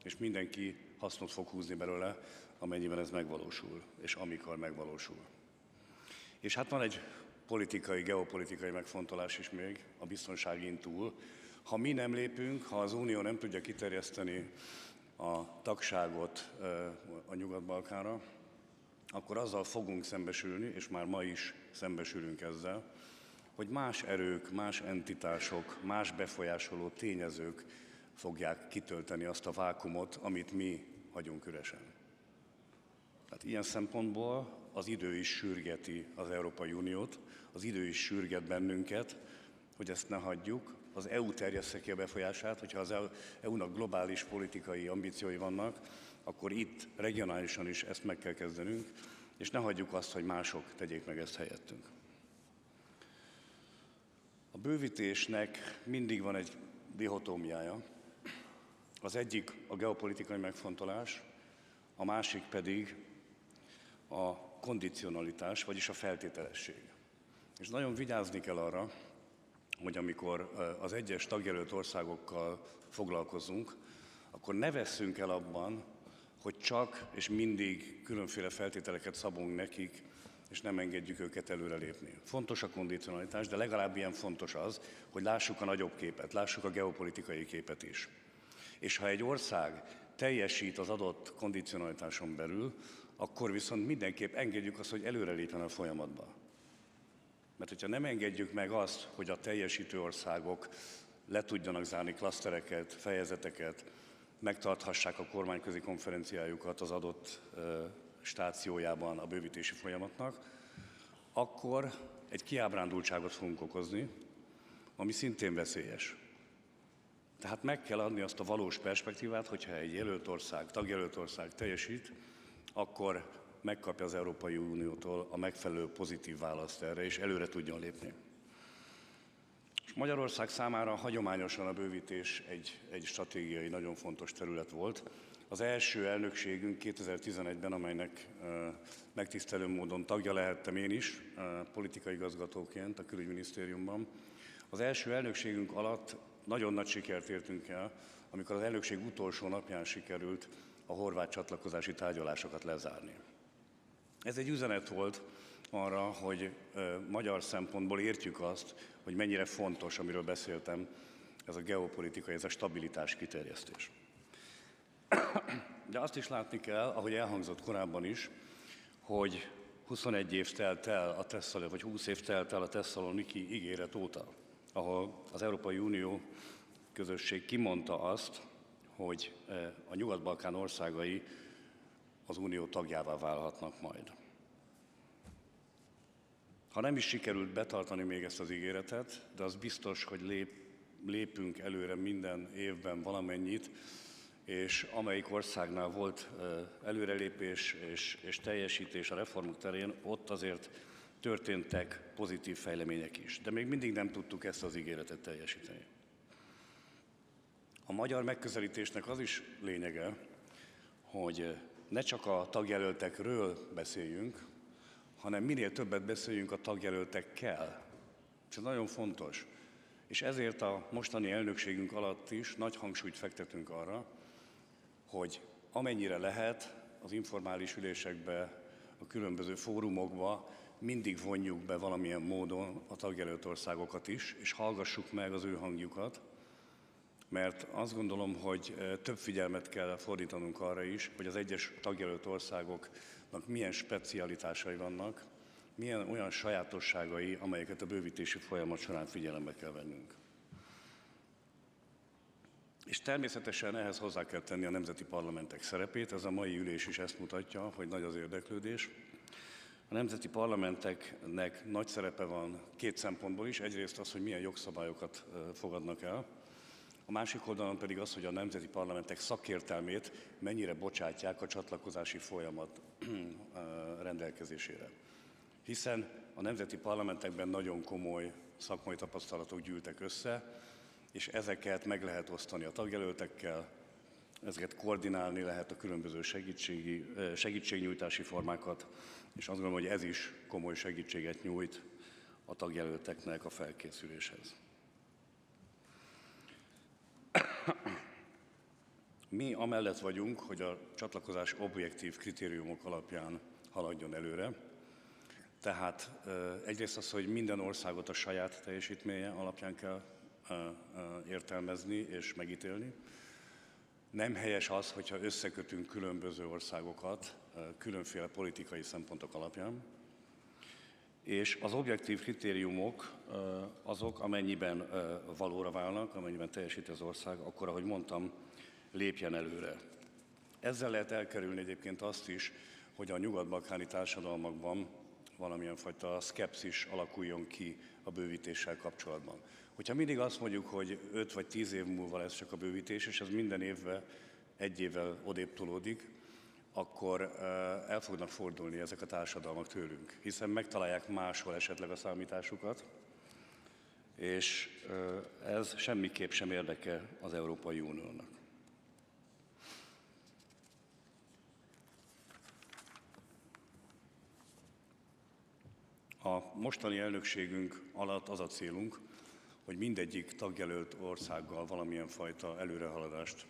És mindenki hasznot fog húzni belőle, amennyiben ez megvalósul, és amikor megvalósul. És hát van egy politikai, geopolitikai megfontolás is még a biztonságin túl. Ha mi nem lépünk, ha az Unió nem tudja kiterjeszteni a tagságot a Nyugat-Balkánra, akkor azzal fogunk szembesülni, és már ma is szembesülünk ezzel, hogy más erők, más entitások, más befolyásoló tényezők fogják kitölteni azt a vákumot, amit mi hagyunk üresen. Tehát ilyen szempontból az idő is sürgeti az Európai Uniót, az idő is sürget bennünket, hogy ezt ne hagyjuk. Az EU terjessze ki a befolyását, hogyha az EU-nak globális politikai ambíciói vannak, akkor itt regionálisan is ezt meg kell kezdenünk, és ne hagyjuk azt, hogy mások tegyék meg ezt helyettünk. A bővítésnek mindig van egy dihotómiája. Az egyik a geopolitikai megfontolás, a másik pedig a kondicionalitás, vagyis a feltételesség. És nagyon vigyázni kell arra, hogy amikor az egyes tagjelölt országokkal foglalkozunk, akkor ne vesszünk el abban, hogy csak és mindig különféle feltételeket szabunk nekik, és nem engedjük őket előrelépni. Fontos a kondicionalitás, de legalább ilyen fontos az, hogy lássuk a nagyobb képet, lássuk a geopolitikai képet is. És ha egy ország teljesít az adott kondicionalitáson belül, akkor viszont mindenképp engedjük azt, hogy előrelépjen a folyamatba. Mert hogyha nem engedjük meg azt, hogy a teljesítő országok le tudjanak zárni klasztereket, fejezeteket, megtarthassák a kormányközi konferenciájukat az adott stációjában a bővítési folyamatnak, akkor egy kiábrándultságot fogunk okozni, ami szintén veszélyes. Tehát meg kell adni azt a valós perspektívát, hogyha egy jelölt ország, tagjelölt ország teljesít, akkor megkapja az Európai Uniótól a megfelelő pozitív választ erre, és előre tudjon lépni. És Magyarország számára hagyományosan a bővítés egy stratégiai, nagyon fontos terület volt. Az első elnökségünk 2011-ben, amelynek megtisztelő módon tagja lehettem én is, politikai igazgatóként a külügyminisztériumban, az első elnökségünk alatt nagyon nagy sikert értünk el, amikor az elnökség utolsó napján sikerült a horvát csatlakozási tárgyalásokat lezárni. Ez egy üzenet volt arra, hogy magyar szempontból értjük azt, hogy mennyire fontos, amiről beszéltem, ez a geopolitikai, ez a stabilitás kiterjesztés. De azt is látni kell, ahogy elhangzott korábban is, hogy 21 év telt el vagy 20 év telt el a tesszaloniki ígéret óta, ahol az Európai Unió közösség kimondta azt, hogy a Nyugat-Balkán országai az Unió tagjává válhatnak majd. Ha nem is sikerült betartani még ezt az ígéretet, de az biztos, hogy lépünk előre minden évben valamennyit, és amelyik országnál volt előrelépés és teljesítés a reformok terén, ott azért történtek pozitív fejlemények is. De még mindig nem tudtuk ezt az ígéretet teljesíteni. A magyar megközelítésnek az is lényege, hogy ne csak a tagjelöltekről beszéljünk, hanem minél többet beszéljünk a tagjelöltekkel. És ez nagyon fontos. És ezért a mostani elnökségünk alatt is nagy hangsúlyt fektetünk arra, hogy amennyire lehet az informális ülésekbe, a különböző fórumokba mindig vonjuk be valamilyen módon a tagjelölt országokat is, és hallgassuk meg az ő hangjukat, mert azt gondolom, hogy több figyelmet kell fordítanunk arra is, hogy az egyes tagjelölt országoknak milyen specialitásai vannak, milyen olyan sajátosságai, amelyeket a bővítési folyamat során figyelembe kell vennünk. És természetesen ehhez hozzá kell tenni a nemzeti parlamentek szerepét, ez a mai ülés is ezt mutatja, hogy nagy az érdeklődés. A nemzeti parlamenteknek nagy szerepe van két szempontból is, egyrészt az, hogy milyen jogszabályokat fogadnak el, a másik oldalon pedig az, hogy a nemzeti parlamentek szakértelmét mennyire bocsátják a csatlakozási folyamat rendelkezésére. Hiszen a nemzeti parlamentekben nagyon komoly szakmai tapasztalatok gyűltek össze, és ezeket meg lehet osztani a tagjelöltekkel, ezeket koordinálni lehet a különböző segítségnyújtási formákat, és azt gondolom, hogy ez is komoly segítséget nyújt a tagjelölteknek a felkészüléshez. Mi amellett vagyunk, hogy a csatlakozás objektív kritériumok alapján haladjon előre. Tehát egyrészt az, hogy minden országot a saját teljesítménye alapján kell értelmezni és megítélni. Nem helyes az, hogyha összekötünk különböző országokat különféle politikai szempontok alapján. És az objektív kritériumok azok, amennyiben valóra válnak, amennyiben teljesíti az ország, akkor, ahogy mondtam, lépjen előre. Ezzel lehet elkerülni egyébként azt is, hogy a nyugat-balkáni társadalmakban valamilyen fajta szkepszis alakuljon ki a bővítéssel kapcsolatban. Hogyha mindig azt mondjuk, hogy 5 vagy 10 év múlva lesz csak a bővítés, és ez minden évben egy évvel odébb tolódik, akkor el fognak fordulni ezek a társadalmak tőlünk, hiszen megtalálják máshol esetleg a számításukat, és ez semmiképp sem érdeke az Európai Uniónak. A mostani elnökségünk alatt az a célunk, hogy mindegyik tagjelölt országgal valamilyen fajta előrehaladást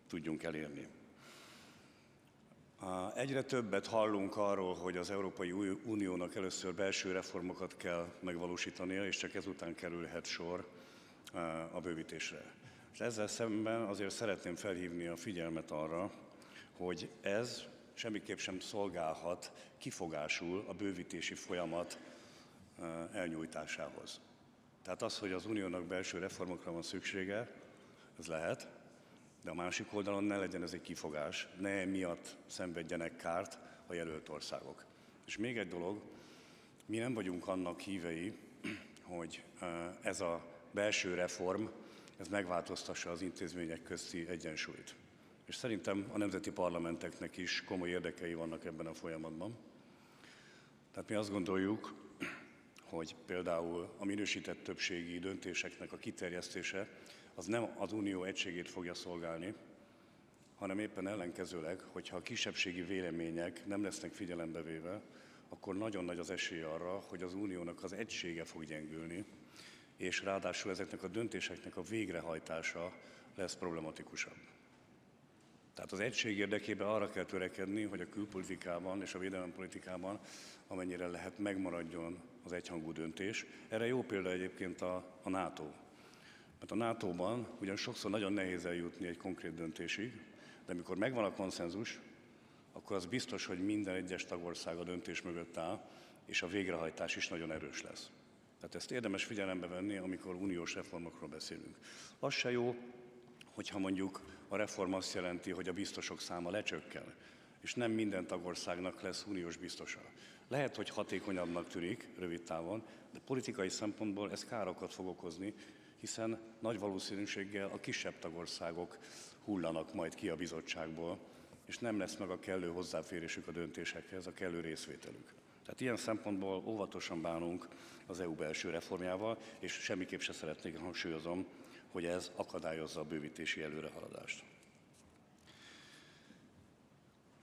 tudjunk elérni. Egyre többet hallunk arról, hogy az Európai Uniónak először belső reformokat kell megvalósítania, és csak ezután kerülhet sor a bővítésre. És ezzel szemben azért szeretném felhívni a figyelmet arra, hogy ez semmiképp sem szolgálhat kifogásul a bővítési folyamat elnyújtásához. Tehát az, hogy az uniónak belső reformokra van szüksége, ez lehet, de a másik oldalon ne legyen ez egy kifogás, ne emiatt szenvedjenek kárt a jelölt országok. És még egy dolog, mi nem vagyunk annak hívei, hogy ez a belső reform, ez megváltoztassa az intézmények közti egyensúlyt. És szerintem a nemzeti parlamenteknek is komoly érdekei vannak ebben a folyamatban. Tehát mi azt gondoljuk, hogy például a minősített többségi döntéseknek a kiterjesztése az nem az unió egységét fogja szolgálni, hanem éppen ellenkezőleg, hogyha a kisebbségi vélemények nem lesznek figyelembe véve, akkor nagyon nagy az esély arra, hogy az uniónak az egysége fog gyengülni, és ráadásul ezeknek a döntéseknek a végrehajtása lesz problematikusabb. Tehát az egység érdekében arra kell törekedni, hogy a külpolitikában és a védelempolitikában amennyire lehet megmaradjon az egyhangú döntés. Erre jó példa egyébként a NATO. Mert a NATO-ban ugyan sokszor nagyon nehéz eljutni egy konkrét döntésig, de amikor megvan a konszenzus, akkor az biztos, hogy minden egyes tagország a döntés mögött áll, és a végrehajtás is nagyon erős lesz. Tehát ezt érdemes figyelembe venni, amikor uniós reformokról beszélünk. Az se jó, hogyha mondjuk a reform azt jelenti, hogy a biztosok száma lecsökken, és nem minden tagországnak lesz uniós biztosa. Lehet, hogy hatékonyabbnak tűnik rövid távon, de politikai szempontból ez károkat fog okozni, hiszen nagy valószínűséggel a kisebb tagországok hullanak majd ki a bizottságból, és nem lesz meg a kellő hozzáférésük a döntésekhez, a kellő részvételük. Tehát ilyen szempontból óvatosan bánunk az EU belső reformjával, és semmiképp se szeretnék, hangsúlyozom, hogy ez akadályozza a bővítési előrehaladást.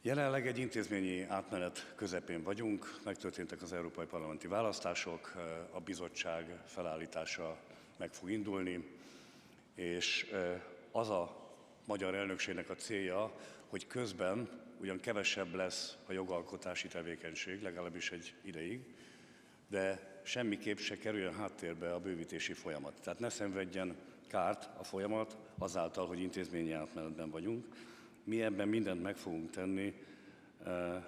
Jelenleg egy intézményi átmenet közepén vagyunk, megtörténtek az európai parlamenti választások, a bizottság felállítása meg fog indulni, és az a magyar elnökségnek a célja, hogy közben ugyan kevesebb lesz a jogalkotási tevékenység, legalábbis egy ideig, de semmiképp se kerüljön háttérbe a bővítési folyamat. Tehát ne szenvedjen kárt a folyamat azáltal, hogy intézményi átmenetben vagyunk. Mi ebben mindent meg fogunk tenni,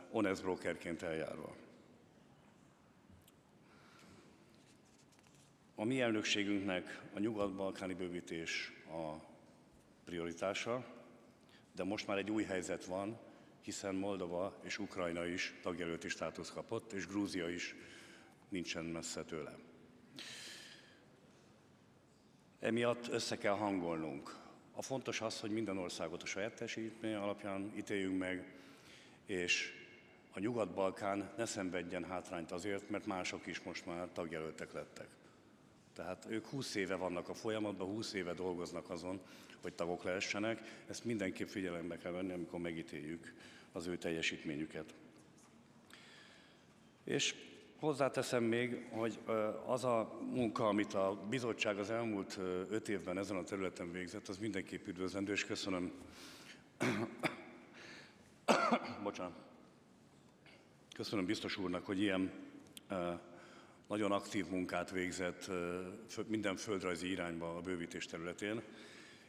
honest brokerként eljárva. A mi elnökségünknek a nyugat-balkáni bővítés a prioritása, de most már egy új helyzet van, hiszen Moldova és Ukrajna is tagjelölti státuszt kapott, és Grúzia is nincsen messze tőle. Emiatt össze kell hangolnunk. A fontos az, hogy minden országot a saját teljesítménye alapján ítéljünk meg, és a Nyugat-Balkán ne szenvedjen hátrányt azért, mert mások is most már tagjelöltek lettek. Tehát ők 20 éve vannak a folyamatban, 20 éve dolgoznak azon, hogy tagok lehessenek. Ezt mindenképp figyelembe kell venni, amikor megítéljük az ő teljesítményüket. És hozzáteszem még, hogy az a munka, amit a bizottság az elmúlt 5 évben ezen a területen végzett, az mindenképp üdvözlendő, és köszönöm. Bocsánat. Köszönöm biztos úrnak, hogy ilyen nagyon aktív munkát végzett minden földrajzi irányba a bővítés területén,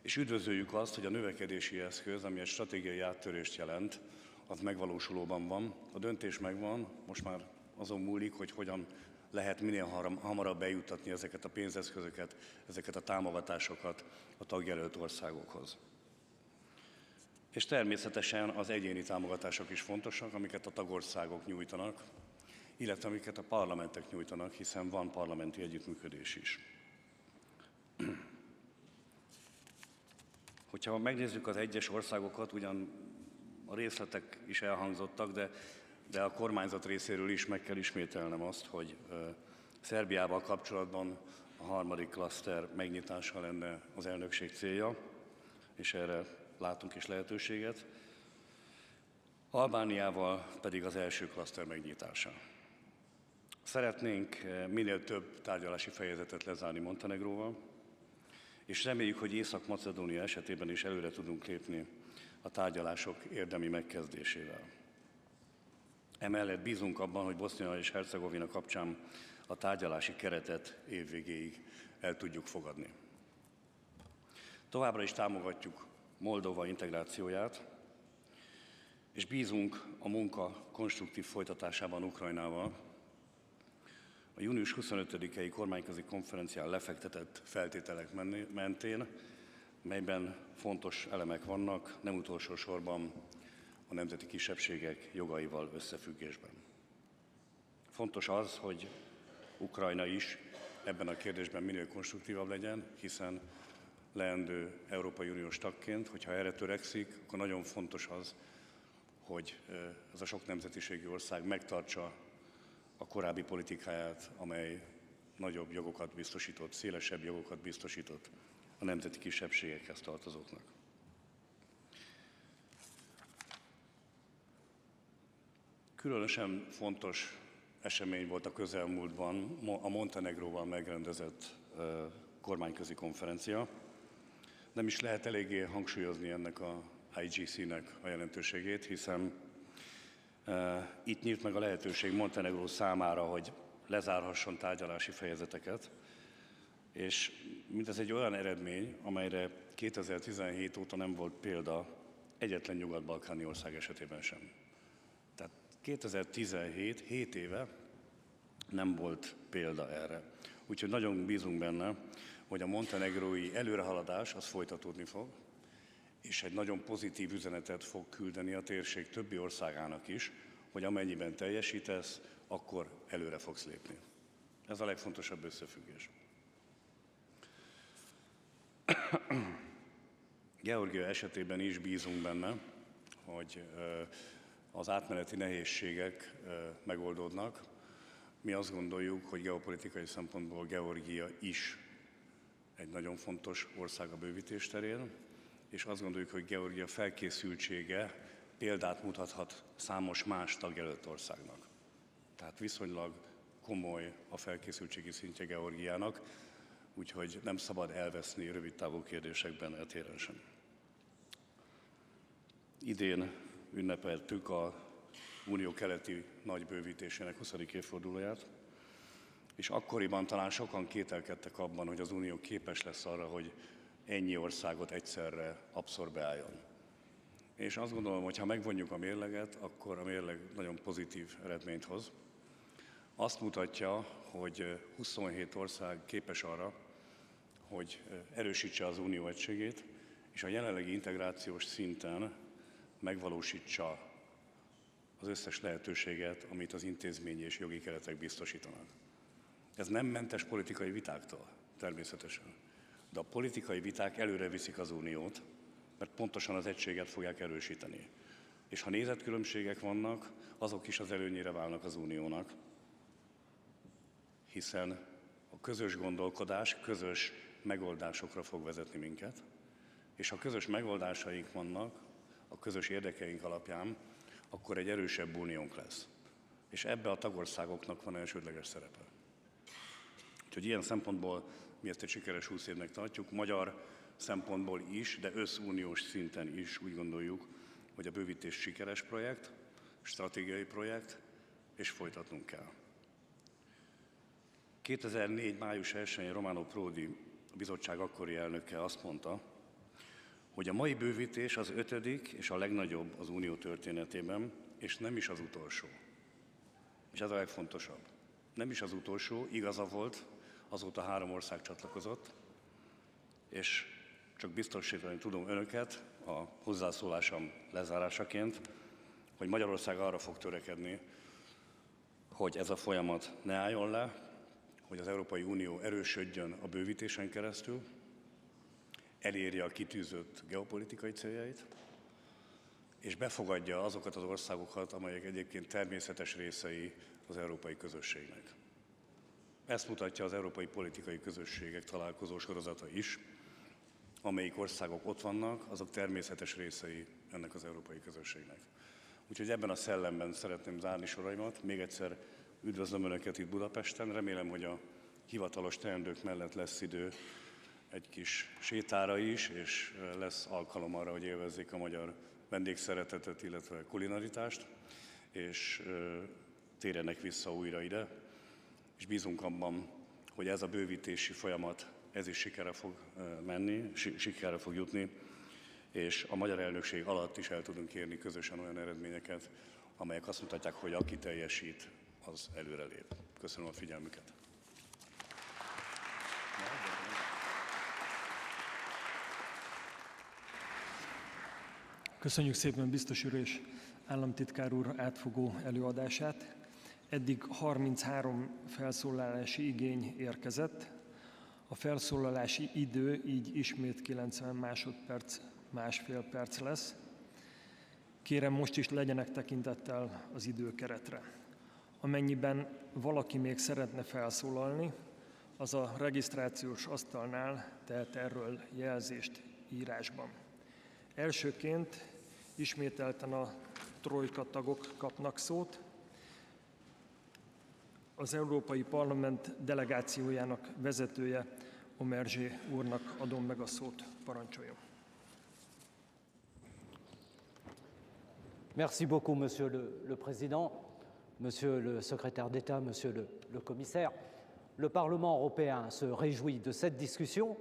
és üdvözöljük azt, hogy a növekedési eszköz, ami egy stratégiai áttörést jelent, az megvalósulóban van. A döntés megvan, most már azon múlik, hogy hogyan lehet minél hamarabb bejuttatni ezeket a pénzeszközöket, ezeket a támogatásokat a tagjelölt országokhoz. És természetesen az egyéni támogatások is fontosak, amiket a tagországok nyújtanak, illetve amiket a parlamentek nyújtanak, hiszen van parlamenti együttműködés is. Hogyha megnézzük az egyes országokat, ugyan a részletek is elhangzottak, de a kormányzat részéről is meg kell ismételnem azt, hogy Szerbiával kapcsolatban a harmadik klaszter megnyitása lenne az elnökség célja, és erre látunk is lehetőséget. Albániával pedig az első klaszter megnyitása. Szeretnénk minél több tárgyalási fejezetet lezárni Montenegróval, és reméljük, hogy Észak-Macedónia esetében is előre tudunk lépni a tárgyalások érdemi megkezdésével. Emellett bízunk abban, hogy Bosznia és Hercegovina kapcsán a tárgyalási keretet év végéig el tudjuk fogadni. Továbbra is támogatjuk Moldova integrációját, és bízunk a munka konstruktív folytatásában Ukrajnával. A június 25-i kormányközi konferencián lefektetett feltételek mentén melyben fontos elemek vannak, nem utolsó sorban a nemzeti kisebbségek jogaival összefüggésben. Fontos az, hogy Ukrajna is ebben a kérdésben minél konstruktívabb legyen, hiszen leendő Európai Uniós tagként, hogyha erre törekszik, akkor nagyon fontos az, hogy ez a sok nemzetiségű ország megtartsa a korábbi politikáját, amely nagyobb jogokat biztosított, szélesebb jogokat biztosított a nemzeti kisebbségekhez tartozóknak. Különösen fontos esemény volt a közelmúltban a Montenegróval megrendezett kormányközi konferencia. Nem is lehet eléggé hangsúlyozni ennek a IGC-nek a jelentőségét, hiszen itt nyílt meg a lehetőség Montenegró számára, hogy lezárhasson tárgyalási fejezeteket, és mindez egy olyan eredmény, amelyre 2017 óta nem volt példa egyetlen nyugat-balkáni ország esetében sem. Tehát 2017, 7 éve nem volt példa erre. Úgyhogy nagyon bízunk benne, hogy a montenegrói előrehaladás az folytatódni fog, és egy nagyon pozitív üzenetet fog küldeni a térség többi országának is, hogy amennyiben teljesítesz, akkor előre fogsz lépni. Ez a legfontosabb összefüggés. Georgia esetében is bízunk benne, hogy az átmeneti nehézségek megoldódnak. Mi azt gondoljuk, hogy geopolitikai szempontból Georgia is egy nagyon fontos ország a bővítés terén, és azt gondoljuk, hogy Georgia felkészültsége példát mutathat számos más tagjelölt országnak. Tehát viszonylag komoly a felkészültségi szintje Georgiának, úgyhogy nem szabad elveszni rövidtávú kérdésekben eltéren sem. Idén ünnepeltük az Unió keleti nagy bővítésének 20. évfordulóját, és akkoriban talán sokan kételkedtek abban, hogy az Unió képes lesz arra, hogy ennyi országot egyszerre abszorbáljon. És azt gondolom, hogy ha megvonjuk a mérleget, akkor a mérleg nagyon pozitív eredményt hoz. Azt mutatja, hogy 27 ország képes arra, hogy erősítse az unió egységét, és a jelenlegi integrációs szinten megvalósítsa az összes lehetőséget, amit az intézményi és jogi keretek biztosítanak. Ez nem mentes politikai vitáktól, természetesen. De a politikai viták előre viszik az uniót, mert pontosan az egységet fogják erősíteni. És ha nézetkülönbségek vannak, azok is az előnyére válnak az uniónak, hiszen a közös gondolkodás közös megoldásokra fog vezetni minket, és ha közös megoldásaink vannak a közös érdekeink alapján, akkor egy erősebb uniónk lesz. És ebbe a tagországoknak van elsődleges szerepe. Úgyhogy ilyen szempontból mi ezt egy sikeres 20 évnek tartjuk, magyar szempontból is, de összuniós szinten is úgy gondoljuk, hogy a bővítés sikeres projekt, stratégiai projekt, és folytatnunk kell. 2004. május 1-én Romano Prodi, a bizottság akkori elnöke azt mondta, hogy a mai bővítés az 5. és a legnagyobb az unió történetében, és nem is az utolsó. És ez a legfontosabb. Nem is az utolsó, igaza volt, azóta 3 ország csatlakozott, és csak biztosítani tudom önöket a hozzászólásom lezárásaként, hogy Magyarország arra fog törekedni, hogy ez a folyamat ne álljon le, hogy az Európai Unió erősödjön a bővítésen keresztül, elérje a kitűzött geopolitikai céljait, és befogadja azokat az országokat, amelyek egyébként természetes részei az európai közösségnek. Ezt mutatja az Európai Politikai Közösségek találkozó sorozata is, amelyik országok ott vannak, azok természetes részei ennek az európai közösségnek. Úgyhogy ebben a szellemben szeretném zárni soraimat. Még egyszer üdvözlöm Önöket itt Budapesten, remélem, hogy a hivatalos teendők mellett lesz idő egy kis sétára is, és lesz alkalom arra, hogy élvezzék a magyar vendégszeretetet, illetve kulinaritást, és térjenek vissza újra ide, és bízunk abban, hogy ez a bővítési folyamat, ez is sikerre fog menni, sikerre fog jutni, és a magyar elnökség alatt is el tudunk érni közösen olyan eredményeket, amelyek azt mutatják, hogy aki teljesít, az előrelép. Köszönöm a figyelmüket. Köszönjük szépen biztos úr és államtitkár úr átfogó előadását. Eddig 33 felszólalási igény érkezett. A felszólalási idő így ismét 90 másodperc, másfél perc lesz. Kérem, most is legyenek tekintettel az időkeretre. Amennyiben valaki még szeretne felszólalni, az a regisztrációs asztalnál tehet erről jelzést írásban. Elsőként ismételten a trojka tagok kapnak szót. Az Európai Parlament delegációjának vezetője, Omerzsé úrnak adom meg a szót, parancsoljon. Merci beaucoup, Monsieur le Président, Monsieur le Secrétaire d'État, Monsieur le Commissaire. Le Parlement européen se réjouit de cette discussion,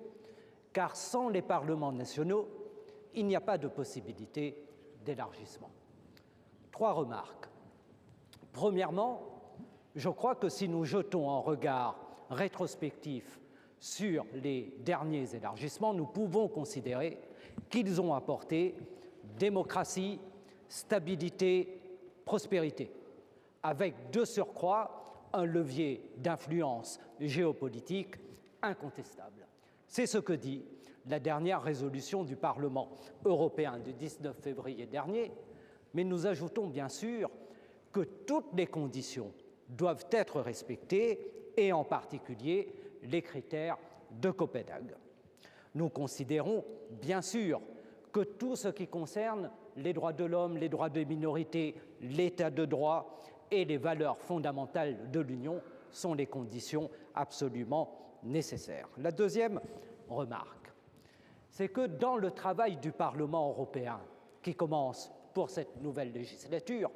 car sans les parlements nationaux, il n'y a pas de possibilité d'élargissement. 3 remarques. Premièrement, je crois que si nous jetons un regard rétrospectif sur les derniers élargissements, nous pouvons considérer qu'ils ont apporté démocratie, stabilité, prospérité, avec de surcroît un levier d'influence géopolitique incontestable. C'est ce que dit la dernière résolution du Parlement européen du 19 février dernier, mais nous ajoutons bien sûr que toutes les conditions doivent être respectées, et en particulier les critères de Copenhague. Nous considérons bien sûr que tout ce qui concerne les droits de l'homme, les droits des minorités, l'état de droit et les valeurs fondamentales de l'Union sont les conditions absolument nécessaires. La deuxième remarque, c'est que dans le travail du Parlement européen, qui commence pour cette nouvelle législature,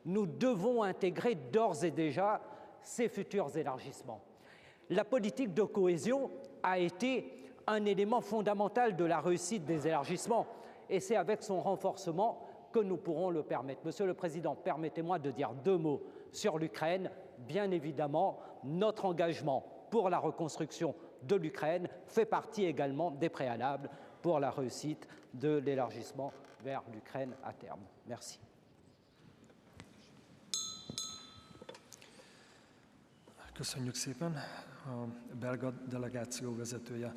nous devons intégrer d'ores et déjà ces futurs élargissements. La politique de cohésion a été un élément fondamental de la réussite des élargissements, et c'est avec son renforcement que nous pourrons le permettre. Monsieur le Président, permettez-moi de dire 2 mots sur l'Ukraine. Bien évidemment, notre engagement pour la reconstruction de l'Ukraine fait partie également des préalables pour la réussite de l'élargissement vers l'Ukraine à terme. Merci. Köszönjük szépen. A belga delegáció vezetője,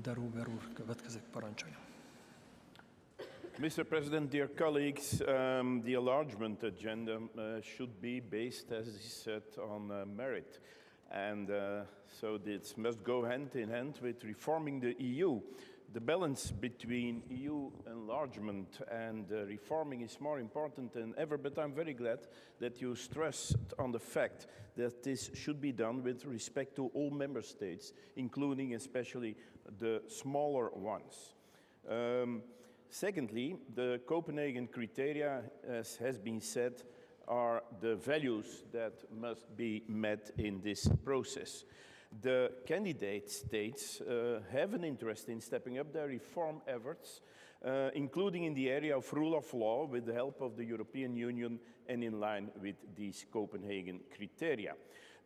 de Ruber úr következik, parancsolja. Mr. President, dear colleagues, the enlargement agenda should be based, as he said, on merit. And so this must go hand in hand with reforming the EU. The balance between EU enlargement and reforming is more important than ever, but I'm very glad that you stressed on the fact that this should be done with respect to all member states, including especially the smaller ones. Secondly, the Copenhagen criteria, as has been said, are the values that must be met in this process. The candidate states have an interest in stepping up their reform efforts, including in the area of rule of law, with the help of the European Union and in line with these Copenhagen criteria.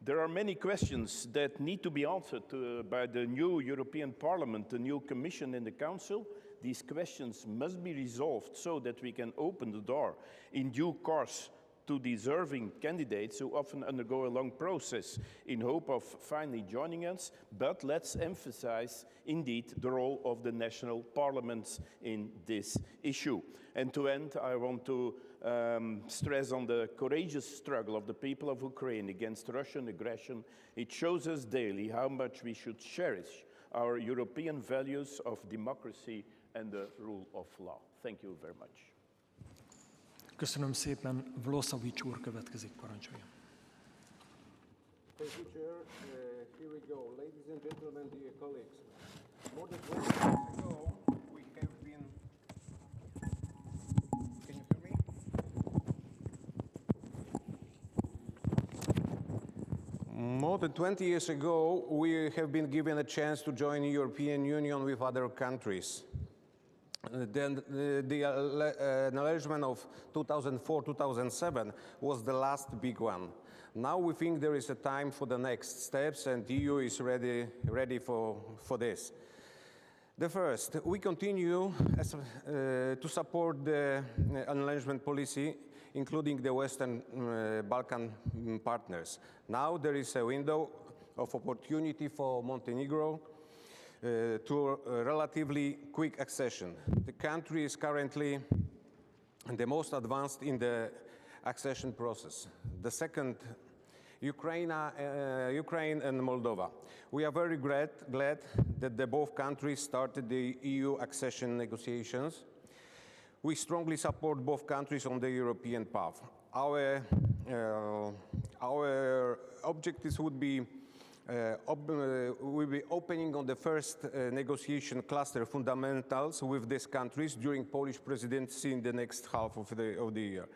There are many questions that need to be answered by the new European Parliament, the new Commission and the Council. These questions must be resolved so that we can open the door in due course to deserving candidates who often undergo a long process in hope of finally joining us. But let's emphasize, indeed, the role of the national parliaments in this issue. And to end, I want to stress on the courageous struggle of the people of Ukraine against Russian aggression. It shows us daily how much we should cherish our European values of democracy and the rule of law. Thank you very much. Köszönöm szépen, Vlosovics úr következik, parancsolja. Thank you, Chair. Here we go. Ladies and gentlemen, dear colleagues. More than 20 years ago, we have been... Can you hear me? More than 20 years ago, we have been given a chance to join the European Union with other countries. Then the enlargement of 2004-2007 was the last big one. Now we think there is a time for the next steps, and the EU is ready for this. The first, we continue to support the enlargement policy, including the Western Balkan partners. Now there is a window of opportunity for Montenegro to a relatively quick accession. The country is currently the most advanced in the accession process. The second, Ukraine and Moldova. We are very glad that both countries started the EU accession negotiations. We strongly support both countries on the European path. Our objectives would be we'll be opening on the first negotiation cluster fundamentals with these countries during Polish presidency in the next half of the year.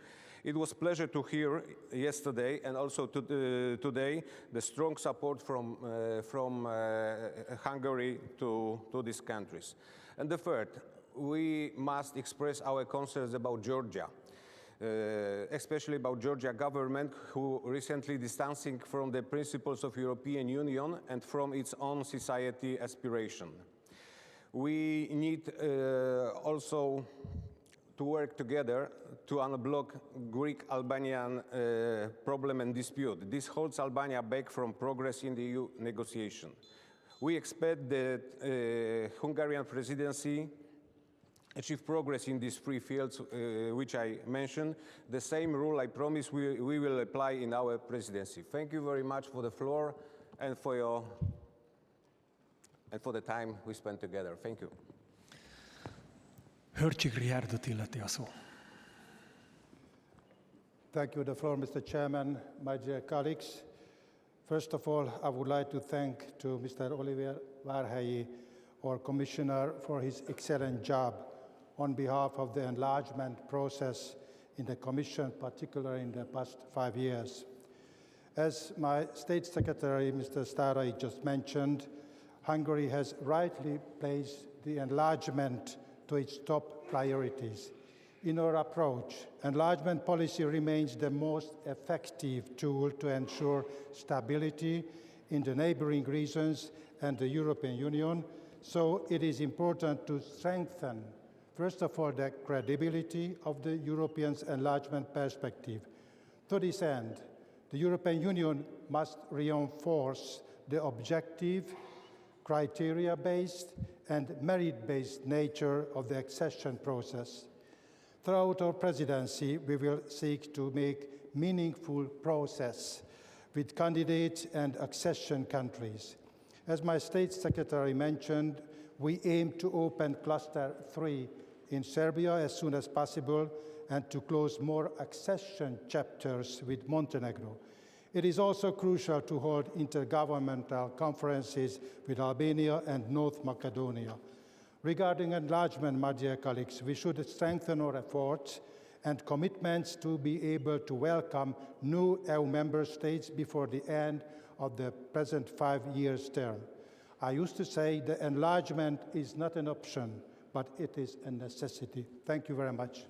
It was a pleasure to hear yesterday and also today the strong support from Hungary to these countries. And the third, we must express our concerns about Georgia, especially about Georgia government, who recently distancing from the principles of European Union and from its own society aspiration. We need also to work together to unblock Greek-Albanian problem and dispute. This holds Albania back from progress in the EU negotiation. We expect that Hungarian presidency achieve progress in these three fields which I mentioned. The same rule, I promise, we will apply in our presidency. Thank you very much for the floor and for the time we spent together. Thank you. Hörcsik Rihárdot illeti a szó. Thank you, the floor, Mr. Chairman, my dear colleagues. First of all, I would like to thank to Mr. Olivier Várhelyi, our Commissioner, for his excellent job on behalf of the enlargement process in the Commission, particularly in the past 5 years. As my State Secretary, Mr. Starai, just mentioned, Hungary has rightly placed the enlargement to its top priorities. In our approach, enlargement policy remains the most effective tool to ensure stability in the neighboring regions and the European Union, so it is important to strengthen, first of all, the credibility of the European enlargement perspective. To this end, the European Union must reinforce the objective, criteria-based and merit-based nature of the accession process. Throughout our presidency, we will seek to make meaningful progress with candidate and accession countries. As my State Secretary mentioned, we aim to open Cluster 3 in Serbia as soon as possible and to close more accession chapters with Montenegro. It is also crucial to hold intergovernmental conferences with Albania and North Macedonia. Regarding enlargement, my dear colleagues, we should strengthen our efforts and commitments to be able to welcome new EU member states before the end of the present 5-year term. I used to say that enlargement is not an option, but it is a necessity. Thank you very much.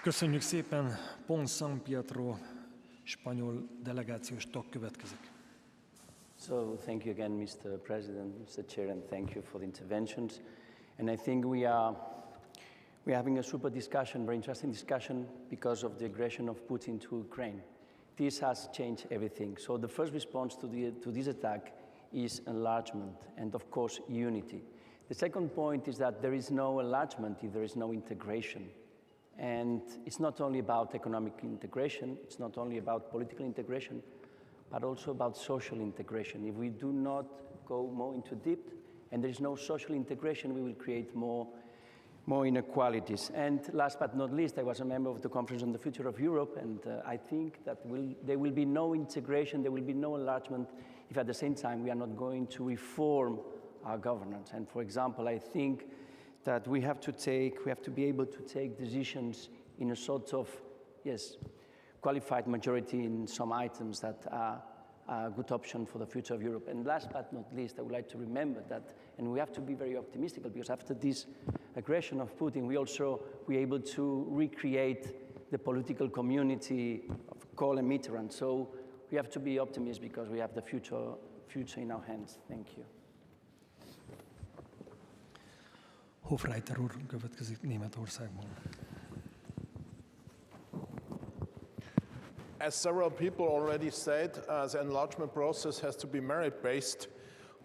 Köszönjük szépen, Pons San Pietro, spanyol delegációs tag következik. So thank you again, Mr. President, Mr. Chair, and thank you for the interventions. And I think we're having a super discussion, very interesting discussion, because of the aggression of Putin to Ukraine. This has changed everything. So the first response to this attack is enlargement and, of course, unity. The second point is that there is no enlargement if there is no integration. And it's not only about economic integration, it's not only about political integration, but also about social integration. If we do not go more into depth and there is no social integration, we will create more inequalities. And last but not least, I was a member of the Conference on the Future of Europe, and I think that there will be no integration, there will be no enlargement if at the same time we are not going to reform our governance. And for example, I think that we have to be able to take decisions in a sort of, qualified majority in some items that are a good option for the future of Europe. And last but not least, I would like to remember that, and we have to be very optimistic, because after this aggression of Putin, we're able to recreate the political community of Kohl and Mitterrand. So we we have to be optimists because we have the future in our hands. Thank you. Hofreiter úr következik Németországból. As several people already said, the enlargement process has to be merit-based,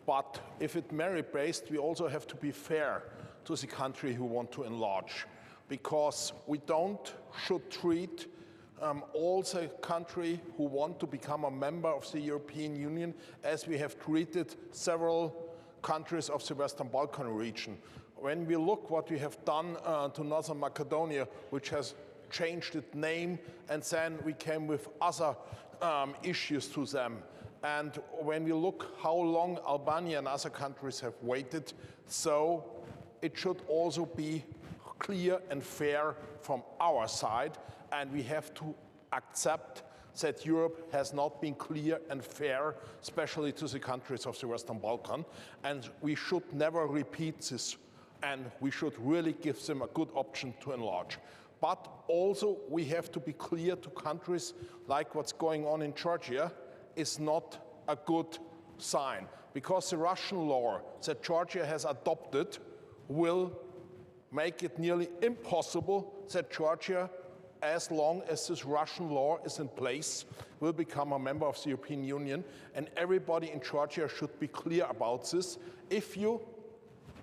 but if it's merit-based, we also have to be fair to the country who want to enlarge, because we should treat all the country who want to become a member of the European Union as we have treated several countries of the Western Balkan region. When we look what we have done to Northern Macedonia, which has changed its name, and then we came with other issues to them. And when we look how long Albania and other countries have waited, so it should also be clear and fair from our side, and we have to accept that Europe has not been clear and fair, especially to the countries of the Western Balkan, and we should never repeat this, and we should really give them a good option to enlarge. But also we have to be clear to countries like what's going on in Georgia is not a good sign, because the Russian law that Georgia has adopted will make it nearly impossible that Georgia, as long as this Russian law is in place, will become a member of the European Union, and everybody in Georgia should be clear about this. If you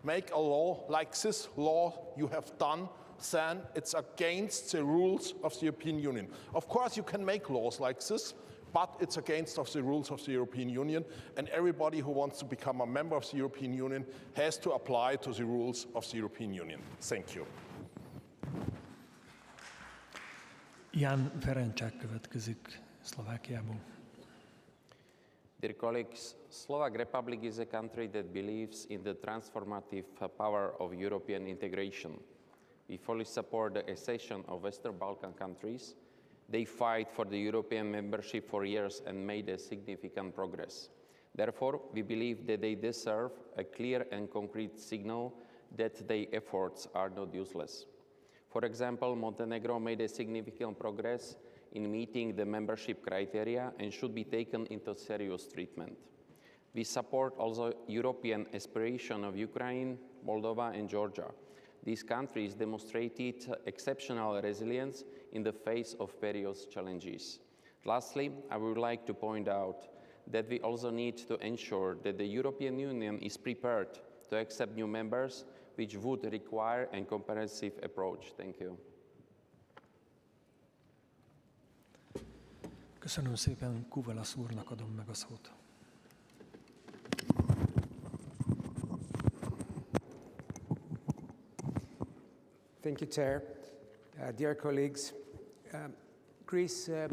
make a law like this law you have done, then it's against the rules of the European Union. Of course you can make laws like this, but it's against the rules of the European Union, and everybody who wants to become a member of the European Union has to apply to the rules of the European Union. Thank you. Jan Ferencsák következik Szlovákiából. Dear colleagues, Slovak Republic is a country that believes in the transformative power of European integration. We fully support the accession of Western Balkan countries. They fight for the European membership for years and made a significant progress. Therefore, we believe that they deserve a clear and concrete signal that their efforts are not useless. For example, Montenegro made a significant progress in meeting the membership criteria and should be taken into serious treatment. We support also European aspiration of Ukraine, Moldova, and Georgia. These countries demonstrated exceptional resilience in the face of various challenges. Lastly, I would like to point out that we also need to ensure that the European Union is prepared to accept new members, which would require a comprehensive approach. Thank you. Köszönöm szépen, Kuvalasz úrnak adom meg a szót. Thank you, Chair. Dear colleagues, Greece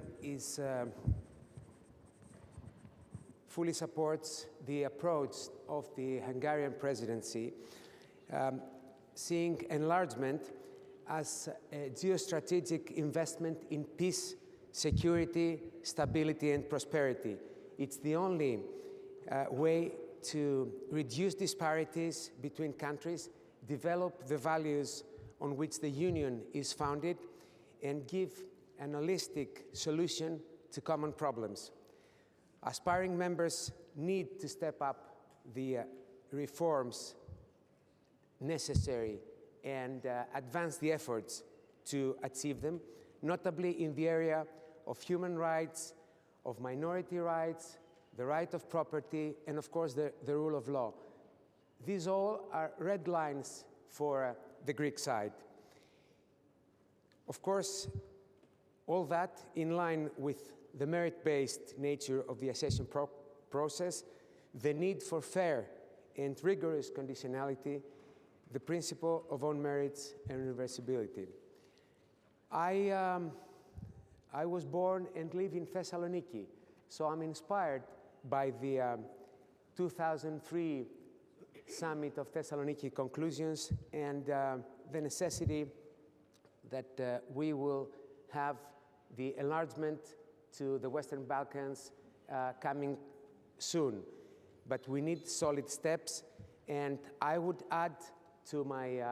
fully supports the approach of the Hungarian presidency, seeing enlargement as a geostrategic investment in peace, security, stability, and prosperity. It's the only way to reduce disparities between countries, develop the values on which the Union is founded, and give an holistic solution to common problems. Aspiring members need to step up the reforms necessary and advance the efforts to achieve them, notably in the area of human rights, of minority rights, the right of property, and of course the rule of law. These all are red lines for the Greek side. Of course, all that in line with the merit-based nature of the accession process, the need for fair and rigorous conditionality, the principle of own merits and reversibility. I was born and live in Thessaloniki, so I'm inspired by the 2003 Summit of Thessaloniki conclusions and the necessity that we will have the enlargement to the Western Balkans coming soon. But we need solid steps, and I would add to my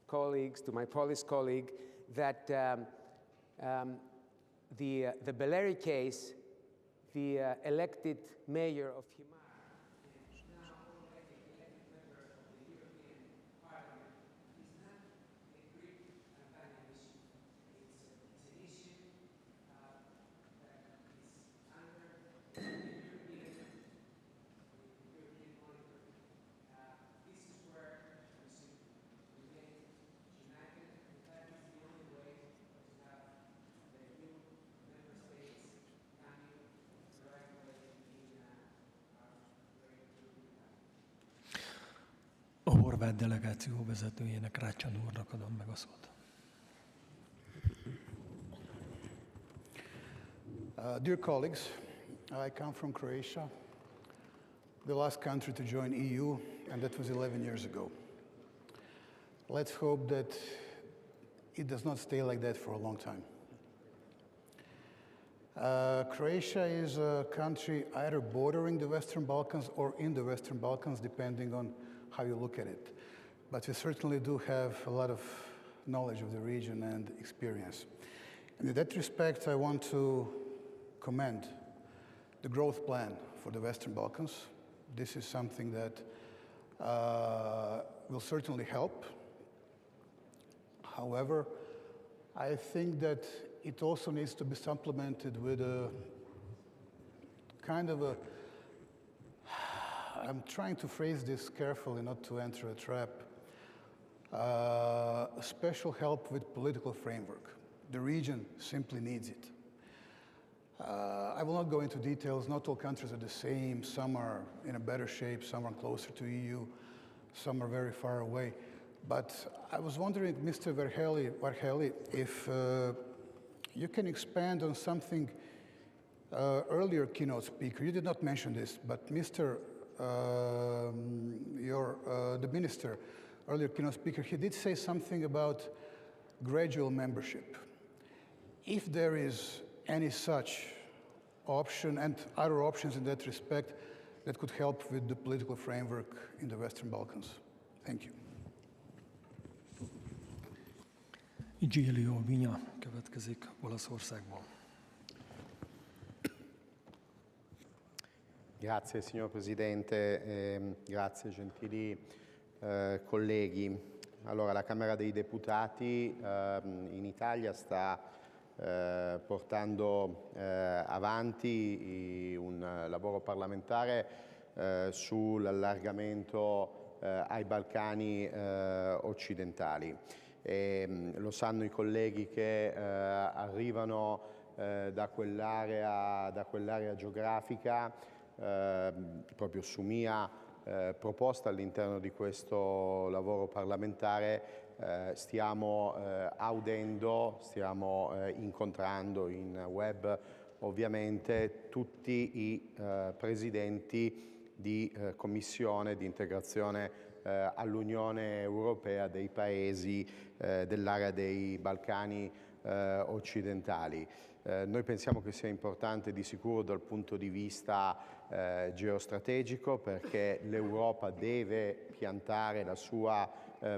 colleagues, to my Polish colleague, that the Beleri case the elected mayor of Himar. A horvát delegáció vezetőjének, Rácsan úrnak adom meg a szót. Dear colleagues, I come from Croatia, the last country to join EU, and that was 11 years ago. Let's hope that it does not stay like that for a long time. Croatia is a country either bordering the Western Balkans or in the Western Balkans, depending on how you look at it. But we certainly do have a lot of knowledge of the region and experience. And in that respect, I want to commend the growth plan for the Western Balkans. This is something that will certainly help. However, I think that it also needs to be supplemented with a kind of a, I'm trying to phrase this carefully not to enter a trap, special help with political framework. The region simply needs it. I will not go into details. Not all countries are the same. Some are in a better shape, some are closer to EU, some are very far away. But I was wondering, Mr. Varhelyi, if you can expand on something earlier keynote speaker. You did not mention this, but the minister, earlier keynote speaker, he did say something about gradual membership. If there is any such option and other options in that respect that could help with the political framework in the Western Balkans. Thank you. Giulio Vigna következik Olaszországból. Grazie signor Presidente, grazie gentili colleghi. Allora, la Camera dei Deputati in Italia sta portando avanti un lavoro parlamentare sull'allargamento ai Balcani occidentali. Lo sanno i colleghi che arrivano da quell'area geografica. Proprio su mia proposta all'interno di questo lavoro parlamentare stiamo audendo, stiamo incontrando in web ovviamente tutti i presidenti di commissione di integrazione all'Unione Europea dei paesi dell'area dei Balcani occidentali. Noi pensiamo che sia importante di sicuro dal punto di vista geostrategico, perché l'Europa deve piantare la sua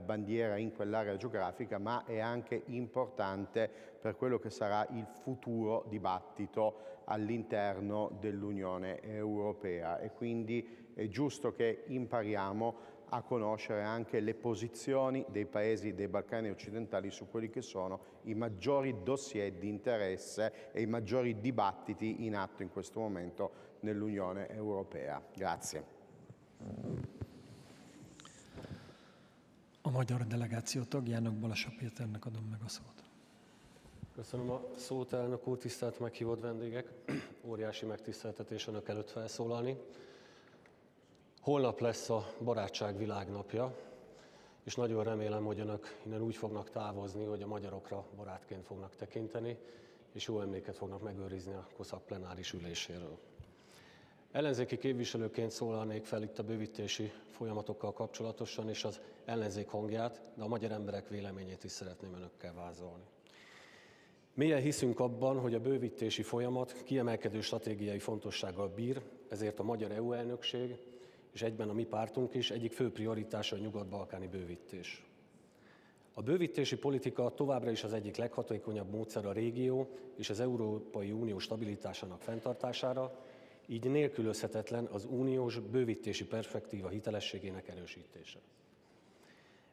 bandiera in quell'area geografica, ma è anche importante per quello che sarà il futuro dibattito all'interno dell'Unione Europea, e quindi è giusto che impariamo a conoscere anche le posizioni dei paesi dei Balcani occidentali su quelli che sono i maggiori dossier di interesse e i maggiori dibattiti in atto in questo momento nell'Unione Europea. Grazie. A magyar delegáció tagjának, Balassa Péternek adom meg a szót. Köszönöm a szót, elnök úr, tisztelt meghívott vendégek. Óriási megtiszteltetés önök előtt felszólalni. Holnap lesz a barátság világnapja, és nagyon remélem, hogy önök innen úgy fognak távozni, hogy a magyarokra barátként fognak tekinteni, és jó emléket fognak megőrizni a COSAC plenáris üléséről. Ellenzéki képviselőként szólalnék fel itt a bővítési folyamatokkal kapcsolatosan, és az ellenzék hangját, de a magyar emberek véleményét is szeretném önökkel vázolni. Mélyen hiszünk abban, hogy a bővítési folyamat kiemelkedő stratégiai fontossággal bír, ezért a magyar EU elnökség és egyben a mi pártunk is egyik fő prioritása a nyugat-balkáni bővítés. A bővítési politika továbbra is az egyik leghatékonyabb módszer a régió és az Európai Unió stabilitásának fenntartására, így nélkülözhetetlen az uniós bővítési perspektíva hitelességének erősítése.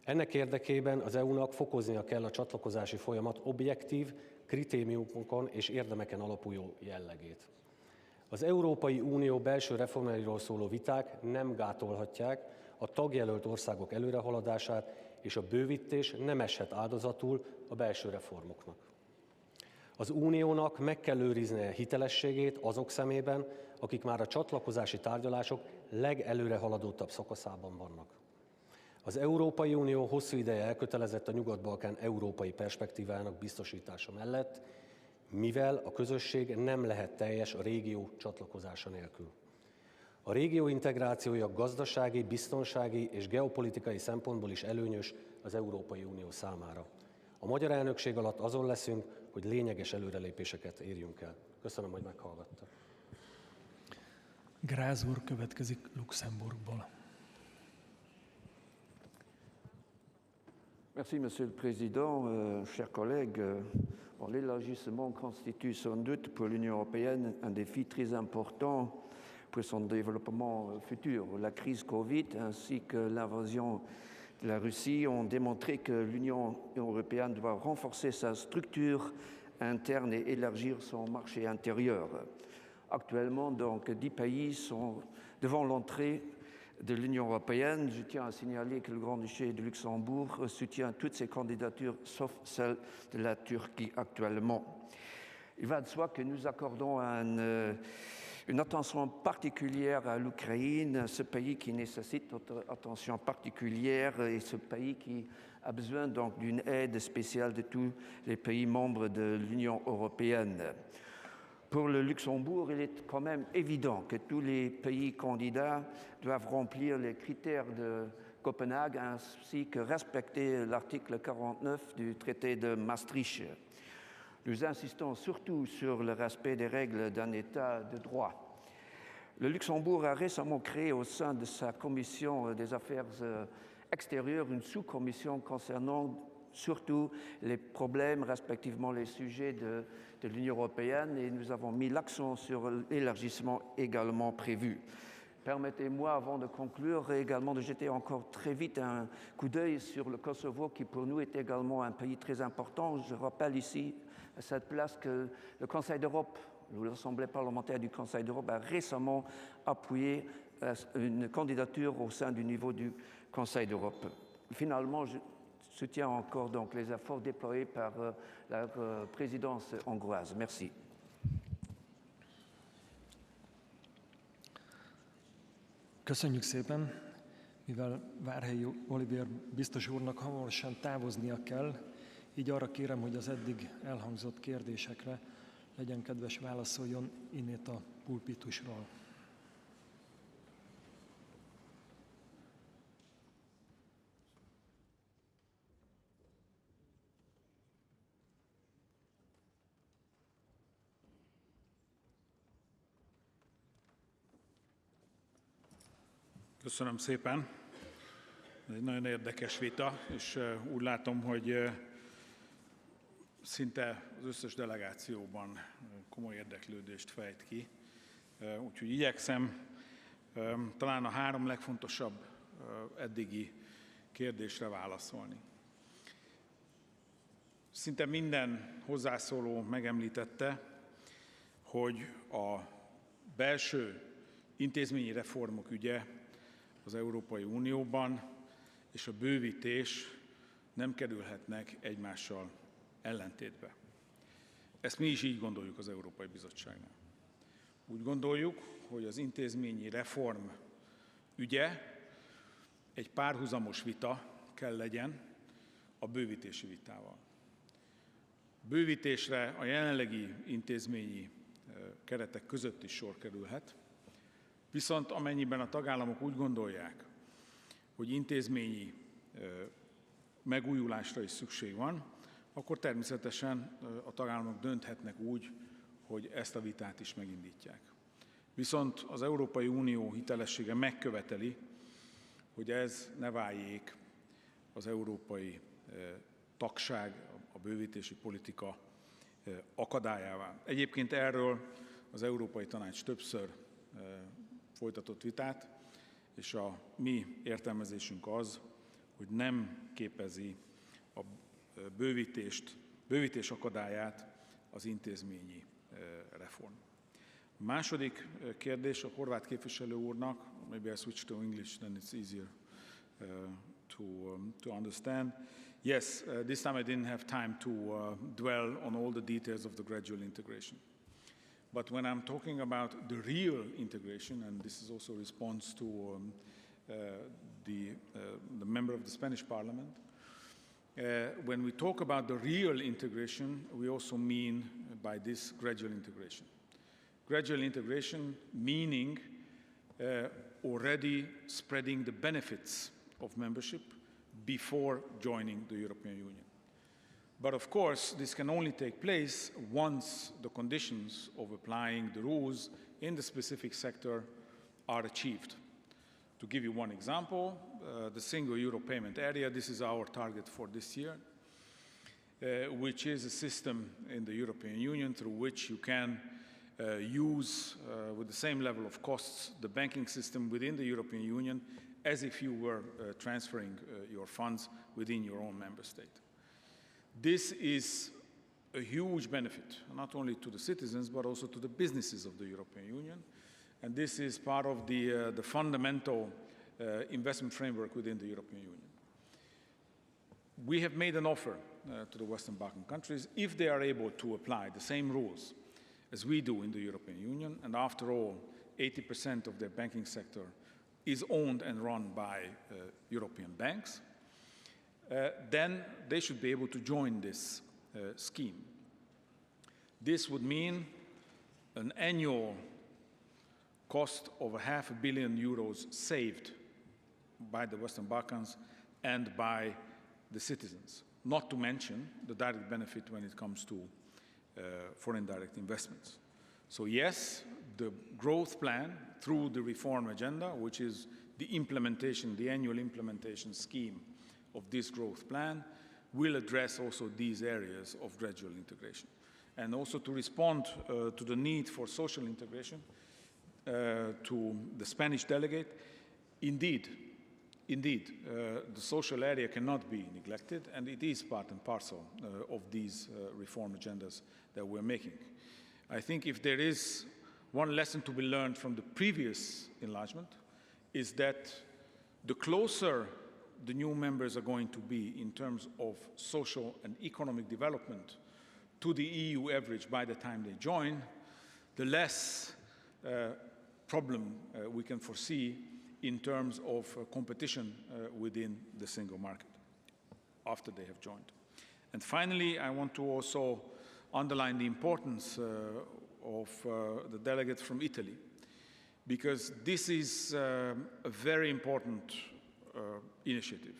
Ennek érdekében az EU-nak fokoznia kell a csatlakozási folyamat objektív, kritériumokon és érdemeken alapuló jellegét. Az Európai Unió belső reformjairól szóló viták nem gátolhatják a tagjelölt országok előrehaladását, és a bővítés nem eshet áldozatul a belső reformoknak. Az Uniónak meg kell őriznie hitelességét azok szemében, akik már a csatlakozási tárgyalások legelőrehaladottabb szakaszában vannak. Az Európai Unió hosszú ideje elkötelezett a Nyugat-Balkán európai perspektívájának biztosítása mellett, mivel a közösség nem lehet teljes a régió csatlakozása nélkül. A régió integrációja gazdasági, biztonsági és geopolitikai szempontból is előnyös az Európai Unió számára. A magyar elnökség alatt azon leszünk, hogy lényeges előrelépéseket érjünk el. Köszönöm, hogy meghallgattak. Gráz úr következik Luxemburgból. Merci, Monsieur le Président. Chers collègues, l'élargissement constitue sans doute pour l'Union européenne un défi très important pour son développement futur. La crise Covid ainsi que l'invasion de la Russie ont démontré que l'Union européenne doit renforcer sa structure interne et élargir son marché intérieur. Actuellement, donc, 10 pays sont devant l'entrée de l'Union européenne. Je tiens à signaler que le Grand-Duché de Luxembourg soutient toutes ces candidatures, sauf celle de la Turquie actuellement. Il va de soi que nous accordons une attention particulière à l'Ukraine, ce pays qui nécessite notre attention particulière et ce pays qui a besoin donc d'une aide spéciale de tous les pays membres de l'Union européenne. Pour le Luxembourg, il est quand même évident que tous les pays candidats doivent remplir les critères de Copenhague ainsi que respecter l'article 49 du traité de Maastricht. Nous insistons surtout sur le respect des règles d'un État de droit. Le Luxembourg a récemment créé au sein de sa commission des affaires extérieures une sous-commission concernant surtout les problèmes, respectivement les sujets de l'Union européenne, et nous avons mis l'accent sur l'élargissement également prévu. Permettez-moi, avant de conclure, également de jeter encore très vite un coup d'œil sur le Kosovo, qui pour nous est également un pays très important. Je rappelle ici, à cette place, que le Conseil d'Europe, l'Assemblée parlementaire du Conseil d'Europe, a récemment appuyé une candidature au sein du niveau du Conseil d'Europe. Finalement, je soutiens encore donc les efforts déployés par la présidence hongroise. Merci. Köszönjük szépen, mivel Várhelyi Olivér biztos úrnak hamarosan távoznia kell, így arra kérem, hogy az eddig elhangzott kérdésekre legyen kedves válaszoljon innét a pulpitusról. Köszönöm szépen. Ez egy nagyon érdekes vita, és úgy látom, hogy szinte az összes delegációban komoly érdeklődést fejt ki. Úgyhogy igyekszem talán a 3 legfontosabb eddigi kérdésre válaszolni. Szinte minden hozzászóló megemlítette, hogy a belső intézményi reformok ügye az Európai Unióban és a bővítés nem kerülhetnek egymással ellentétbe. Ezt mi is így gondoljuk az Európai Bizottságnál. Úgy gondoljuk, hogy az intézményi reform ügye egy párhuzamos vita kell legyen a bővítési vitával. Bővítésre a jelenlegi intézményi keretek között is sor kerülhet, viszont amennyiben a tagállamok úgy gondolják, hogy intézményi megújulásra is szükség van, akkor természetesen a tagállamok dönthetnek úgy, hogy ezt a vitát is megindítják. Viszont az Európai Unió hitelessége megköveteli, hogy ez ne váljék az európai tagság, a bővítési politika akadályává. Egyébként erről az Európai Tanács többször folytatott vitát, és a mi értelmezésünk az, hogy nem képezi a bővítés akadályát az intézményi reform. A második kérdés a horvát képviselő úrnak, maybe I switch to English, then it's easier to understand. Yes, this time I didn't have time to dwell on all the details of the gradual integration. But when I'm talking about the real integration, and this is also a response to the member of the Spanish Parliament, when we talk about the real integration, we also mean by this gradual integration. Gradual integration meaning already spreading the benefits of membership before joining the European Union. But of course, this can only take place once the conditions of applying the rules in the specific sector are achieved. To give you one example, the single euro payment area, this is our target for this year, which is a system in the European Union through which you can use, with the same level of costs, the banking system within the European Union as if you were transferring your funds within your own member state. This is a huge benefit, not only to the citizens, but also to the businesses of the European Union. And this is part of the fundamental investment framework within the European Union. We have made an offer to the Western Balkan countries if they are able to apply the same rules as we do in the European Union, and after all, 80% of their banking sector is owned and run by European banks, then they should be able to join this scheme. This would mean an annual cost of €500 million saved by the Western Balkans and by the citizens, not to mention the direct benefit when it comes to foreign direct investments. So yes, the growth plan through the reform agenda, which is the implementation, the annual implementation scheme of this growth plan, will address also these areas of gradual integration. And also to respond to the need for social integration, to the Spanish delegate, indeed, the social area cannot be neglected, and it is part and parcel of these reform agendas that we're making. I think if there is one lesson to be learned from the previous enlargement, is that the closer the new members are going to be in terms of social and economic development to the EU average by the time they join, the less problem we can foresee in terms of competition within the single market after they have joined. And finally, I want to also underline the importance of the delegates from Italy, because this is a very important initiative.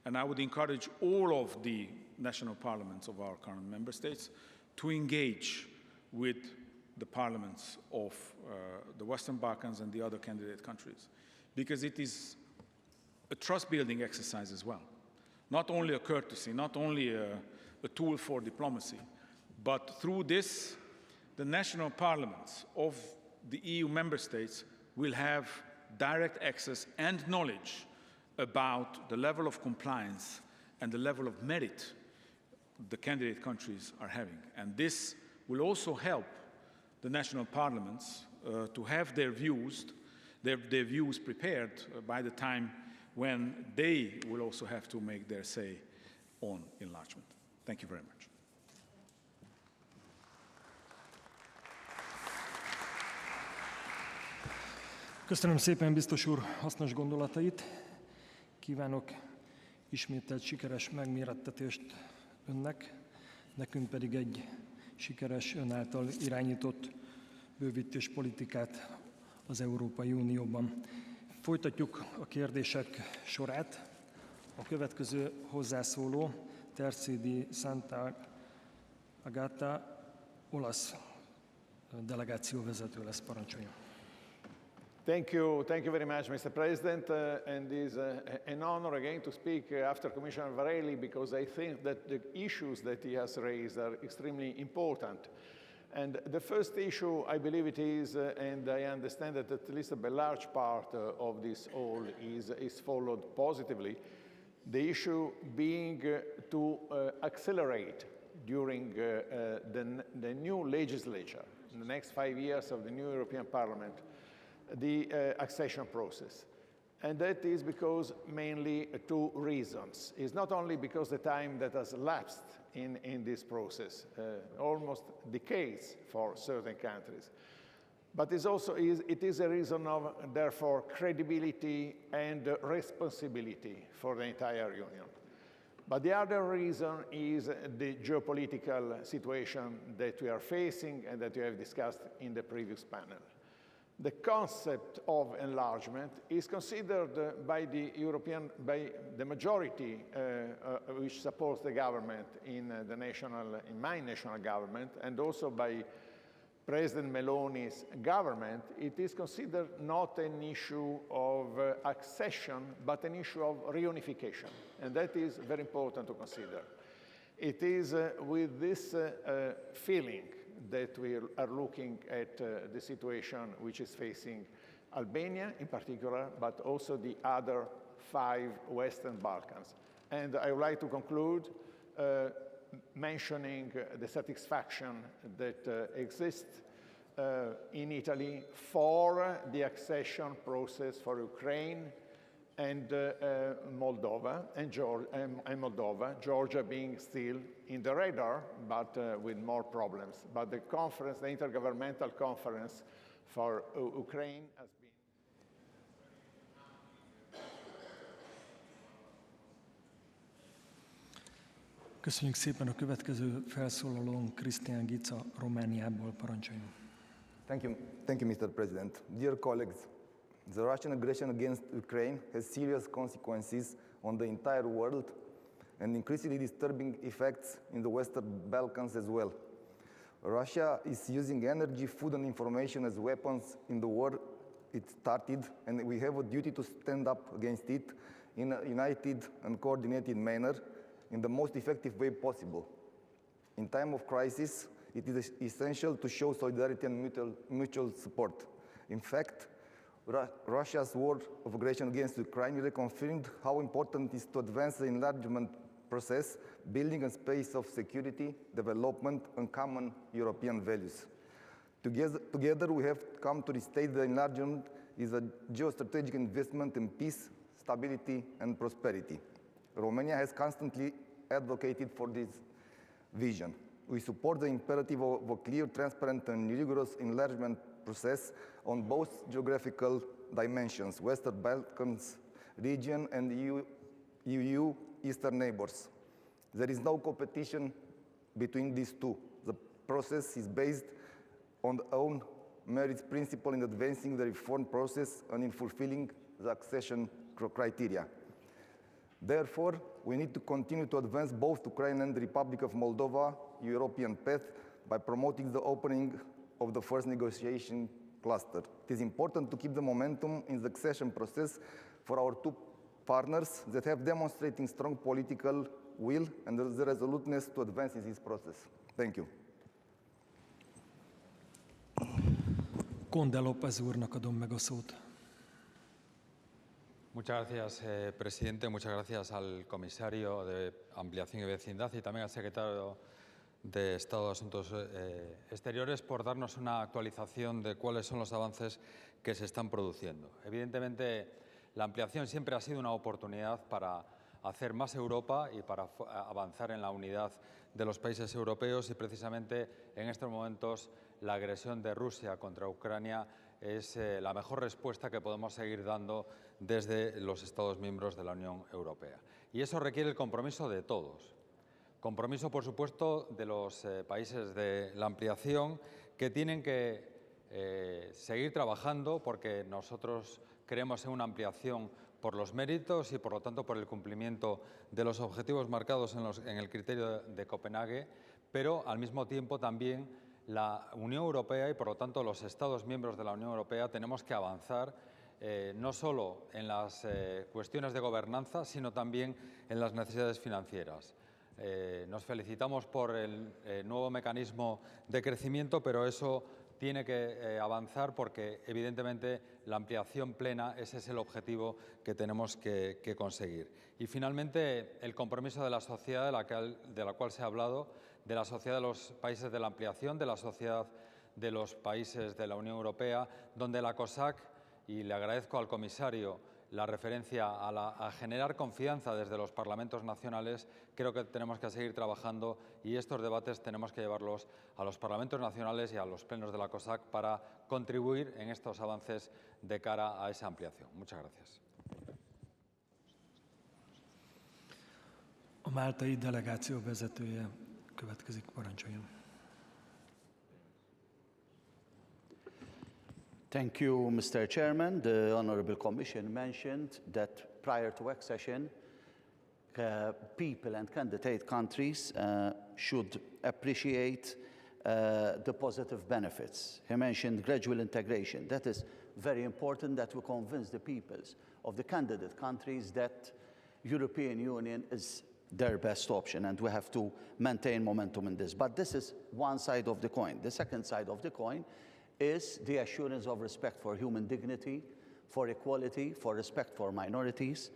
And I would encourage all of the national parliaments of our current member states to engage with the parliaments of the Western Balkans and the other candidate countries, because it is a trust-building exercise as well. Not only a courtesy, not only a tool for diplomacy, but through this, the national parliaments of the EU member states will have direct access and knowledge about the level of compliance and the level of merit the candidate countries are having. And this will also help the national parliaments to have their views prepared by the time when they will also have to make their say on enlargement. Thank you very much. Köszönöm szépen, biztos úr, hasznos gondolatait. Kívánok ismételt sikeres megmérettetést önnek, nekünk pedig egy sikeres ön által irányított bővítéspolitikát az Európai Unióban. Folytatjuk a kérdések sorát. A következő hozzászóló Terzi di Santa Agata olasz delegáció vezető lesz, parancsolja. Thank you very much, Mr. President, and it is an honor again to speak after Commissioner Varela, because I think that the issues that he has raised are extremely important. And the first issue, I believe it is, and I understand that at least a large part of this all is followed positively, the issue being to accelerate during the new legislature, in the next 5 years of the new European Parliament, the accession process. And that is because mainly two reasons. It's not only because the time that has lapsed in this process, almost decades for certain countries, but it is a reason of, therefore, credibility and responsibility for the entire Union. But the other reason is the geopolitical situation that we are facing and that we have discussed in the previous panel. The concept of enlargement is considered by the majority which supports the government in my national government, and also by President Meloni's government. It is considered not an issue of accession, but an issue of reunification, and that is very important to consider. It is with this feeling that we are looking at the situation which is facing Albania in particular, but also the other 5 Western Balkans. And I would like to conclude mentioning the satisfaction that exists in Italy for the accession process for Ukraine and Moldova, Georgia being still in the radar, but with more problems. But the conference, the intergovernmental conference for Ukraine has been... Köszönjük szépen, a következő felszólalónk Krisztián Gica Romániából, parancsoljon. Thank you, Mr. President. Dear colleagues, the Russian aggression against Ukraine has serious consequences on the entire world and increasingly disturbing effects in the Western Balkans as well. Russia is using energy, food, and information as weapons in the war it started, and we have a duty to stand up against it in a united and coordinated manner in the most effective way possible. In time of crisis, it is essential to show solidarity and mutual support. In fact, Russia's war of aggression against Ukraine reconfirmed how important it is to advance the enlargement process, building a space of security, development, and common European values. Together, we have come to restate that enlargement is a geostrategic investment in peace, stability, and prosperity. Romania has constantly advocated for this vision. We support the imperative of a clear, transparent, and rigorous enlargement process on both geographical dimensions, Western Balkans region and EU Eastern neighbors. There is no competition between these two. The process is based on the own merits principle in advancing the reform process and in fulfilling the accession criteria. Therefore, we need to continue to advance both Ukraine and the Republic of Moldova European path by promoting the opening of the first negotiation cluster. It is important to keep the momentum in the accession process for our two partners that have demonstrated strong political will and the resoluteness to advance in this process. Thank you. Conde López úrnak adom meg a szót. Muchas gracias, presidente. Muchas gracias al comisario de Ampliación y Vecindad y también al secretario de Estado de Asuntos Exteriores por darnos una actualización de cuáles son los avances que se están produciendo. Evidentemente, la ampliación siempre ha sido una oportunidad para hacer más Europa y para avanzar en la unidad de los países europeos y precisamente en estos momentos la agresión de Rusia contra Ucrania es la mejor respuesta que podemos seguir dando desde los Estados miembros de la Unión Europea. Y eso requiere el compromiso de todos. Compromiso, por supuesto, de los países de la ampliación que tienen que seguir trabajando porque nosotros creemos en una ampliación por los méritos y, por lo tanto, por el cumplimiento de los objetivos marcados en el criterio de Copenhague, pero al mismo tiempo también La Unión Europea y, por lo tanto, los Estados miembros de la Unión Europea tenemos que avanzar no solo en las cuestiones de gobernanza, sino también en las necesidades financieras. Nos felicitamos por el nuevo mecanismo de crecimiento, pero eso tiene que avanzar porque, evidentemente, la ampliación plena, ese es el objetivo que tenemos que conseguir. Y, finalmente, el compromiso de la sociedad de la cual se ha hablado, de la sociedad de los países de la ampliación, de la sociedad de los países de la Unión Europea, donde la COSAC, y le agradezco al comisario la referencia a generar confianza desde los parlamentos nacionales, creo que tenemos que seguir trabajando y estos debates tenemos que llevarlos a los parlamentos nacionales y a los plenos de la COSAC para contribuir en estos avances de cara a esa ampliación. Muchas gracias. A máltai delegáció vezetője következik, parancsoljon. Thank you, Mr. Chairman. The Honourable Commission mentioned that prior to accession, people and candidate countries should appreciate the positive benefits. He mentioned gradual integration. That is very important, that we convince the peoples of the candidate countries that European Union is their best option, and we have to maintain momentum in this. But this is one side of the coin. The second side of the coin is the assurance of respect for human dignity, for equality, for respect for minorities,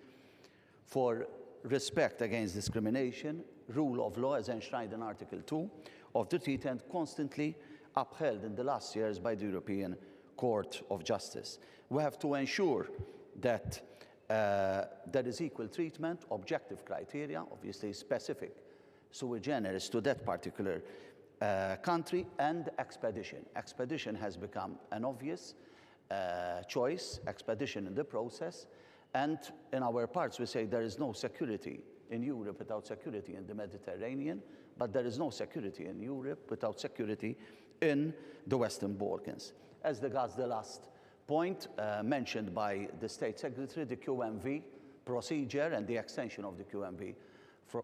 for respect against discrimination, rule of law as enshrined in Article 2 of the treaty and constantly upheld in the last years by the European Court of Justice. We have to ensure that there is equal treatment, objective criteria, obviously specific sui generis to that particular country, and expedition. Expedition has become an obvious choice, expedition in the process, and in our parts we say there is no security in Europe without security in the Mediterranean, but there is no security in Europe without security in the Western Balkans. As regards the last point mentioned by the State Secretary, the QMV procedure and the extension of the QMV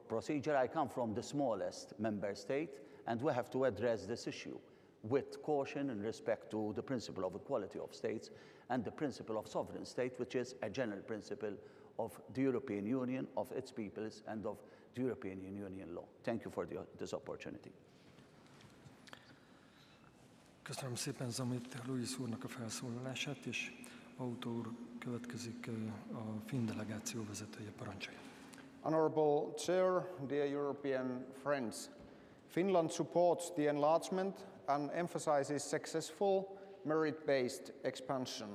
procedure, I come from the smallest member state, and we have to address this issue with caution and respect to the principle of equality of states and the principle of sovereign state, which is a general principle of the European Union, of its peoples, and of the European Union law. Thank you for this opportunity. Köszönöm szépen Zamit Luis úrnak a felszólalását, és Autó úr következik a finn delegáció vezetője, parancsolja. Honorable Chair, dear European friends, Finland supports the enlargement and emphasizes successful merit-based expansion.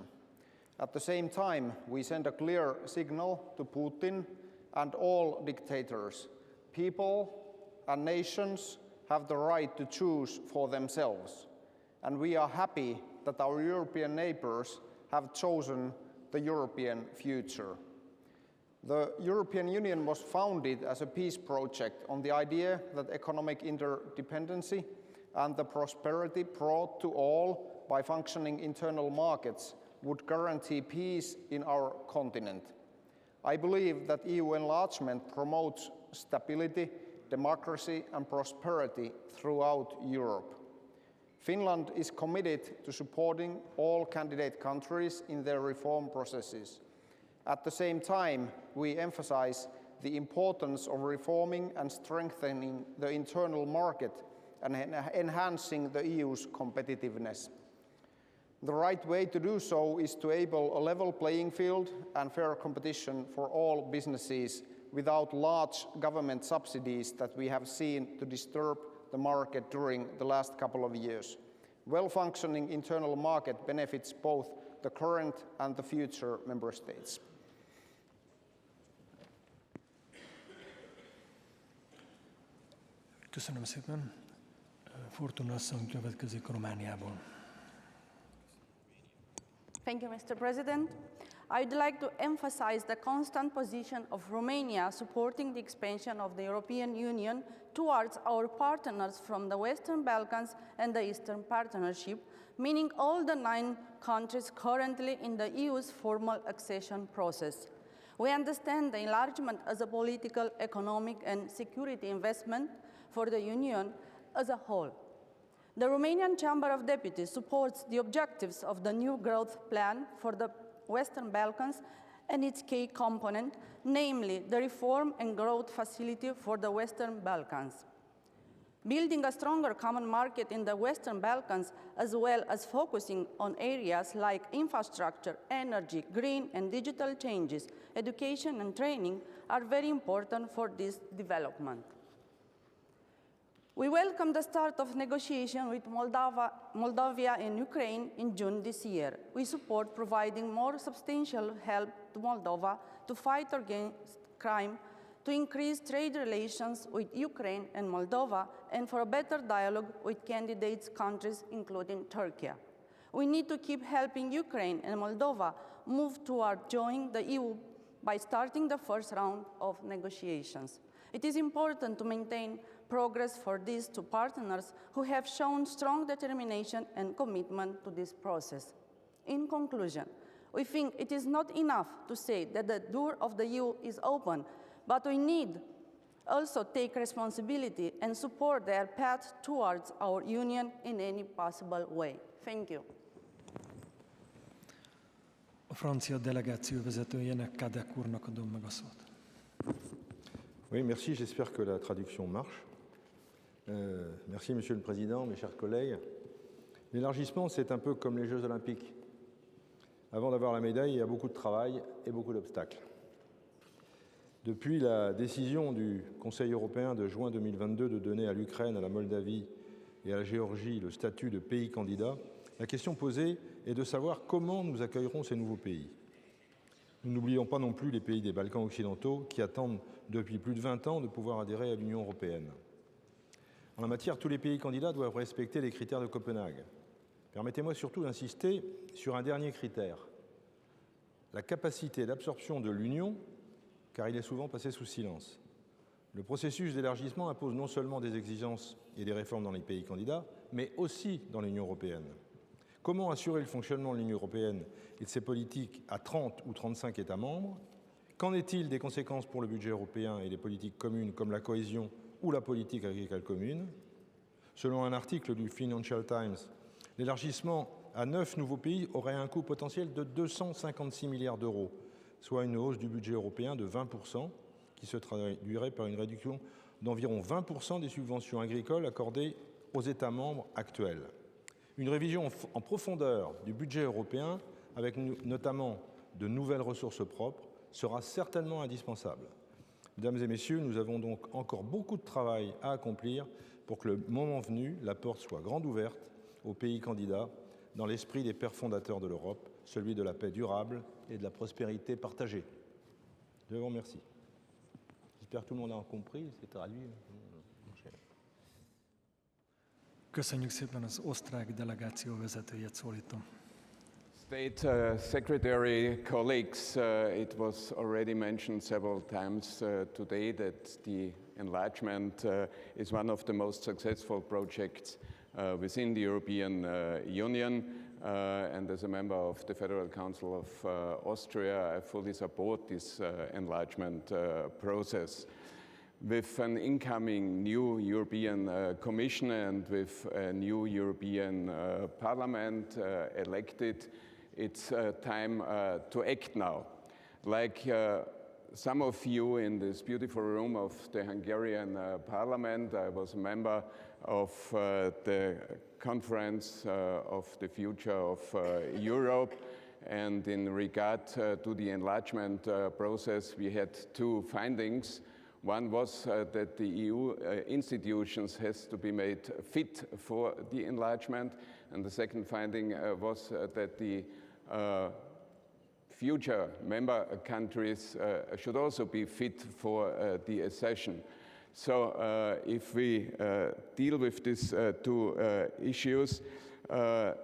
At the same time, we send a clear signal to Putin and all dictators. People and nations have the right to choose for themselves, and we are happy that our European neighbors have chosen the European future. The European Union was founded as a peace project on the idea that economic interdependency and the prosperity brought to all by functioning internal markets would guarantee peace in our continent. I believe that EU enlargement promotes stability, democracy and prosperity throughout Europe. Finland is committed to supporting all candidate countries in their reform processes. At the same time, we emphasize the importance of reforming and strengthening the internal market and enhancing the EU's competitiveness. The right way to do so is to enable a level playing field and fair competition for all businesses without large government subsidies that we have seen to disturb the market during the last couple of years. Well-functioning internal market benefits both the current and the future member states. Köszönöm szépen. Fortuna asszony következik Romániából. Thank you, Mr. President. I'd like to emphasize the constant position of Romania supporting the expansion of the European Union towards our partners from the Western Balkans and the Eastern Partnership, meaning all the 9 countries currently in the EU's formal accession process. We understand the enlargement as a political, economic, and security investment for the Union as a whole. The Romanian Chamber of Deputies supports the objectives of the new growth plan for the Western Balkans and its key component, namely the reform and growth facility for the Western Balkans. Building a stronger common market in the Western Balkans, as well as focusing on areas like infrastructure, energy, green and digital changes, education and training are very important for this development. We welcome the start of negotiations with Moldova and Ukraine in June this year. We support providing more substantial help to Moldova to fight against crime, to increase trade relations with Ukraine and Moldova, and for a better dialogue with candidate countries, including Turkey. We need to keep helping Ukraine and Moldova move toward joining the EU by starting the first round of negotiations. It is important to maintain progress for these two partners who have shown strong determination and commitment to this process. In conclusion, we think it is not enough to say that the door of the EU is open, but we need also take responsibility and support their path towards our union in any possible way. Thank you. A francia delegáció vezetőjének, Kadek úrnak adom meg a szót. Oui, merci, j'espère que la traduction marche. Merci Monsieur le Président, mes chers collègues. L'élargissement, c'est un peu comme les Jeux Olympiques. Avant d'avoir la médaille, il y a beaucoup de travail et beaucoup d'obstacles. Depuis la décision du Conseil européen de juin 2022 de donner à l'Ukraine, à la Moldavie et à la Géorgie le statut de pays candidat, la question posée est de savoir comment nous accueillerons ces nouveaux pays. Nous n'oublions pas non plus les pays des Balkans occidentaux qui attendent depuis plus de 20 ans de pouvoir adhérer à l'Union européenne. En la matière, tous les pays candidats doivent respecter les critères de Copenhague. Permettez-moi surtout d'insister sur un dernier critère, la capacité d'absorption de l'Union, car il est souvent passé sous silence. Le processus d'élargissement impose non seulement des exigences et des réformes dans les pays candidats, mais aussi dans l'Union européenne. Comment assurer le fonctionnement de l'Union européenne et de ses politiques à 30 ou 35 États membres? Qu'en est-il des conséquences pour le budget européen et les politiques communes comme la cohésion ou la politique agricole commune? Selon un article du Financial Times, l'élargissement à 9 nouveaux pays aurait un coût potentiel de 256 milliards d'euros, soit une hausse du budget européen de 20%, qui se traduirait par une réduction d'environ 20% des subventions agricoles accordées aux États membres actuels. Une révision en profondeur du budget européen, avec notamment de nouvelles ressources propres, sera certainement indispensable. Mesdames et messieurs, nous avons donc encore beaucoup de travail à accomplir pour que le moment venu, la porte soit grande ouverte aux pays candidats dans l'esprit des pères fondateurs de l'Europe, celui de la paix durable et de la prospérité partagée. Je vous remercie. J'espère que tout le monde a compris, c'est traduit. Köszönjük szépen, az osztrák delegáció vezetőjét szólítom. State Secretary, colleagues, it was already mentioned several times today that the enlargement is one of the most successful projects within the European Union. And as a member of the Federal Council of Austria, I fully support this enlargement process. With an incoming new European Commission and with a new European Parliament elected, it's time to act now. Like some of you in this beautiful room of the Hungarian Parliament, I was a member of the Conference of the Future of Europe, and in regard to the enlargement process, we had two findings. One was that the EU institutions has to be made fit for the enlargement, and the second finding was that the future member countries should also be fit for the accession. So if we deal with these two issues, I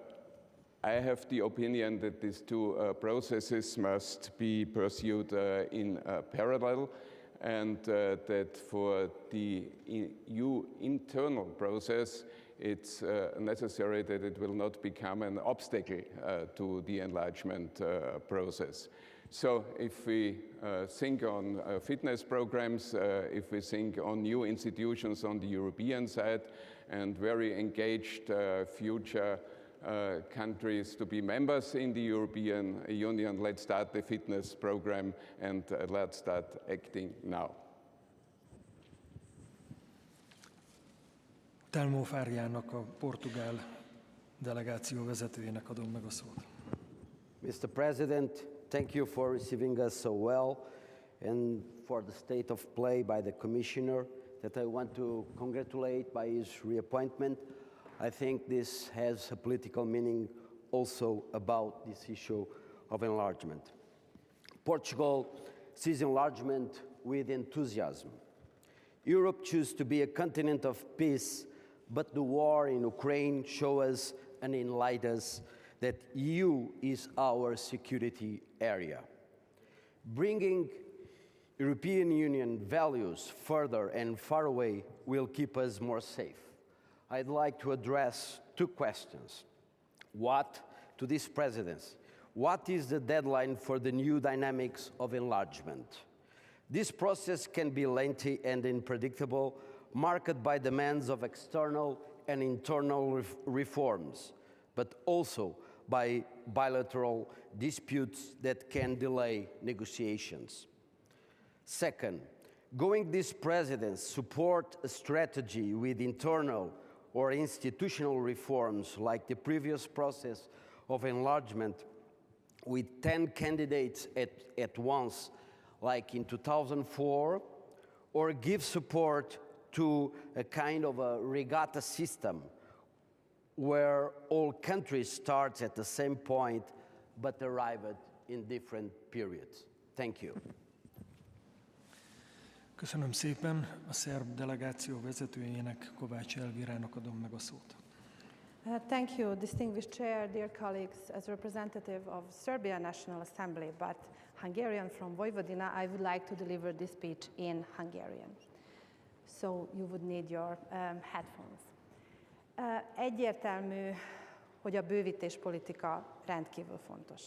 have the opinion that these two processes must be pursued in parallel, and that for the EU internal process, it's necessary that it will not become an obstacle to the enlargement process. So if we think on fitness programs, if we think on new institutions on the European side, and very engaged future countries to be members in the European Union. Let's start the fitness program and let's start acting now. Telmo Fáriának, a portugál delegáció vezetőjének adom meg a szót. Mr. President, thank you for receiving us so well and for the state of play by the Commissioner that I want to congratulate by his reappointment. I think this has a political meaning also about this issue of enlargement. Portugal sees enlargement with enthusiasm. Europe chose to be a continent of peace, but the war in Ukraine shows us and enlightens us that EU is our security area. Bringing European Union values further and far away will keep us more safe. I'd like to address two questions. To this presidency, what is the deadline for the new dynamics of enlargement? This process can be lengthy and unpredictable, marked by demands of external and internal reforms, but also by bilateral disputes that can delay negotiations. Second, going this presidency support a strategy with internal or institutional reforms like the previous process of enlargement with 10 candidates at once, like in 2004, or give support to a kind of a regatta system where all countries start at the same point but arrive in different periods. Thank you. Köszönöm szépen. A szerb delegáció vezetőjének, Kovács Elvírának adom meg a szót. Thank you, distinguished chair, dear colleagues. As representative of Serbia National Assembly, but Hungarian from Vojvodina, I would like to deliver this speech in Hungarian. So you would need your headphones. Egyértelmű, hogy a bővítéspolitika rendkívül fontos.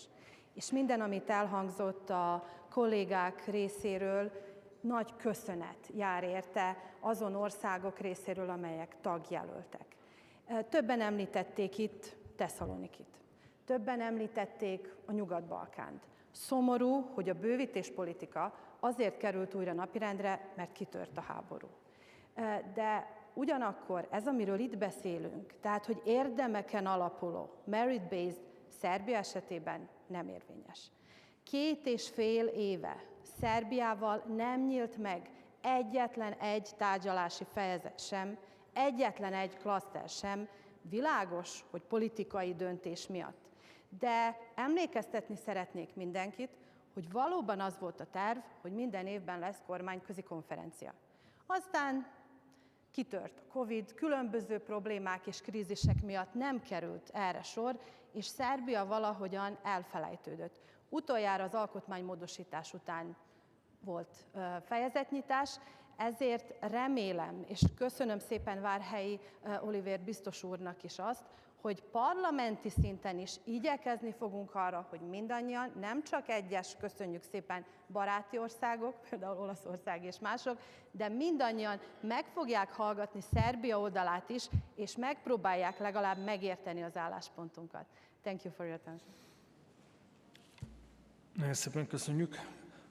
És minden, amit elhangzott a kollégák részéről, nagy köszönet jár érte azon országok részéről, amelyek tagjelöltek. Többen említették itt Tesszalonikit. Többen említették a Nyugat-Balkánt. Szomorú, hogy a bővítéspolitika azért került újra napirendre, mert kitört a háború. De ugyanakkor ez, amiről itt beszélünk, tehát, hogy érdemeken alapuló, merit-based Szerbia esetében nem érvényes. 2,5 éve Szerbiával nem nyílt meg egyetlen egy tárgyalási fejezet sem, egyetlen egy klaszter sem, világos, hogy politikai döntés miatt. De emlékeztetni szeretnék mindenkit, hogy valóban az volt a terv, hogy minden évben lesz kormányközi konferencia. Aztán kitört a Covid, különböző problémák és krízisek miatt nem került erre sor, és Szerbia valahogyan elfelejtődött. Utoljára az alkotmánymódosítás után volt fejezetnyitás, ezért remélem, és köszönöm szépen Várhelyi Olivér biztos úrnak is azt, hogy parlamenti szinten is igyekezni fogunk arra, hogy mindannyian, nem csak egyes, köszönjük szépen, baráti országok, például Olaszország és mások, de mindannyian meg fogják hallgatni Szerbia oldalát is, és megpróbálják legalább megérteni az álláspontunkat. Thank you for your attention. Nagyon szépen köszönjük.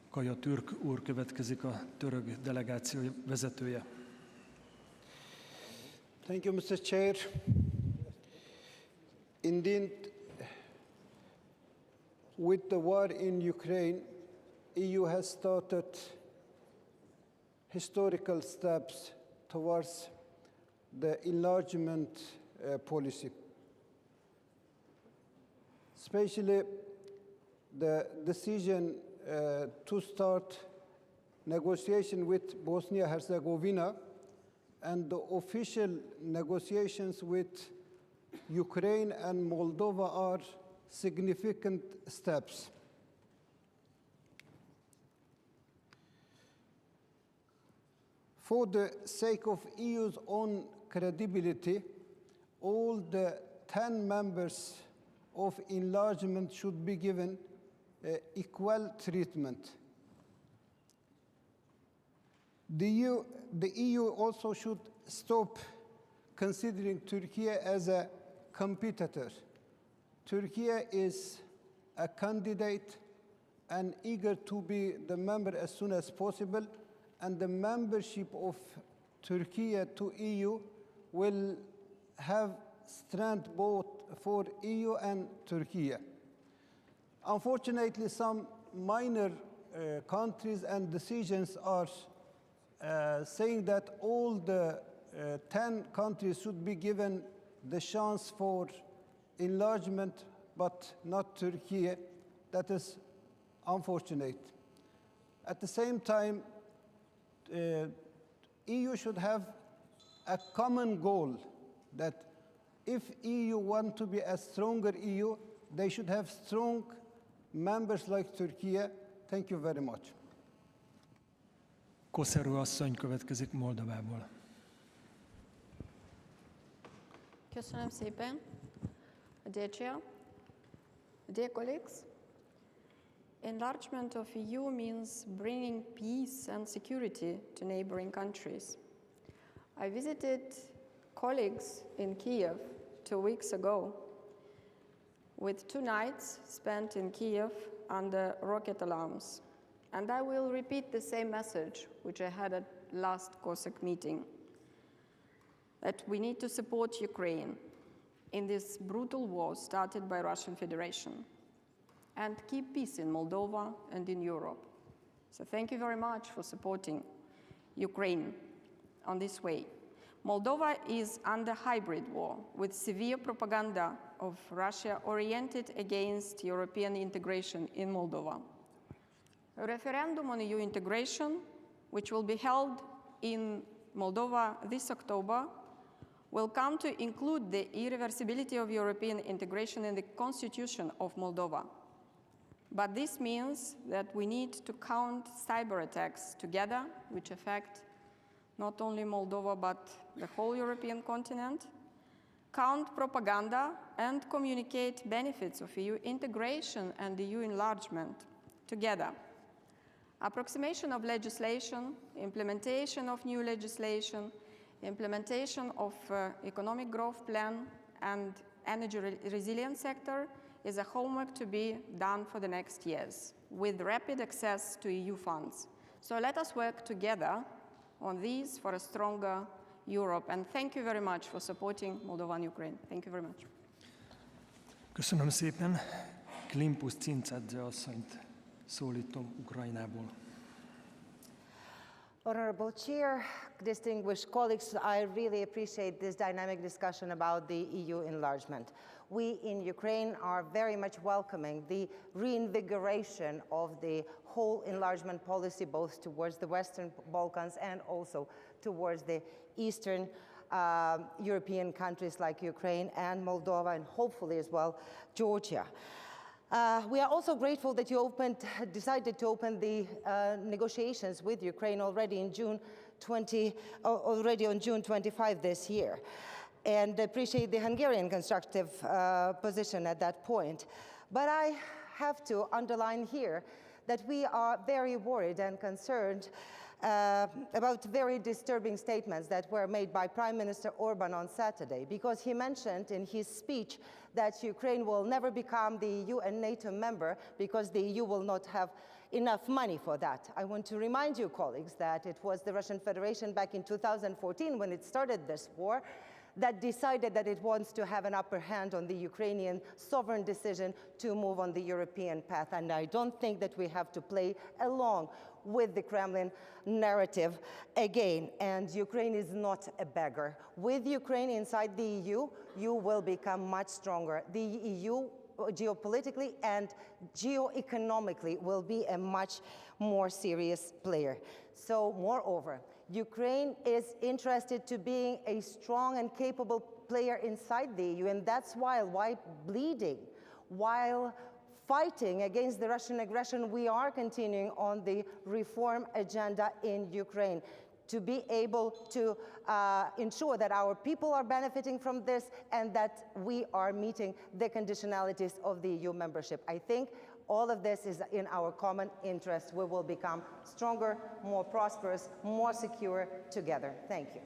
Kaja Türk úr következik, a török delegáció vezetője. Thank you, Mr. Chair. Indeed, with the war in Ukraine, EU has started historical steps towards the enlargement policy. Especially the decision to start negotiation with Bosnia-Herzegovina and the official negotiations with Ukraine and Moldova are significant steps. For the sake of EU's own credibility, all the 10 members of enlargement should be given equal treatment. The EU also should stop considering Turkey as a competitor. Turkey is a candidate and eager to be the member as soon as possible, and the membership of Turkey to EU will have strength both for EU and Turkey. Unfortunately, some minor countries and decisions are saying that all the 10 countries should be given the chance for enlargement, but not Turkey. That is unfortunate. At the same time, EU should have a common goal that if EU want to be a stronger EU, they should have strong members like Turkey. Thank you very much. Koszerú asszony következik Moldovából. Köszönöm szépen. Dear Chair, dear colleagues, enlargement of EU means bringing peace and security to neighboring countries. I visited colleagues in Kiev 2 weeks ago with 2 nights spent in Kiev under rocket alarms. And I will repeat the same message which I had at last COSAC meeting, that we need to support Ukraine in this brutal war started by Russian Federation and keep peace in Moldova and in Europe. So thank you very much for supporting Ukraine on this way. Moldova is under hybrid war with severe propaganda of Russia oriented against European integration in Moldova. A referendum on EU integration, which will be held in Moldova this October, will come to include the irreversibility of European integration in the constitution of Moldova. But this means that we need to count cyber attacks together, which affect not only Moldova, but the whole European continent, count propaganda and communicate benefits of EU integration and EU enlargement together. Approximation of legislation, implementation of new legislation, implementation of economic growth plan and energy resilience sector is a homework to be done for the next years with rapid access to EU funds. So let us work together on these for a stronger Europe. And thank you very much for supporting Moldova and Ukraine. Thank you very much. Köszönöm szépen. Klimpus Cincadze asszonyt szólítom Ukrajnából. Honorable Chair, distinguished colleagues, I really appreciate this dynamic discussion about the EU enlargement. We in Ukraine are very much welcoming the reinvigoration of the whole enlargement policy, both towards the Western Balkans and also towards the Eastern European countries like Ukraine and Moldova, and hopefully as well Georgia. We are also grateful that you decided to open the negotiations with Ukraine already on June 25 this year, and appreciate the Hungarian constructive position at that point. But I have to underline here that we are very worried and concerned about very disturbing statements that were made by Prime Minister Orban on Saturday, because he mentioned in his speech that Ukraine will never become the EU and NATO member because the EU will not have enough money for that. I want to remind you, colleagues, that it was the Russian Federation back in 2014 when it started this war that decided that it wants to have an upper hand on the Ukrainian sovereign decision to move on the European path. And I don't think that we have to play along with the Kremlin narrative again. And Ukraine is not a beggar. With Ukraine inside the EU, you will become much stronger. The EU geopolitically and geoeconomically will be a much more serious player. So moreover, Ukraine is interested to being a strong and capable player inside the EU, and that's why, while bleeding, while fighting against the Russian aggression, we are continuing on the reform agenda in Ukraine to be able to ensure that our people are benefiting from this and that we are meeting the conditionalities of the EU membership. I think all of this is in our common interest. We will become stronger, more prosperous, more secure together. Thank you.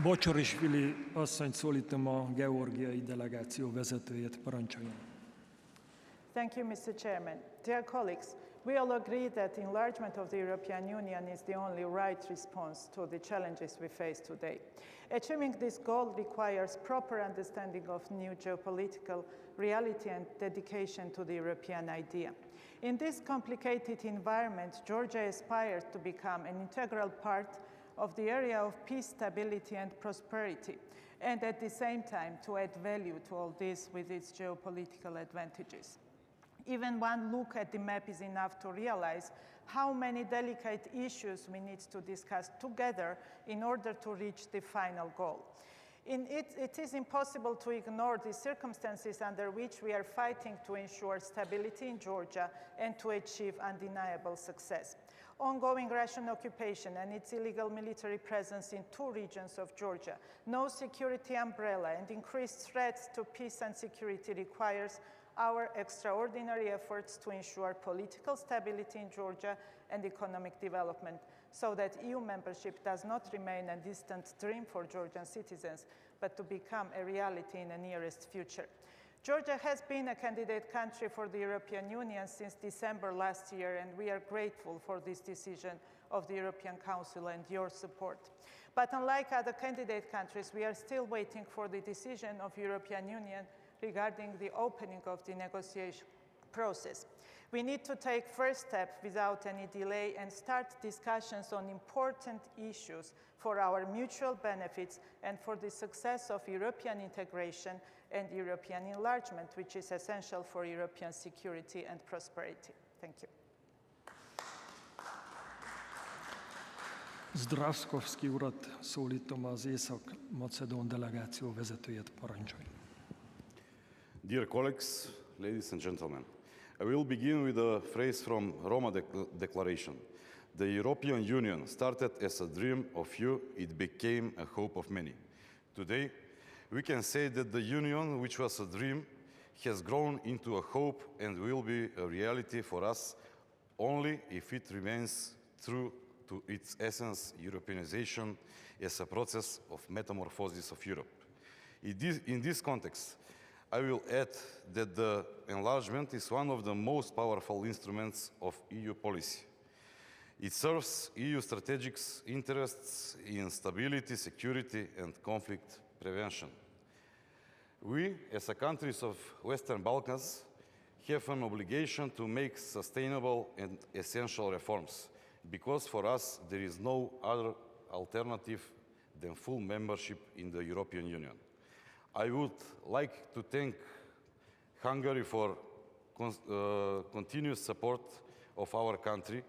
Bocsorisvili asszonyt szólítom a georgiai delegáció vezetőjét, parancsoljon. Thank you, Mr. Chairman. Dear colleagues, we all agree that enlargement of the European Union is the only right response to the challenges we face today. Achieving this goal requires proper understanding of new geopolitical reality and dedication to the European idea. In this complicated environment, Georgia aspires to become an integral part of the area of peace, stability, and prosperity, and at the same time to add value to all this with its geopolitical advantages. Even one look at the map is enough to realize how many delicate issues we need to discuss together in order to reach the final goal. It is impossible to ignore the circumstances under which we are fighting to ensure stability in Georgia and to achieve undeniable success. Ongoing Russian occupation and its illegal military presence in two regions of Georgia, no security umbrella, and increased threats to peace and security requires our extraordinary efforts to ensure political stability in Georgia and economic development so that EU membership does not remain a distant dream for Georgian citizens, but to become a reality in the nearest future. Georgia has been a candidate country for the European Union since December last year, and we are grateful for this decision of the European Council and your support. But unlike other candidate countries, we are still waiting for the decision of the European Union regarding the opening of the negotiation process. We need to take first step without any delay and start discussions on important issues for our mutual benefits and for the success of European integration and European enlargement, which is essential for European security and prosperity. Thank you. Zdravskovski urat szólítom, az Észak-Macedón delegáció vezetőjét, parancsoljon. Dear colleagues, ladies and gentlemen, I will begin with a phrase from Roma Declaration. The European Union started as a dream of few, it became a hope of many. Today, we can say that the Union, which was a dream, has grown into a hope and will be a reality for us only if it remains true to its essence, Europeanization, as a process of metamorphosis of Europe. In this context, I will add that the enlargement is one of the most powerful instruments of EU policy. It serves EU strategic interests in stability, security, and conflict prevention. We, as a countries of Western Balkans, have an obligation to make sustainable and essential reforms, because for us there is no other alternative than full membership in the European Union. I would like to thank Hungary for continuous support of our country,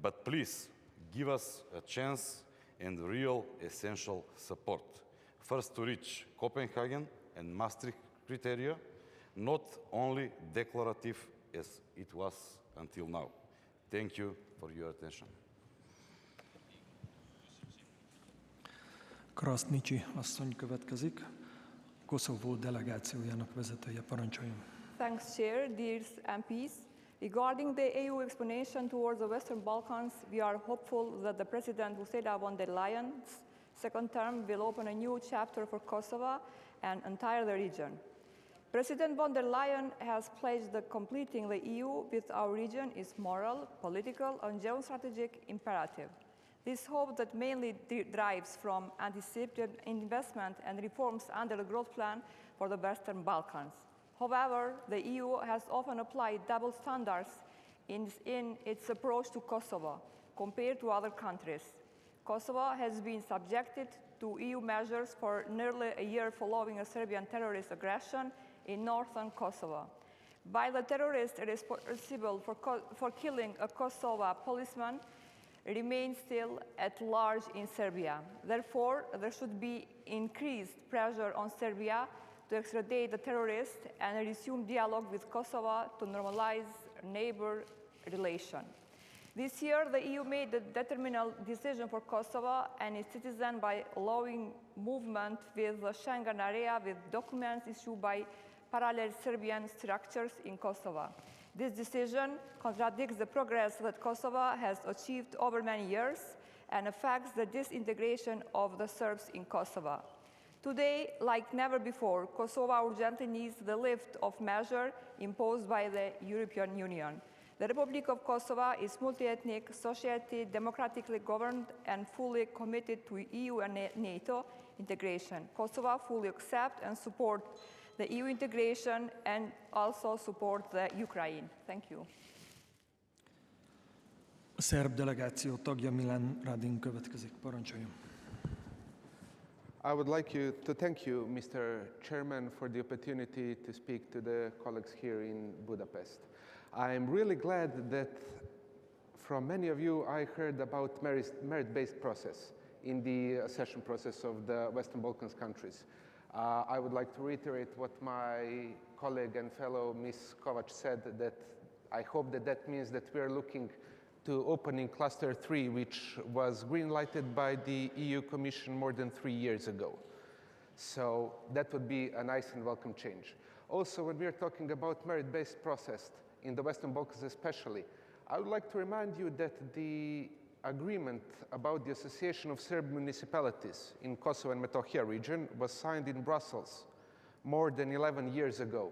but please give us a chance and real essential support. First to reach Copenhagen and Maastricht criteria, not only declarative as it was until now. Thank you for your attention. Krasniqi asszony következik, Koszovó delegációjának vezetője, parancsoljon. Thanks, Chair. Dear MPs, regarding the EU explanation towards the Western Balkans, we are hopeful that the President Ursula von der Leyen's second term will open a new chapter for Kosovo and entire the region. President von der Leyen has pledged that completing the EU with our region is moral, political, and geostrategic imperative. This hope that mainly derives from anticipated investment and reforms under the growth plan for the Western Balkans. However, the EU has often applied double standards in its approach to Kosovo compared to other countries. Kosovo has been subjected to EU measures for nearly a year following a Serbian terrorist aggression in northern Kosovo. While the terrorist responsible for killing a Kosovo policeman remains still at large in Serbia. Therefore, there should be increased pressure on Serbia to extradite the terrorist and resume dialogue with Kosovo to normalize neighbor relations. This year, the EU made a determined decision for Kosovo and its citizens by allowing movement with the Schengen area with documents issued by parallel Serbian structures in Kosovo. This decision contradicts the progress that Kosovo has achieved over many years and affects the disintegration of the Serbs in Kosovo. Today, like never before, Kosovo urgently needs the lift of measures imposed by the European Union. The Republic of Kosovo is multi-ethnic, society, democratically governed, and fully committed to EU and NATO integration. Kosovo fully accepts and supports the EU integration and also supports the Ukraine. Thank you. A szerb delegáció tagja Milan Radin következik. Parancsoljon. I would like to thank you, Mr. Chairman, for the opportunity to speak to the colleagues here in Budapest. I'm really glad that from many of you I heard about merit-based process in the accession process of the Western Balkans countries. I would like to reiterate what my colleague and fellow Ms. Kovac said, that I hope that that means that we are looking to opening Cluster 3, which was green-lighted by the EU Commission more than 3 years ago. So that would be a nice and welcome change. Also, when we are talking about merit-based process in the Western Balkans especially, I would like to remind you that the agreement about the association of Serb municipalities in Kosovo and Metohija region was signed in Brussels more than 11 years ago.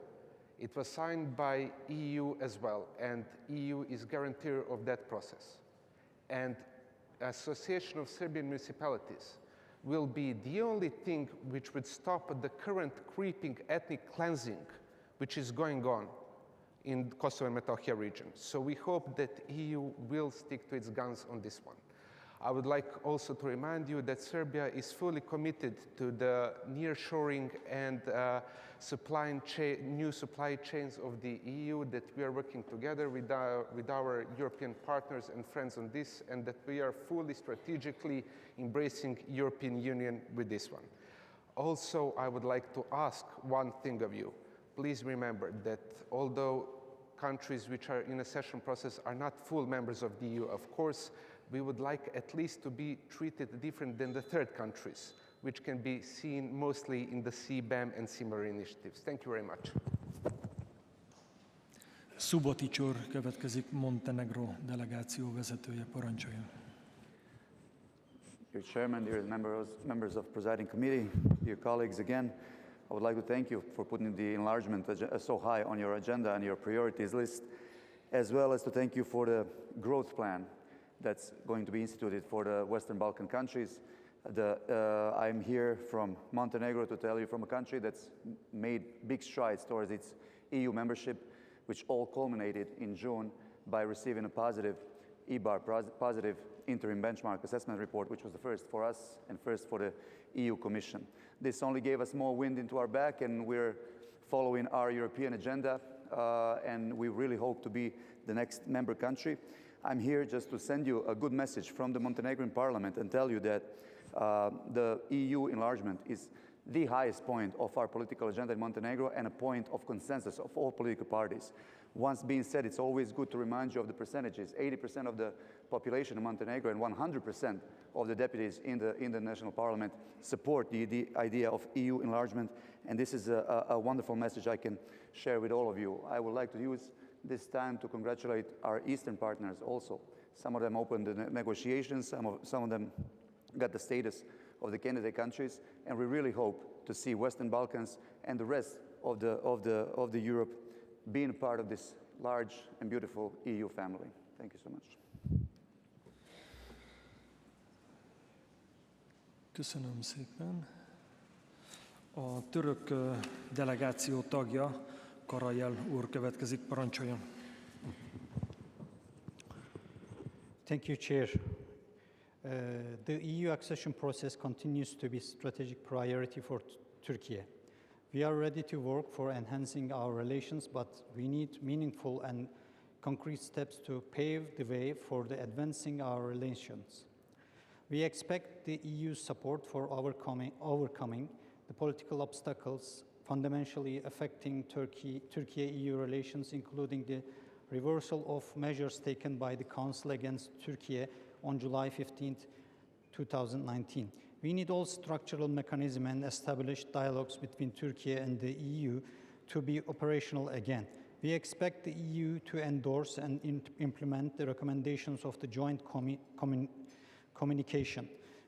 It was signed by EU as well, and EU is guarantor of that process. And association of Serbian municipalities will be the only thing which would stop the current creeping ethnic cleansing which is going on in Kosovo and Metohija region. So we hope that EU will stick to its guns on this one. I would like also to remind you that Serbia is fully committed to the nearshoring and new supply chains of the EU, that we are working together with our European partners and friends on this, and that we are fully strategically embracing European Union with this one. Also, I would like to ask one thing of you. Please remember that although countries which are in a accession process are not full members of the EU, of course, we would like at least to be treated different than the third countries, which can be seen mostly in the CBAM and similar initiatives. Thank you very much. Subotić úr következik, Montenegro delegáció vezetője. Parancsoljon. Dear Chairman, dear members of Presiding Committee, dear colleagues, again, I would like to thank you for putting the enlargement so high on your agenda and your priorities list, as well as to thank you for the growth plan that's going to be instituted for the Western Balkan countries. I'm here from Montenegro to tell you from a country that's made big strides towards its EU membership, which all culminated in June by receiving a positive EBAR, positive interim benchmark assessment report, which was the first for us and first for the EU Commission. This only gave us more wind into our back, and we're following our European agenda, and we really hope to be the next member country. I'm here just to send you a good message from the Montenegrin Parliament and tell you that the EU enlargement is the highest point of our political agenda in Montenegro and a point of consensus of all political parties. Once being said, it's always good to remind you of the percentages. 80% of the population in Montenegro and 100% of the deputies in the national parliament support the idea of EU enlargement, and this is a wonderful message I can share with all of you. I would like to use this time to congratulate our Eastern partners also. Some of them opened the negotiations, some of them got the status of the candidate countries, and we really hope to see Western Balkans and the rest of the Europe being a part of this large and beautiful EU family. Thank you so much. Köszönöm szépen. A török delegáció tagja, Karayel úr következik, parancsoljon. Thank you, Chair. The EU accession process continues to be a strategic priority for Turkey. We are ready to work for enhancing our relations, but we need meaningful and concrete steps to pave the way for advancing our relations. We expect the EU's support for overcoming the political obstacles fundamentally affecting Turkey-EU relations, including the reversal of measures taken by the Council against Turkey on July 15, 2019. We need all structural mechanisms and established dialogues between Turkey and the EU to be operational again. We expect the EU to endorse and implement the recommendations of the joint communication.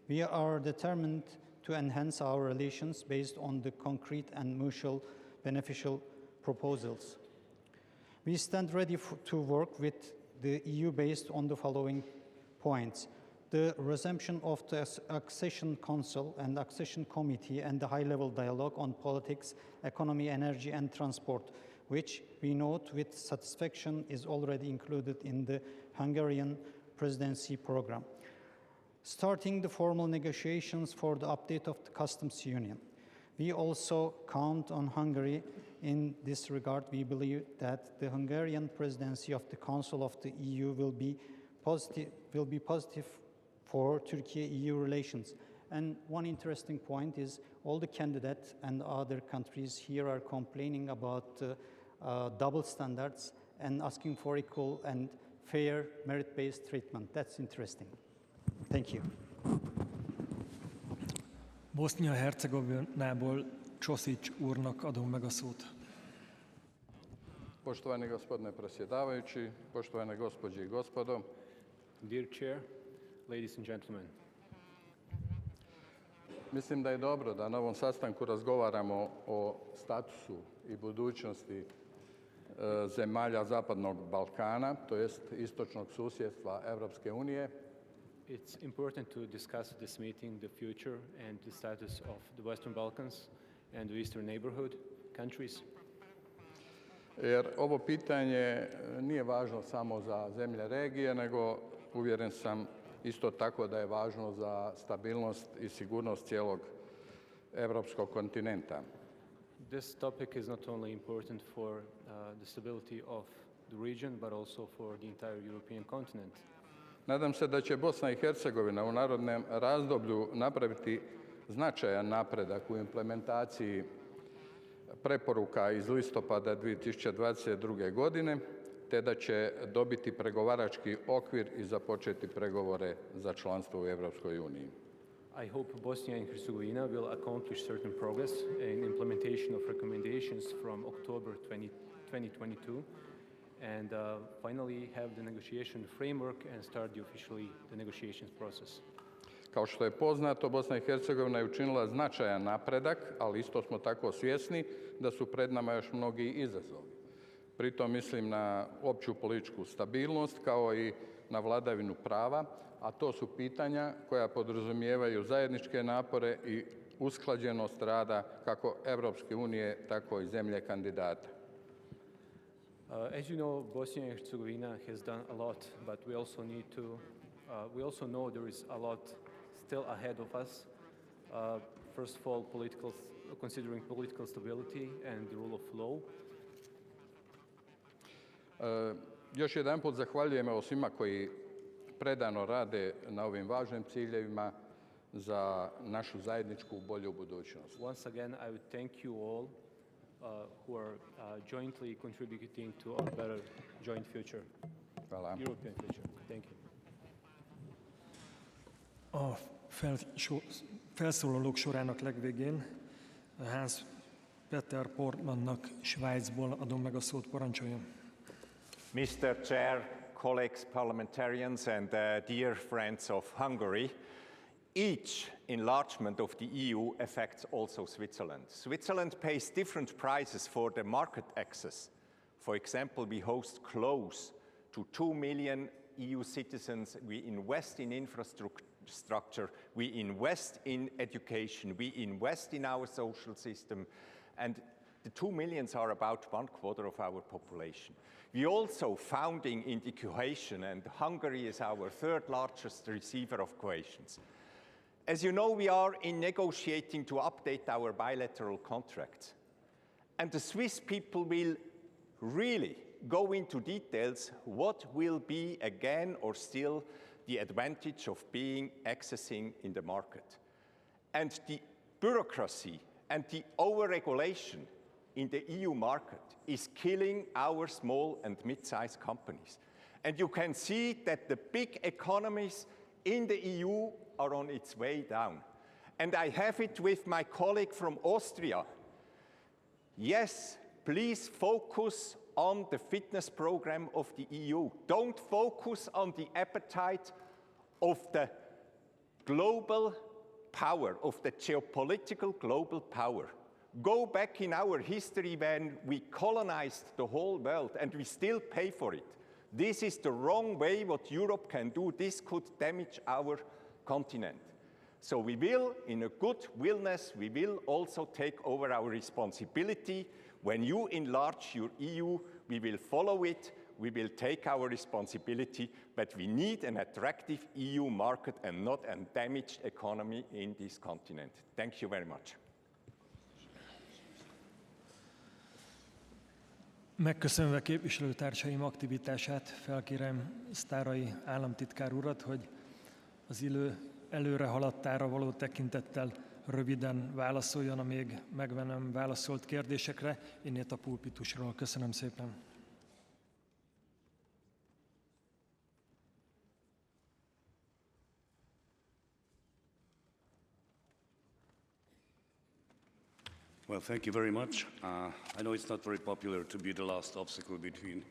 We are determined to enhance our relations based on the concrete and mutual beneficial proposals. We stand ready to work with the EU based on the following points: the resumption of the Accession Council and Accession Committee and the high-level dialogue on politics, economy, energy and transport, which we note with satisfaction is already included in the Hungarian presidency program. Starting the formal negotiations for the update of the customs union. We also count on Hungary in this regard. We believe that the Hungarian presidency of the Council of the EU will be positive for Turkey-EU relations. And one interesting point is all the candidates and other countries here are complaining about double standards and asking for equal and fair merit-based treatment. That's interesting. Thank you. Bosznia-Hercegovinából Ćosić úrnak adom meg a szót. Poštovani gospodine predsjedavajući, poštovane gospođe i gospodo. Dear Chair, ladies and gentlemen. Mislim da je dobro da na ovom sastanku razgovaramo o statusu i budućnosti zemalja Zapadnog Balkana, to jest istočnog susjedstva Europske unije. It's important to discuss at this meeting the future and the status of the Western Balkans and the Eastern neighborhood countries. Jer ovo pitanje nije važno samo za zemlje regije, nego uvjeren sam isto tako da je važno za stabilnost i sigurnost cijelog europskog kontinenta. This topic is not only important for the stability of the region, but also for the entire European continent. Nadam se da će Bosna i Hercegovina u narodnom razdoblju napraviti značajan napredak u implementaciji preporuka iz listopada 2022. godine, te da će dobiti pregovarački okvir i započeti pregovore za članstvo u Europskoj uniji. I hope Bosnia and Herzegovina will accomplish certain progress in implementation of recommendations from October 2022 and finally have the negotiation framework and start the negotiations process. Kao što je poznato, Bosna i Hercegovina je učinila značajan napredak, ali isto smo tako svjesni da su pred nama još mnogi izazovi. Pritom mislim na opću političku stabilnost kao i na vladavinu prava, a to su pitanja koja podrazumijevaju zajedničke napore i usklađenost rada kako Europske unije, tako i zemlje kandidata. As you know, Bosnia and Herzegovina has done a lot, but we also know there is a lot still ahead of us. First of all, considering political stability and the rule of law. Još jedanput zahvaljujem svima koji predano rade na ovim važnim ciljevima za našu zajedničku bolju budućnost. Once again, I would thank you all who are jointly contributing to our better joint future, European future. Thank you. A felszólalók sorának legvégén Hans Peter Portmannak Svájcból adom meg a szót, parancsoljon. Mr. Chair, colleagues, parliamentarians and dear friends of Hungary, each enlargement of the EU affects also Switzerland. Switzerland pays different prices for the market access. For example, we host close to 2 million EU citizens. We invest in infrastructure, we invest in education, we invest in our social system, and the 2 million are about 1/4 of our population. We also founding in the cohesion, and Hungary is our third largest receiver of cohesions. As you know, we are in negotiating to update our bilateral contracts. And the Swiss people will really go into details what will be again or still the advantage of accessing in the market. And the bureaucracy and the over-regulation in the EU market is killing our small and mid-sized companies. And you can see that the big economies in the EU are on its way down. And I have it with my colleague from Austria. Yes, please focus on the fitness program of the EU. Don't focus on the appetite of the global power, of the geopolitical global power. Go back in our history when we colonized the whole world and we still pay for it. This is the wrong way what Europe can do. This could damage our continent. So we will, in a good willness, we will also take over our responsibility. When you enlarge your EU, we will follow it. We will take our responsibility, but we need an attractive EU market and not a damaged economy in this continent. Thank you very much. Megköszönve képviselőtársaim aktivitását, felkérem Sztáray államtitkár urat, hogy az előre haladtára való tekintettel röviden válaszoljon a még meg nem válaszolt kérdésekre. Innét a pulpitusról. Köszönöm szépen. Well, thank you very much. I know it's not very popular to be the last obstacle between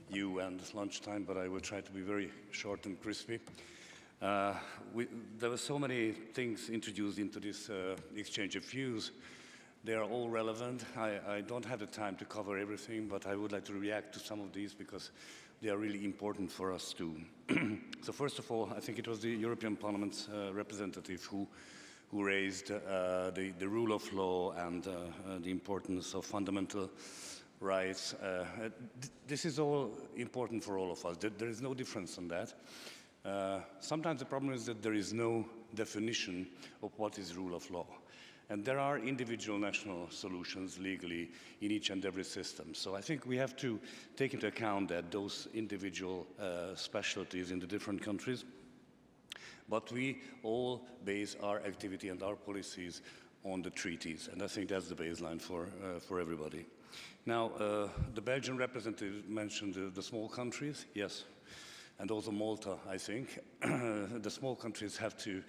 you and lunchtime, but I will try to be very short and crispy. There were so many things introduced into this exchange of views. They are all relevant. I don't have the time to cover everything, but I would like to react to some of these because they are really important for us too. So first of all, I think it was the European Parliament's representative who raised the rule of law and the importance of fundamental rights. This is all important for all of us. There is no difference on that. Sometimes the problem is that there is no definition of what is rule of law. And there are individual national solutions legally in each and every system. So I think we have to take into account that those individual specialties in the different countries. But we all base our activity and our policies on the treaties, and I think that's the baseline for everybody. Now, the Belgian representative mentioned the small countries, yes, and also Malta, I think. The small countries have to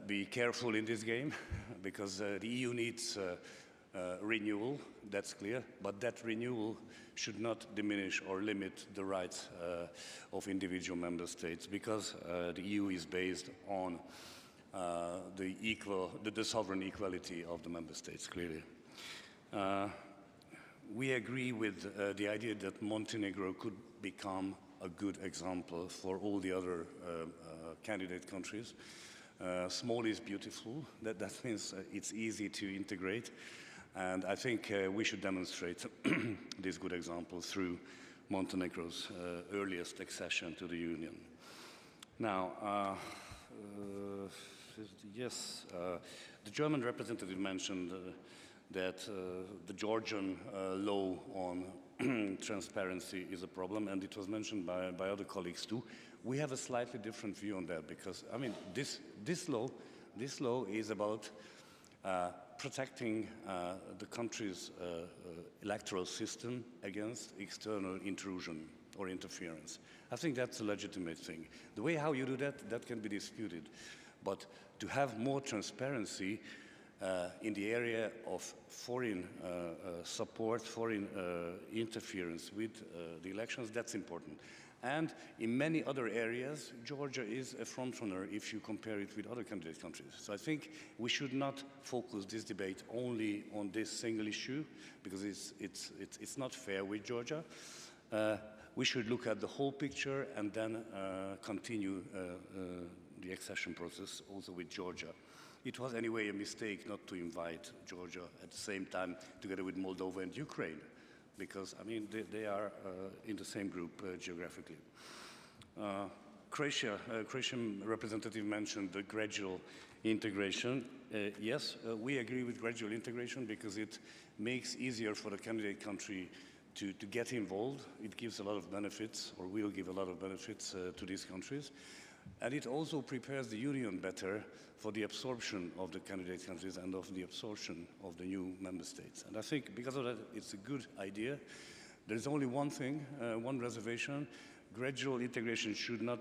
be careful in this game because the EU needs renewal, that's clear, but that renewal should not diminish or limit the rights of individual member states because the EU is based on the sovereign equality of the member states, clearly. We agree with the idea that Montenegro could become a good example for all the other candidate countries. Small is beautiful, that means it's easy to integrate. And I think we should demonstrate this good example through Montenegro's earliest accession to the Union. Now, yes, the German representative mentioned that the Georgian law on transparency is a problem, and it was mentioned by other colleagues too. We have a slightly different view on that because, I mean, this law is about protecting the country's electoral system against external intrusion or interference. I think that's a legitimate thing. The way how you do that can be disputed. But to have more transparency in the area of foreign support, foreign interference with the elections, that's important. And in many other areas, Georgia is a frontrunner if you compare it with other candidate countries. So I think we should not focus this debate only on this single issue because it's not fair with Georgia. We should look at the whole picture and then continue the accession process also with Georgia. It was anyway a mistake not to invite Georgia at the same time together with Moldova and Ukraine, because, I mean, they are in the same group geographically. Croatian representative mentioned the gradual integration. Yes, we agree with gradual integration because it makes easier for the candidate country to get involved. It gives a lot of benefits, or will give a lot of benefits to these countries. And it also prepares the Union better for the absorption of the candidate countries and of the absorption of the new member states. And I think because of that, it's a good idea. There's only one thing, one reservation. Gradual integration should not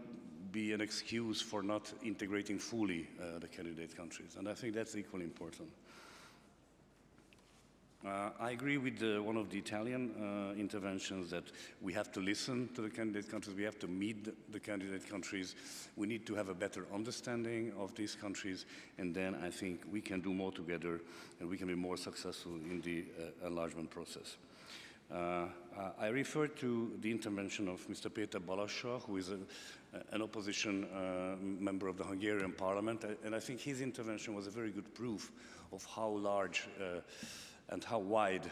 be an excuse for not integrating fully the candidate countries. And I think that's equally important. I agree with one of the Italian interventions that we have to listen to the candidate countries, we have to meet the candidate countries, we need to have a better understanding of these countries, and then I think we can do more together and we can be more successful in the enlargement process. I refer to the intervention of Mr. Péter Balassa, who is an opposition member of the Hungarian parliament, and I think his intervention was a very good proof of how large and how wide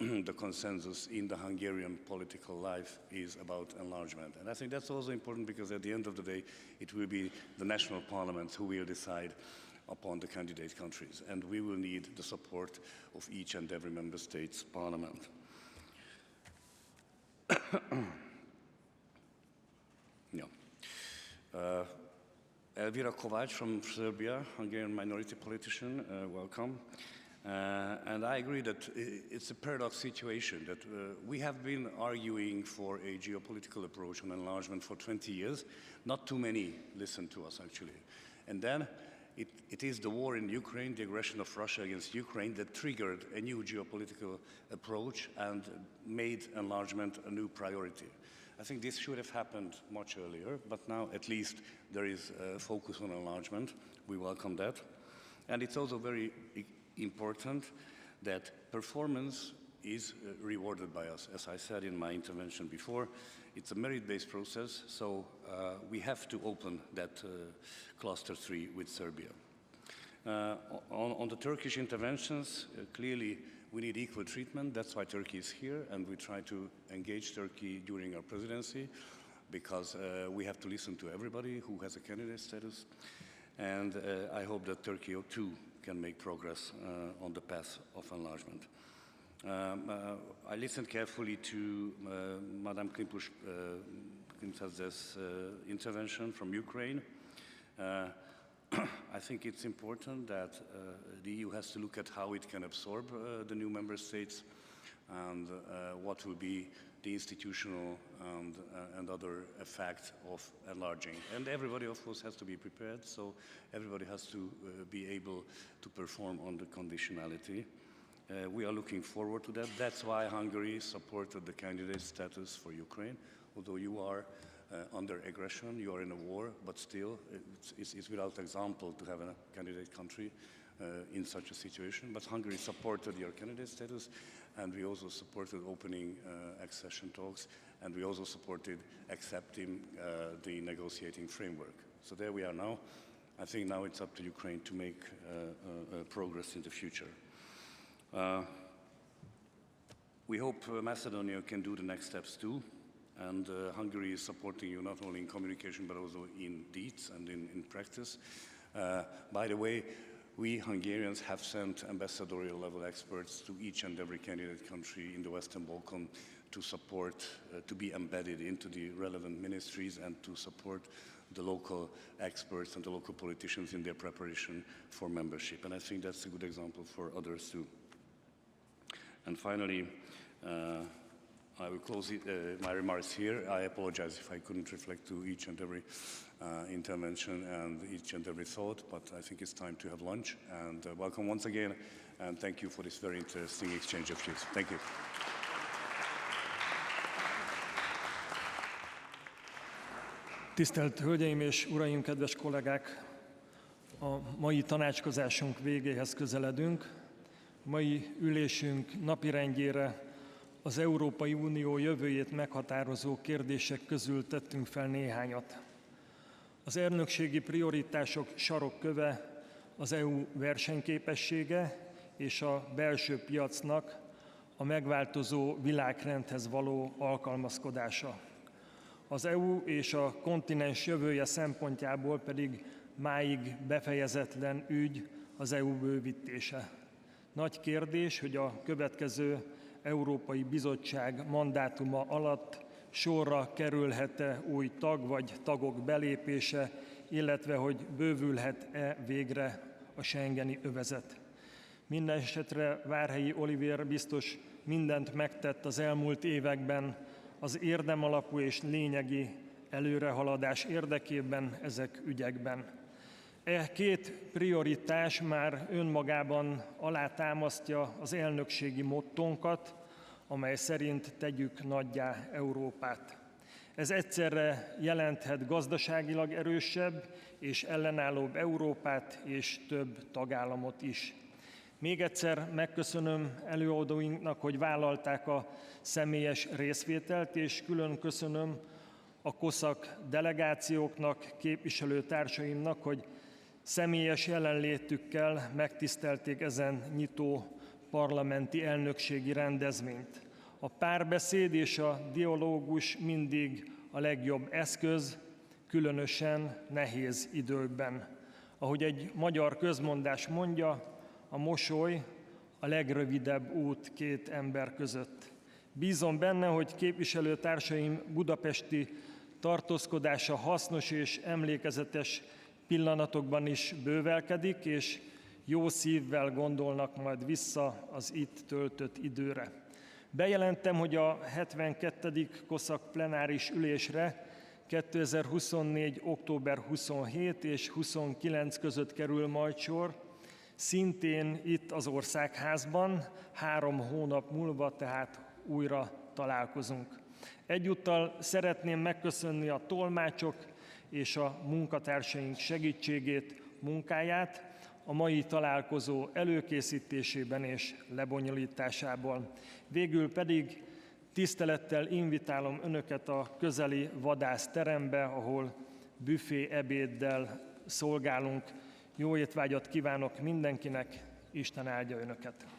the consensus in the Hungarian political life is about enlargement. And I think that's also important because at the end of the day, it will be the national parliaments who will decide upon the candidate countries, and we will need the support of each and every member state's parliament. Elvira Kovács from Serbia, Hungarian minority politician, welcome. And I agree that it's a paradox situation that we have been arguing for a geopolitical approach on enlargement for 20 years. Not too many listen to us, actually. And then it is the war in Ukraine, the aggression of Russia against Ukraine, that triggered a new geopolitical approach and made enlargement a new priority. I think this should have happened much earlier, but now at least there is a focus on enlargement. We welcome that. And it's also very important that performance is rewarded by us. As I said in my intervention before, it's a merit-based process, so we have to open that cluster 3 with Serbia. On the Turkish interventions, clearly we need equal treatment. That's why Turkey is here, and we try to engage Turkey during our presidency because we have to listen to everybody who has a candidate status. And I hope that Turkey too can make progress on the path of enlargement. I listened carefully to Madame Klimpusz-Klimczak's intervention from Ukraine. I think it's important that the EU has to look at how it can absorb the new member states and what will be the institutional and other effect of enlarging. And everybody, of course, has to be prepared, so everybody has to be able to perform on the conditionality. We are looking forward to that. That's why Hungary supported the candidate status for Ukraine, although you are under aggression, you are in a war, but still it's without example to have a candidate country in such a situation. But Hungary supported your candidate status, and we also supported opening accession talks, and we also supported accepting the negotiating framework. So there we are now. I think now it's up to Ukraine to make progress in the future. We hope Macedonia can do the next steps too. And Hungary is supporting you not only in communication but also in deeds and in practice. By the way, we Hungarians have sent ambassadorial level experts to each and every candidate country in the Western Balkans to support, to be embedded into the relevant ministries and to support the local experts and the local politicians in their preparation for membership. And I think that's a good example for others too. And finally, I will close my remarks here. I apologize if I couldn't reflect to each and every intervention and each and every thought, but I think it's time to have lunch. And welcome once again, and thank you for this very interesting exchange of views. Thank you. Tisztelt Hölgyeim és Uraim, kedves kollégák! A mai tanácskozásunk végéhez közeledünk. A mai ülésünk napirendjére az Európai Unió jövőjét meghatározó kérdések közül tettünk fel néhányat. Az elnökségi prioritások sarokköve az EU versenyképessége és a belső piacnak a megváltozó világrendhez való alkalmazkodása. Az EU és a kontinens jövője szempontjából pedig máig befejezetlen ügy az EU bővítése. Nagy kérdés, hogy a következő Európai Bizottság mandátuma alatt sorra kerülhet-e új tag vagy tagok belépése, illetve hogy bővülhet-e végre a schengeni övezet. Mindenesetre Várhelyi Olivér biztos mindent megtett az elmúlt években az érdemalapú és lényegi előrehaladás érdekében ezek ügyekben. Két prioritás már önmagában alátámasztja az elnökségi mottónkat, amely szerint tegyük nagyjá Európát. Ez egyszerre jelenthet gazdaságilag erősebb és ellenállóbb Európát és több tagállamot is. Még egyszer megköszönöm előadóinknak, hogy vállalták a személyes részvételt, és külön köszönöm a COSAC delegációknak, képviselőtársaimnak, hogy személyes jelenlétükkel megtisztelték ezen nyitó parlamenti elnökségi rendezvényt. A párbeszéd és a dialógus mindig a legjobb eszköz, különösen nehéz időkben. Ahogy egy magyar közmondás mondja, a mosoly a legrövidebb út két ember között. Bízom benne, hogy képviselőtársaim budapesti tartózkodása hasznos és emlékezetes pillanatokban is bővelkedik, és jó szívvel gondolnak majd vissza az itt töltött időre. Bejelentem, hogy a 72. COSAC plenáris ülésre 2024. október 27 és 29 között kerül majd sor, szintén itt az Országházban, 3 hónap múlva, tehát újra találkozunk. Egyúttal szeretném megköszönni a tolmácsok és a munkatársaink segítségét, munkáját a mai találkozó előkészítésében és lebonyolításában. Végül pedig tisztelettel invitálom Önöket a közeli vadászterembe, ahol büfé ebéddel szolgálunk. Jó étvágyat kívánok mindenkinek, Isten áldja Önöket!